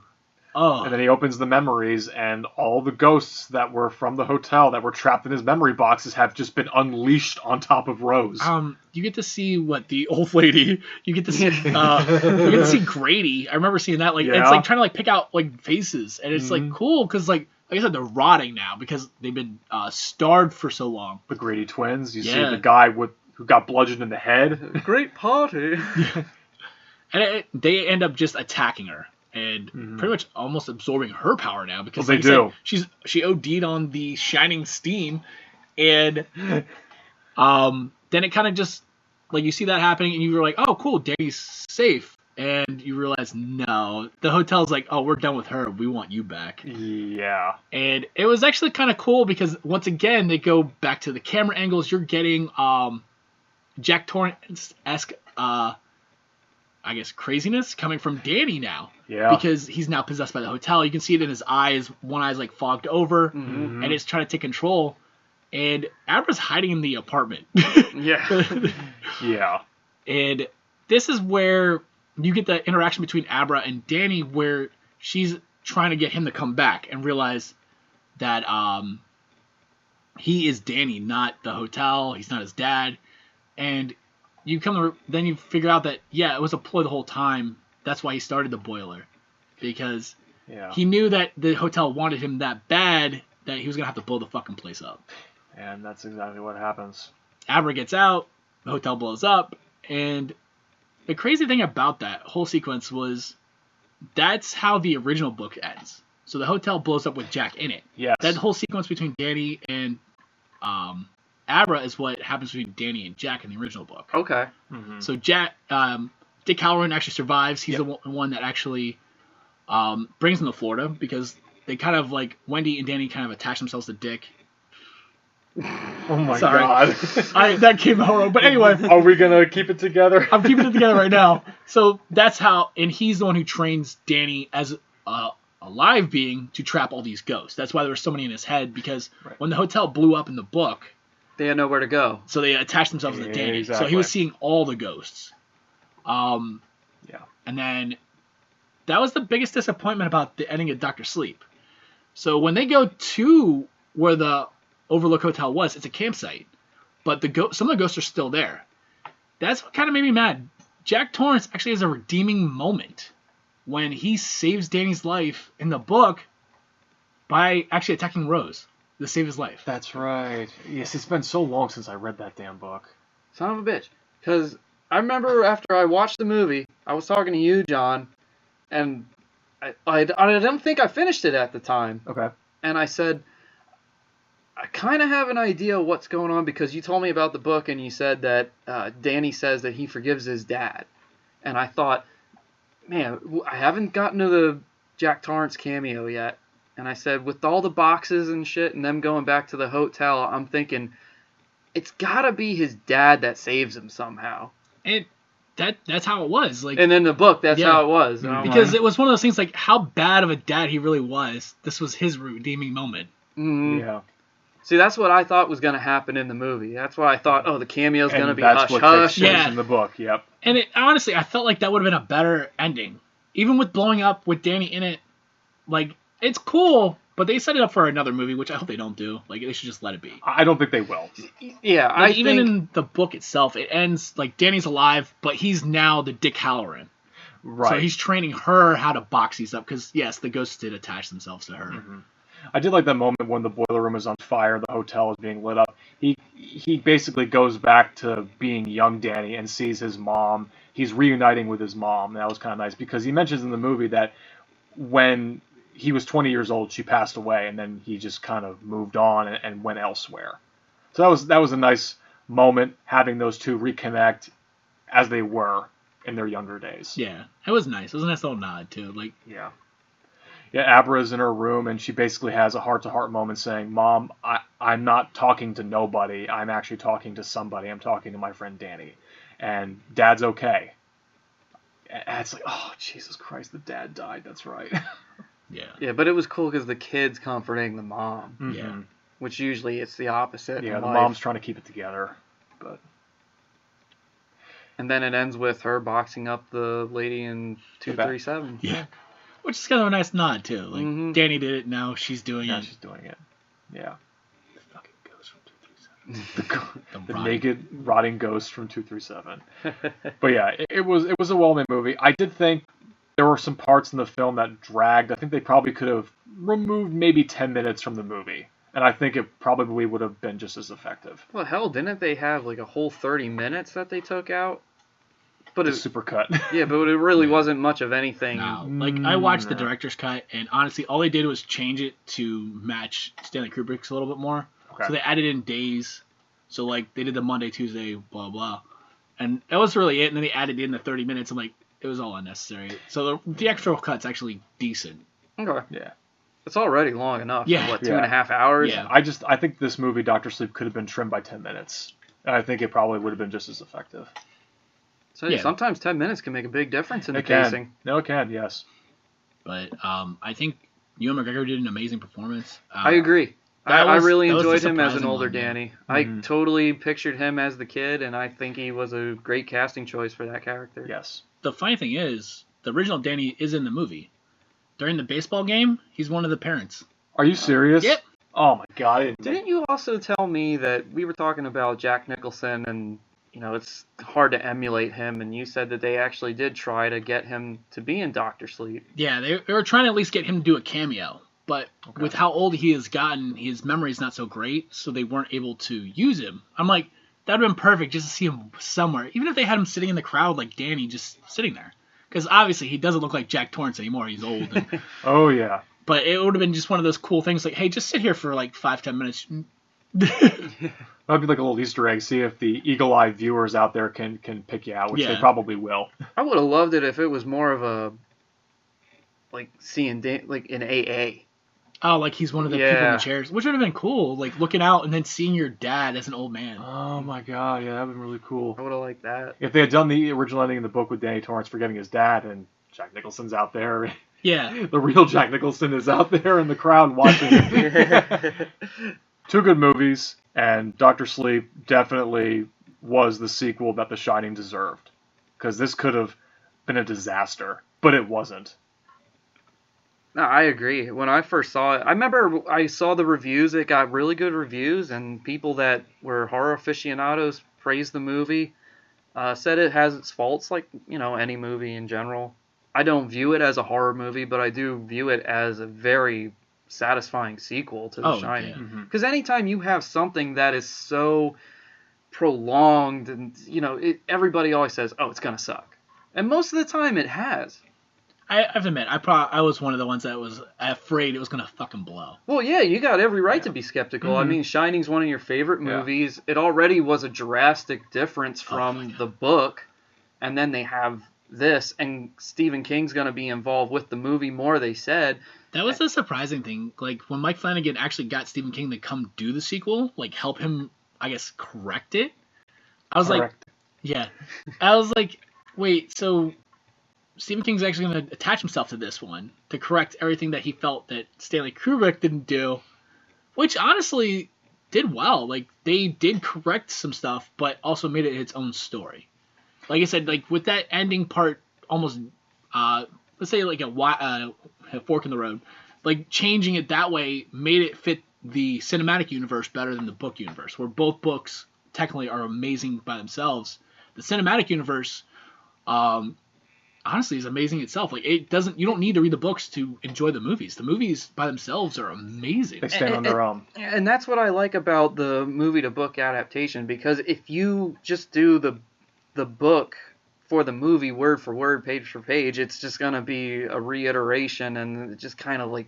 And then he opens the memories, and all the ghosts that were from the hotel that were trapped in his memory boxes have just been unleashed on top of Rose. you get to see what the old lady. You get to see. You get to see Grady. I remember seeing that. Like it's like trying to like pick out like faces, and it's like cool because like I said, they're rotting now because they've been starved for so long. The Grady twins. You see Yeah. the guy who got bludgeoned in the head. Great party. And they end up just attacking her and pretty much almost absorbing her power now because Well, they like I do. said, she OD'd on the shining steam, and then it kind of just like you see that happening and you were like, oh cool, Danny's safe, and you realize no, the hotel's like, oh, we're done with her, we want you back. Yeah. And it was actually kind of cool because once again they go back to the camera angles. You're getting Jack Torrance-esque I guess craziness coming from Danny now. Yeah. Because he's now possessed by the hotel. You can see it in his eyes. One eye's like fogged over, and it's trying to take control. And Abra's hiding in the apartment. Yeah. Yeah. And this is where you get the interaction between Abra and Danny, where she's trying to get him to come back and realize that he is Danny, not the hotel. He's not his dad. And you then you figure out that, yeah, it was a ploy the whole time. That's why he started the boiler. Because he knew that the hotel wanted him that bad that he was going to have to blow the fucking place up. And that's exactly what happens. Abra gets out, the hotel blows up, and the crazy thing about that whole sequence was that's how the original book ends. So the hotel blows up with Jack in it. Yes. That whole sequence between Danny and Abra is what happens between Danny and Jack in the original book. Okay. So Dick Halloran actually survives. He's the one that actually brings him to Florida because they kind of like Wendy and Danny kind of attach themselves to Dick. Oh my Sorry. god. That came out wrong. But anyway, Are we gonna keep it together? I'm keeping it together right now. So that's how, and he's the one who trains Danny as a alive being to trap all these ghosts. That's why there were so many in his head, because Right. when the hotel blew up in the book, They had nowhere to go. so they attached themselves to Danny. So he Exactly. was seeing all the ghosts. Yeah. And then that was the biggest disappointment about the ending of Dr. Sleep. So when they go to where the Overlook Hotel was, it's a campsite, but some of the ghosts are still there. That's what kind of made me mad. Jack Torrance actually has a redeeming moment when he saves Danny's life in the book by actually attacking Rose to save his life. That's right. Yes, it's been so long since I read that damn book. Son of a bitch. Because I remember after I watched the movie, I was talking to you, John, and I don't think I finished it at the time. Okay. And I said, I kind of have an idea what's going on because you told me about the book and you said that Danny says that he forgives his dad. And I thought, man, I haven't gotten to the Jack Torrance cameo yet. And I said, with all the boxes and shit and them going back to the hotel, I'm thinking, it's got to be his dad that saves him somehow. And that's how it was. Like, And in the book, that's Yeah. how it was. And I'm because like, it was one of those things, like, how bad of a dad he really was. This was his redeeming moment. Yeah. See, that's what I thought was going to happen in the movie. That's why I thought, the cameo's going to And be that's hush what hush. takes place Yeah. in the book. Yep. And honestly, I felt like that would have been a better ending. Even with blowing up with Danny in it, like, it's cool, but they set it up for another movie, which I hope they don't do. Like, they should just let it be. I don't think they will. Yeah, I Like, even think... in the book itself, it ends, like, Danny's alive, but he's now the Dick Halloran. Right. So he's training her how to box these up, because, yes, the ghosts did attach themselves to her. Mm-hmm. I did like that moment when the boiler room is on fire, the hotel is being lit up. He basically goes back to being young Danny and sees his mom. He's reuniting with his mom. And that was kind of nice because he mentions in the movie that when he was 20 years old, she passed away, and then he just kind of moved on and went elsewhere. So that was a nice moment, having those two reconnect as they were in their younger days. Yeah, it was nice. It was a nice little nod, too. Like, Yeah. Yeah, Abra's in her room, and she basically has a heart-to-heart moment saying, Mom, I'm not talking to nobody. I'm actually talking to somebody. I'm talking to my friend Danny. And Dad's okay. And it's like, oh, Jesus Christ, the dad died. That's right. yeah. Yeah, but it was cool because the kid's comforting the mom, Mhm. Yeah. which usually it's the opposite. Yeah, in the life. mom's trying to keep it together. But And then it ends with her boxing up the lady in 237. Yeah. Which is kind of a nice nod, too. Like, Mhm. Danny did it, now she's doing now it. she's doing it. Yeah. The fucking ghost from 237. The rotting- naked, rotting ghost from 237. But yeah, it was a well-made movie. I did think there were some parts in the film that dragged. I think they probably could have removed maybe 10 minutes from the movie. And I think it probably would have been just as effective. Well, hell, didn't they have like a whole 30 minutes that they took out? But The it, supercut. yeah, but it really Yeah. wasn't much of anything. No. Like, I watched the No. director's cut, and honestly, all they did was change it to match Stanley Kubrick's a little bit more. Okay. So they added in days. So, like, they did the Monday, Tuesday, blah, blah. And that was really it. And then they added in the 30 minutes. I'm like, it was all unnecessary. So the actual cut's actually decent. Okay. Yeah. It's already long enough. Yeah. What, Yeah. 2.5 hours? Yeah. I think this movie, Dr. Sleep, could have been trimmed by 10 minutes. And I think it probably would have been just as effective. So Yeah. sometimes 10 minutes can make a big difference in the It can. pacing. No, it can, yes. But I think Ewan McGregor did an amazing performance. I agree. that I was- really that was the enjoyed him as an surprising older one, yeah. Danny. Mhm. I totally pictured him as the kid, and I think he was a great casting choice for that character. Yes. The funny thing is, the original Danny is in the movie. During the baseball game, he's one of the parents. Are you serious? Yep. Oh my god. I didn't know. Didn't you also tell me that we were talking about Jack Nicholson and, it's hard to emulate him, and you said that they actually did try to get him to be in Dr. Sleep. Yeah, they were trying to at least get him to do a cameo. But Okay. with how old he has gotten, his memory's not so great, so they weren't able to use him. I'm like, that would have been perfect just to see him somewhere. Even if they had him sitting in the crowd like Danny, just sitting there. Because obviously he doesn't look like Jack Torrance anymore. He's old. Oh, yeah. But it would have been just one of those cool things like, hey, just sit here for like 5-10 minutes. That'd be like a little Easter egg. See if the eagle-eyed viewers out there can pick you out, which they Yeah. probably will. I would have loved it if it was more of a, like, seeing like in AA. Oh, like he's one of the people in Yeah. the chairs. Which would have been cool. Like looking out and then seeing your dad as an old man. Oh my god, yeah, that'd been really cool. I would have liked that. If they had done the original ending in the book with Danny Torrance forgetting his dad and Jack Nicholson's out there, Yeah. The real Jack Nicholson is out there in the crowd watching it. Two good movies, and Dr. Sleep definitely was the sequel that The Shining deserved. Because this could have been a disaster, but it wasn't. No, I agree. When I first saw it, I remember I saw the reviews. It got really good reviews, and people that were horror aficionados praised the movie. Said it has its faults, like, any movie in general. I don't view it as a horror movie, but I do view it as a very satisfying sequel to The Shining. Because anytime you have something that is so prolonged, and everybody always says, "Oh, it's gonna suck," and most of the time it has. I have to admit, I was one of the ones that was afraid it was gonna fucking blow. Well, yeah, you got every right to be skeptical. I mean, Shining's one of your favorite movies. It already was a drastic difference from the book, and then they have this, and Stephen King's gonna be involved with the movie more, they said. That was the surprising thing. Like, when Mike Flanagan actually got Stephen King to come do the sequel, like, help him, I guess, correct it, I was like, wait, so Stephen King's actually going to attach himself to this one to correct everything that he felt that Stanley Kubrick didn't do, which honestly did well. Like, they did correct some stuff, but also made it its own story. Like I said, like, with that ending part, almost, let's say like a fork in the road, like, changing it that way made it fit the cinematic universe better than the book universe, where both books technically are amazing by themselves. The cinematic universe, honestly, is amazing itself. Like, you don't need to read the books to enjoy the movies. The movies by themselves are amazing. They stand on their own. And that's what I like about the movie to book adaptation, because if you just do the book for the movie word for word, page for page, it's just gonna be a reiteration, and just kind of like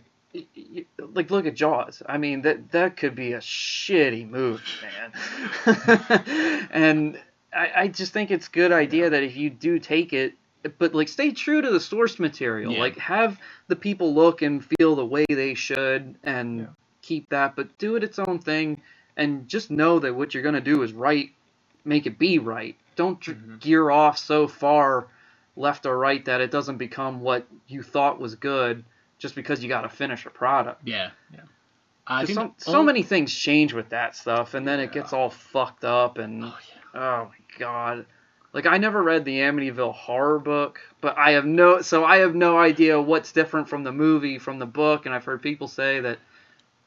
look at Jaws. I mean, that could be a shitty movie, man. And I just think it's a good idea that if you do take it, but like, stay true to the source material. Yeah. Like, have the people look and feel the way they should, and keep that, but do it its own thing, and just know that what you're gonna do is right. Make it be right. Don't gear off so far left or right that it doesn't become what you thought was good just because you got to finish a product. Yeah. So many things change with that stuff, and then it gets all fucked up, and oh my god. Like, I never read the Amityville Horror book, but I have no idea what's different from the movie from the book, and I've heard people say that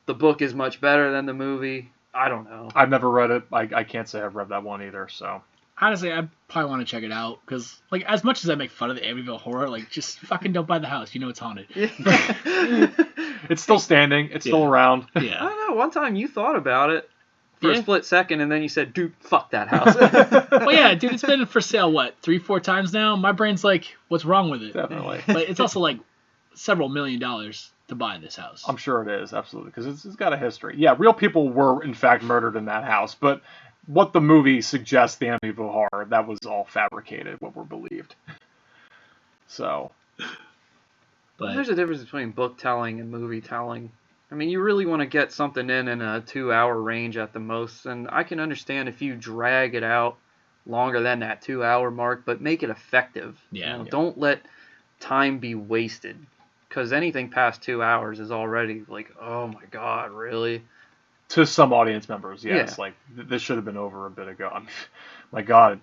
the book is much better than the movie. I don't know. I've never read it. I can't say I've read that one either, so. Honestly, I probably want to check it out, because, like, as much as I make fun of the Amityville Horror, like, just fucking don't buy the house. You know it's haunted. It's still standing. It's still around. Yeah. I don't know. One time you thought about it for a split second, and then you said, dude, fuck that house. Well, yeah, dude, it's been for sale, 3-4 times now? My brain's like, what's wrong with it? Definitely. But it's also, like, several $1 million to buy this house. I'm sure it is, absolutely, because it's got a history. Yeah, real people were, in fact, murdered in that house, but what the movie suggests, the Amityville Horror, that was all fabricated, what were believed. So. But there's a difference between book telling and movie telling. I mean, you really want to get something in a 2-hour range at the most, and I can understand if you drag it out longer than that 2-hour mark, but make it effective. Yeah. Don't let time be wasted, because anything past 2 hours is already like, oh my god, really? To some audience members, yes. Yeah. Like, this should have been over a bit ago. My god,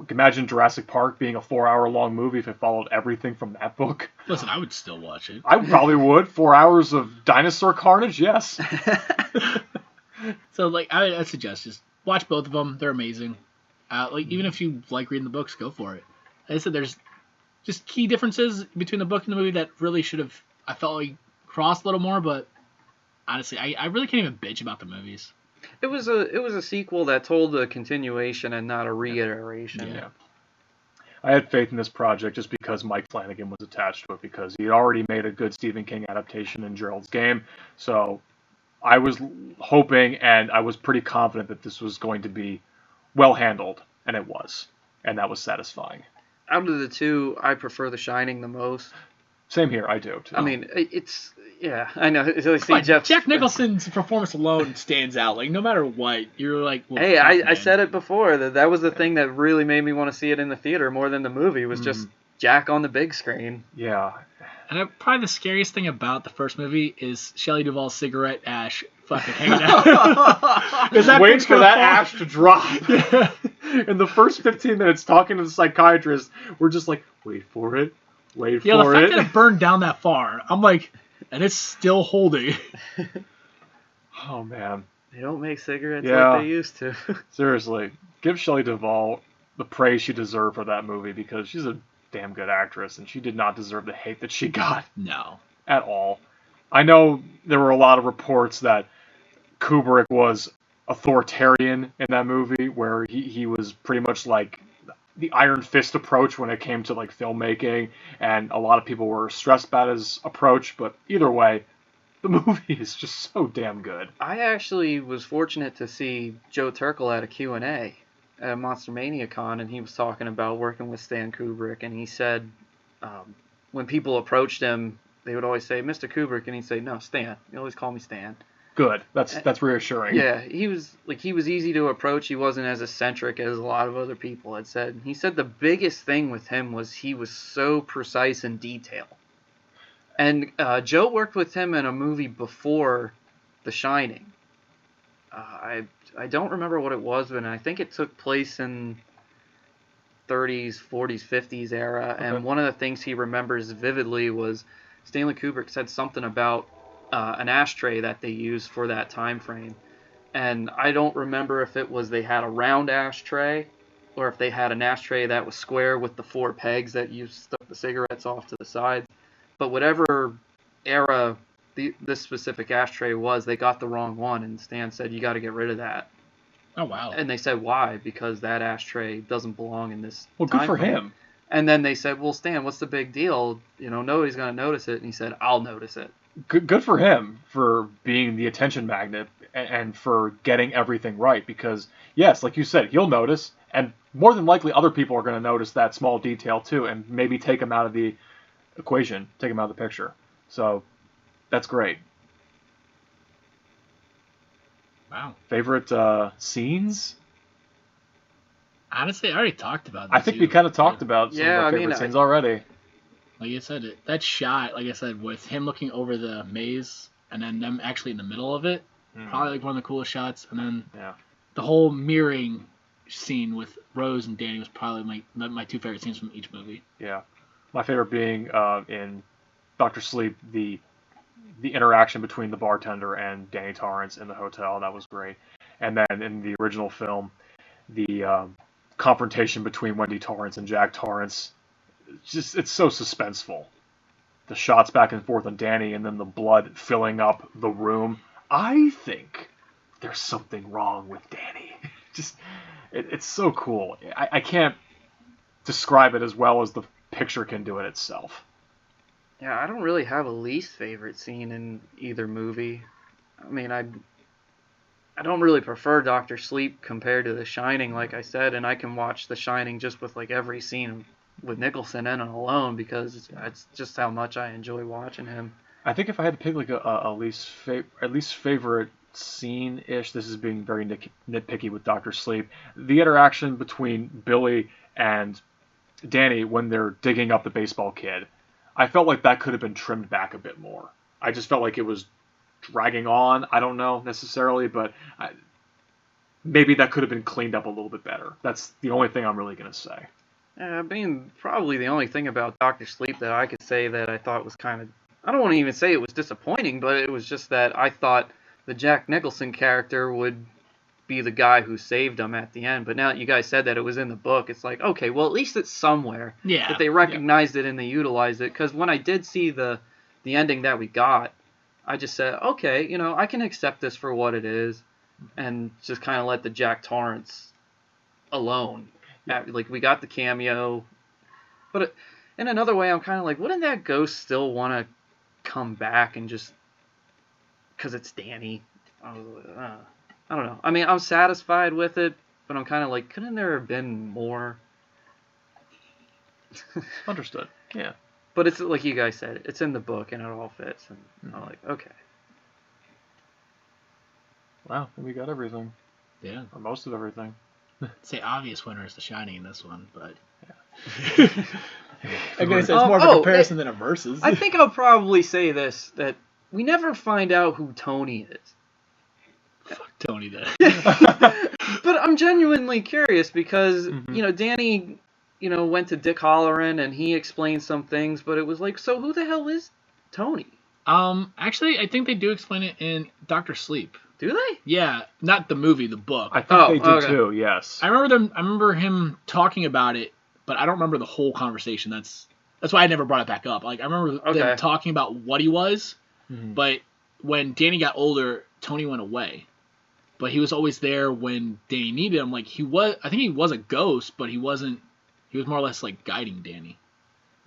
imagine Jurassic Park being a 4-hour-long movie if it followed everything from that book. Listen, I would still watch it. I probably would. 4 hours of dinosaur carnage, yes. So, like, I suggest just watch both of them. They're amazing. Even if you like reading the books, go for it. Like I said, there's just key differences between the book and the movie that really should have, I felt like, crossed a little more, but honestly, I really can't even bitch about the movies. It was a sequel that told a continuation and not a reiteration. Yeah. I had faith in this project just because Mike Flanagan was attached to it, because he had already made a good Stephen King adaptation in Gerald's Game. So I was hoping, and I was pretty confident that this was going to be well handled, and it was. And that was satisfying. Out of the two, I prefer The Shining the most. Same here, I do, too. I mean, yeah, I know. Jack Nicholson's performance alone stands out. Like, no matter what, you're like, well, hey, I said it before, that was the thing that really made me want to see it in the theater more than the movie, was just Jack on the big screen. Yeah. And probably the scariest thing about the first movie is Shelley Duvall's cigarette ash fucking hanging out. Wait for that ash to drop. Yeah. In the first 15 minutes talking to the psychiatrist, we're just like, wait for it. Wait for it. Yeah, the fact that it burned down that far, I'm like, and it's still holding. Oh, man. They don't make cigarettes like they used to. Seriously. Give Shelley Duvall the praise she deserved for that movie because she's a damn good actress and she did not deserve the hate that she got. No. At all. I know there were a lot of reports that Kubrick was authoritarian in that movie where he was pretty much like the iron fist approach when it came to like filmmaking, and a lot of people were stressed about his approach, but either way, the movie is just so damn good. I actually was fortunate to see Joe Turkel at a Q&A at Monster Mania Con, and he was talking about working with Stan Kubrick, and he said when people approached him, they would always say, Mr. Kubrick, and he'd say, no, Stan. You always call me Stan. Good. That's reassuring. Yeah, he was easy to approach. He wasn't as eccentric as a lot of other people had said. He said the biggest thing with him was he was so precise in detail. And Joe worked with him in a movie before The Shining. I don't remember what it was, but I think it took place in 30s, 40s, 50s era. Okay. And one of the things he remembers vividly was Stanley Kubrick said something about an ashtray that they used for that time frame. And I don't remember if it was they had a round ashtray or if they had an ashtray that was square with the 4 pegs that you stuck the cigarettes off to the side. But whatever era this specific ashtray was, they got the wrong one, and Stan said, you got to get rid of that. Oh, wow. And they said, why? Because that ashtray doesn't belong in this Well, good for him. And then they said, well, Stan, what's the big deal? You know, nobody's going to notice it. And he said, I'll notice it. Good for him for being the attention magnet and for getting everything right. Because, yes, like you said, he'll notice. And more than likely, other people are going to notice that small detail, too, and maybe take him out of the equation, take him out of the picture. So, that's great. Wow. Favorite scenes? Honestly, I already talked about that. I think we kind of talked about some of our favorite scenes already. Like I said, that shot, like I said, with him looking over the maze and then them actually in the middle of it, probably like one of the coolest shots. And then the whole mirroring scene with Rose and Danny was probably my 2 favorite scenes from each movie. Yeah. My favorite being in Dr. Sleep, the interaction between the bartender and Danny Torrance in the hotel. That was great. And then in the original film, the confrontation between Wendy Torrance and Jack Torrance. It's so suspenseful. The shots back and forth on Danny and then the blood filling up the room. I think there's something wrong with Danny. It's so cool. I can't describe it as well as the picture can do it itself. Yeah, I don't really have a least favorite scene in either movie. I mean, I don't really prefer Dr. Sleep compared to The Shining, like I said, and I can watch The Shining just with like every scene with Nicholson in it alone because it's just how much I enjoy watching him. I think if I had to pick like a least favorite scene-ish, this is being very nitpicky with Dr. Sleep, the interaction between Billy and Danny when they're digging up the baseball kid. I felt like that could have been trimmed back a bit more. I just felt like it was dragging on. I don't know necessarily, but maybe that could have been cleaned up a little bit better. That's the only thing I'm really going to say. I mean, probably the only thing about Dr. Sleep that I could say that I thought was kind of, I don't want to even say it was disappointing, but it was just that I thought the Jack Nicholson character would be the guy who saved him at the end. But now that you guys said that it was in the book, it's like, okay, well, at least it's somewhere. Yeah. That they recognized it and they utilized it. Because when I did see the ending that we got, I just said, okay, you know, I can accept this for what it is and just kind of let the Jack Torrance alone. Like, we got the cameo. But in another way, I'm kind of like, wouldn't that ghost still want to come back and just... Because it's Danny. I don't know. I mean, I'm satisfied with it, but I'm kind of like, couldn't there have been more? Understood. Yeah. But it's like you guys said, it's in the book and it all fits. And I'm like, okay. Wow, we got everything. Yeah. Or most of everything. Say obvious winner is The Shining in this one, but I'm gonna say it's more of a comparison than a versus. I think I'll probably say this, that we never find out who Tony is. Fuck Tony then. But I'm genuinely curious because, Danny, went to Dick Halloran and he explained some things, but it was like, so who the hell is Tony? Actually, I think they do explain it in Dr. Sleep. Do they? Yeah, not the movie, the book. I think they did too. Yes. I remember him talking about it, but I don't remember the whole conversation. That's why I never brought it back up. Like I remember them talking about what he was, but when Danny got older, Tony went away. But he was always there when Danny needed him. Like I think he was a ghost, but he wasn't. He was more or less like guiding Danny.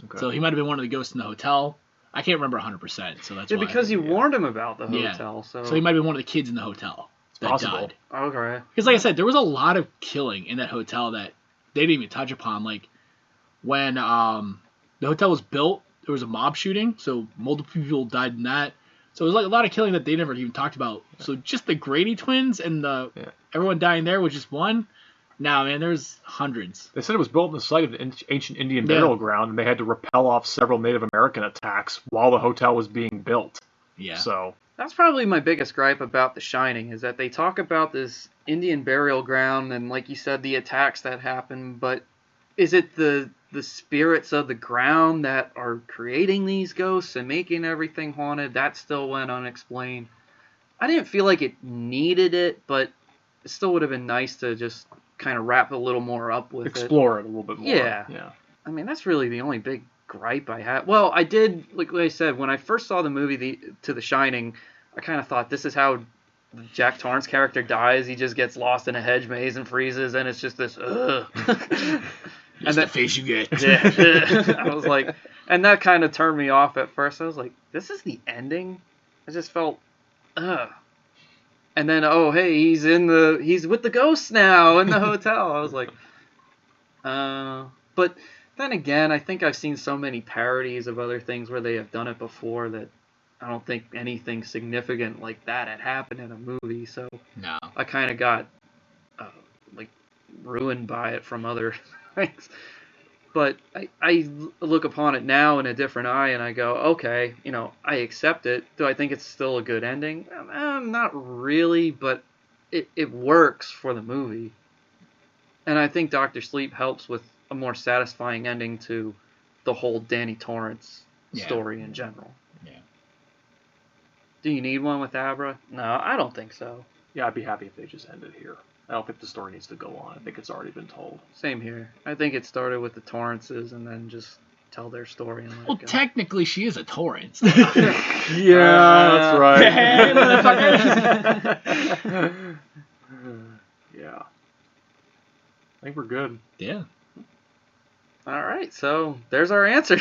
Okay. So he might have been one of the ghosts in the hotel. I can't remember 100%, so that's why. Because you warned him about the hotel. So he might have been one of the kids in the hotel that died. Okay. Because like I said, there was a lot of killing in that hotel that they didn't even touch upon. Like when the hotel was built, there was a mob shooting, so multiple people died in that. So it was like a lot of killing that they never even talked about. So just the Grady twins and everyone dying there was just one. No, man, there's hundreds. They said it was built in the site of the ancient Indian burial ground, and they had to repel off several Native American attacks while the hotel was being built. Yeah. So that's probably my biggest gripe about The Shining, is that they talk about this Indian burial ground and, like you said, the attacks that happened, but is it the spirits of the ground that are creating these ghosts and making everything haunted? That still went unexplained. I didn't feel like it needed it, but it still would have been nice to just kind of wrap a little more up with explore it a little bit more. Yeah. I mean, that's really the only big gripe I had. Well, I did, like I said, when I first saw the movie The Shining, I kind of thought this is how Jack Torrance's character dies. He just gets lost in a hedge maze and freezes, and it's just this, ugh. That's the face you get. Yeah. I was like, and that kind of turned me off at first. I was like, this is the ending? I just felt, ugh. And then, hey, he's with the ghosts now in the hotel. I was like, but then again, I think I've seen so many parodies of other things where they have done it before that I don't think anything significant like that had happened in a movie. So no. I kind of got ruined by it from other things. But I look upon it now in a different eye, and I go, okay, I accept it. Do I think it's still a good ending? Not really, but it works for the movie. And I think Dr. Sleep helps with a more satisfying ending to the whole Danny Torrance story in general. Yeah. Do you need one with Abra? No, I don't think so. Yeah, I'd be happy if they just ended here. I don't think the story needs to go on. I think it's already been told. Same here. I think it started with the Torrances and then just tell their story. And well, technically, she is a Torrance. Yeah, that's right. Hey, motherfucker. Yeah. I think we're good. Yeah. All right, so there's our answer.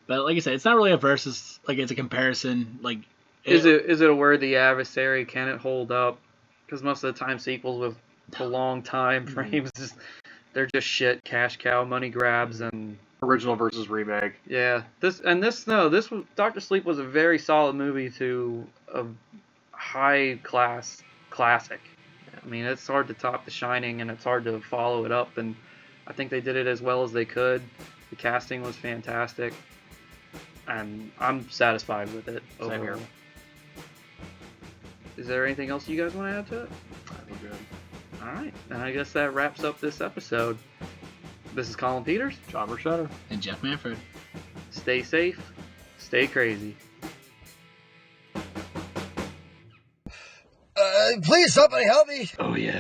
But like I said, it's not really a versus. Like, it's a comparison. Like, is it a worthy adversary? Can it hold up? Because most of the time sequels with prolonged time frames, they're just shit, cash cow, money grabs, and original versus remake. Yeah, this Dr. Sleep was a very solid movie to a high class classic. I mean, it's hard to top The Shining, and it's hard to follow it up, and I think they did it as well as they could. The casting was fantastic, and I'm satisfied with it. Same here. Is there anything else you guys want to add to it? We're good. All right, and I guess that wraps up this episode. This is Colin Peters, John Burchetta, and Jeff Manfred. Stay safe, stay crazy. Please, somebody help me. Oh, yeah.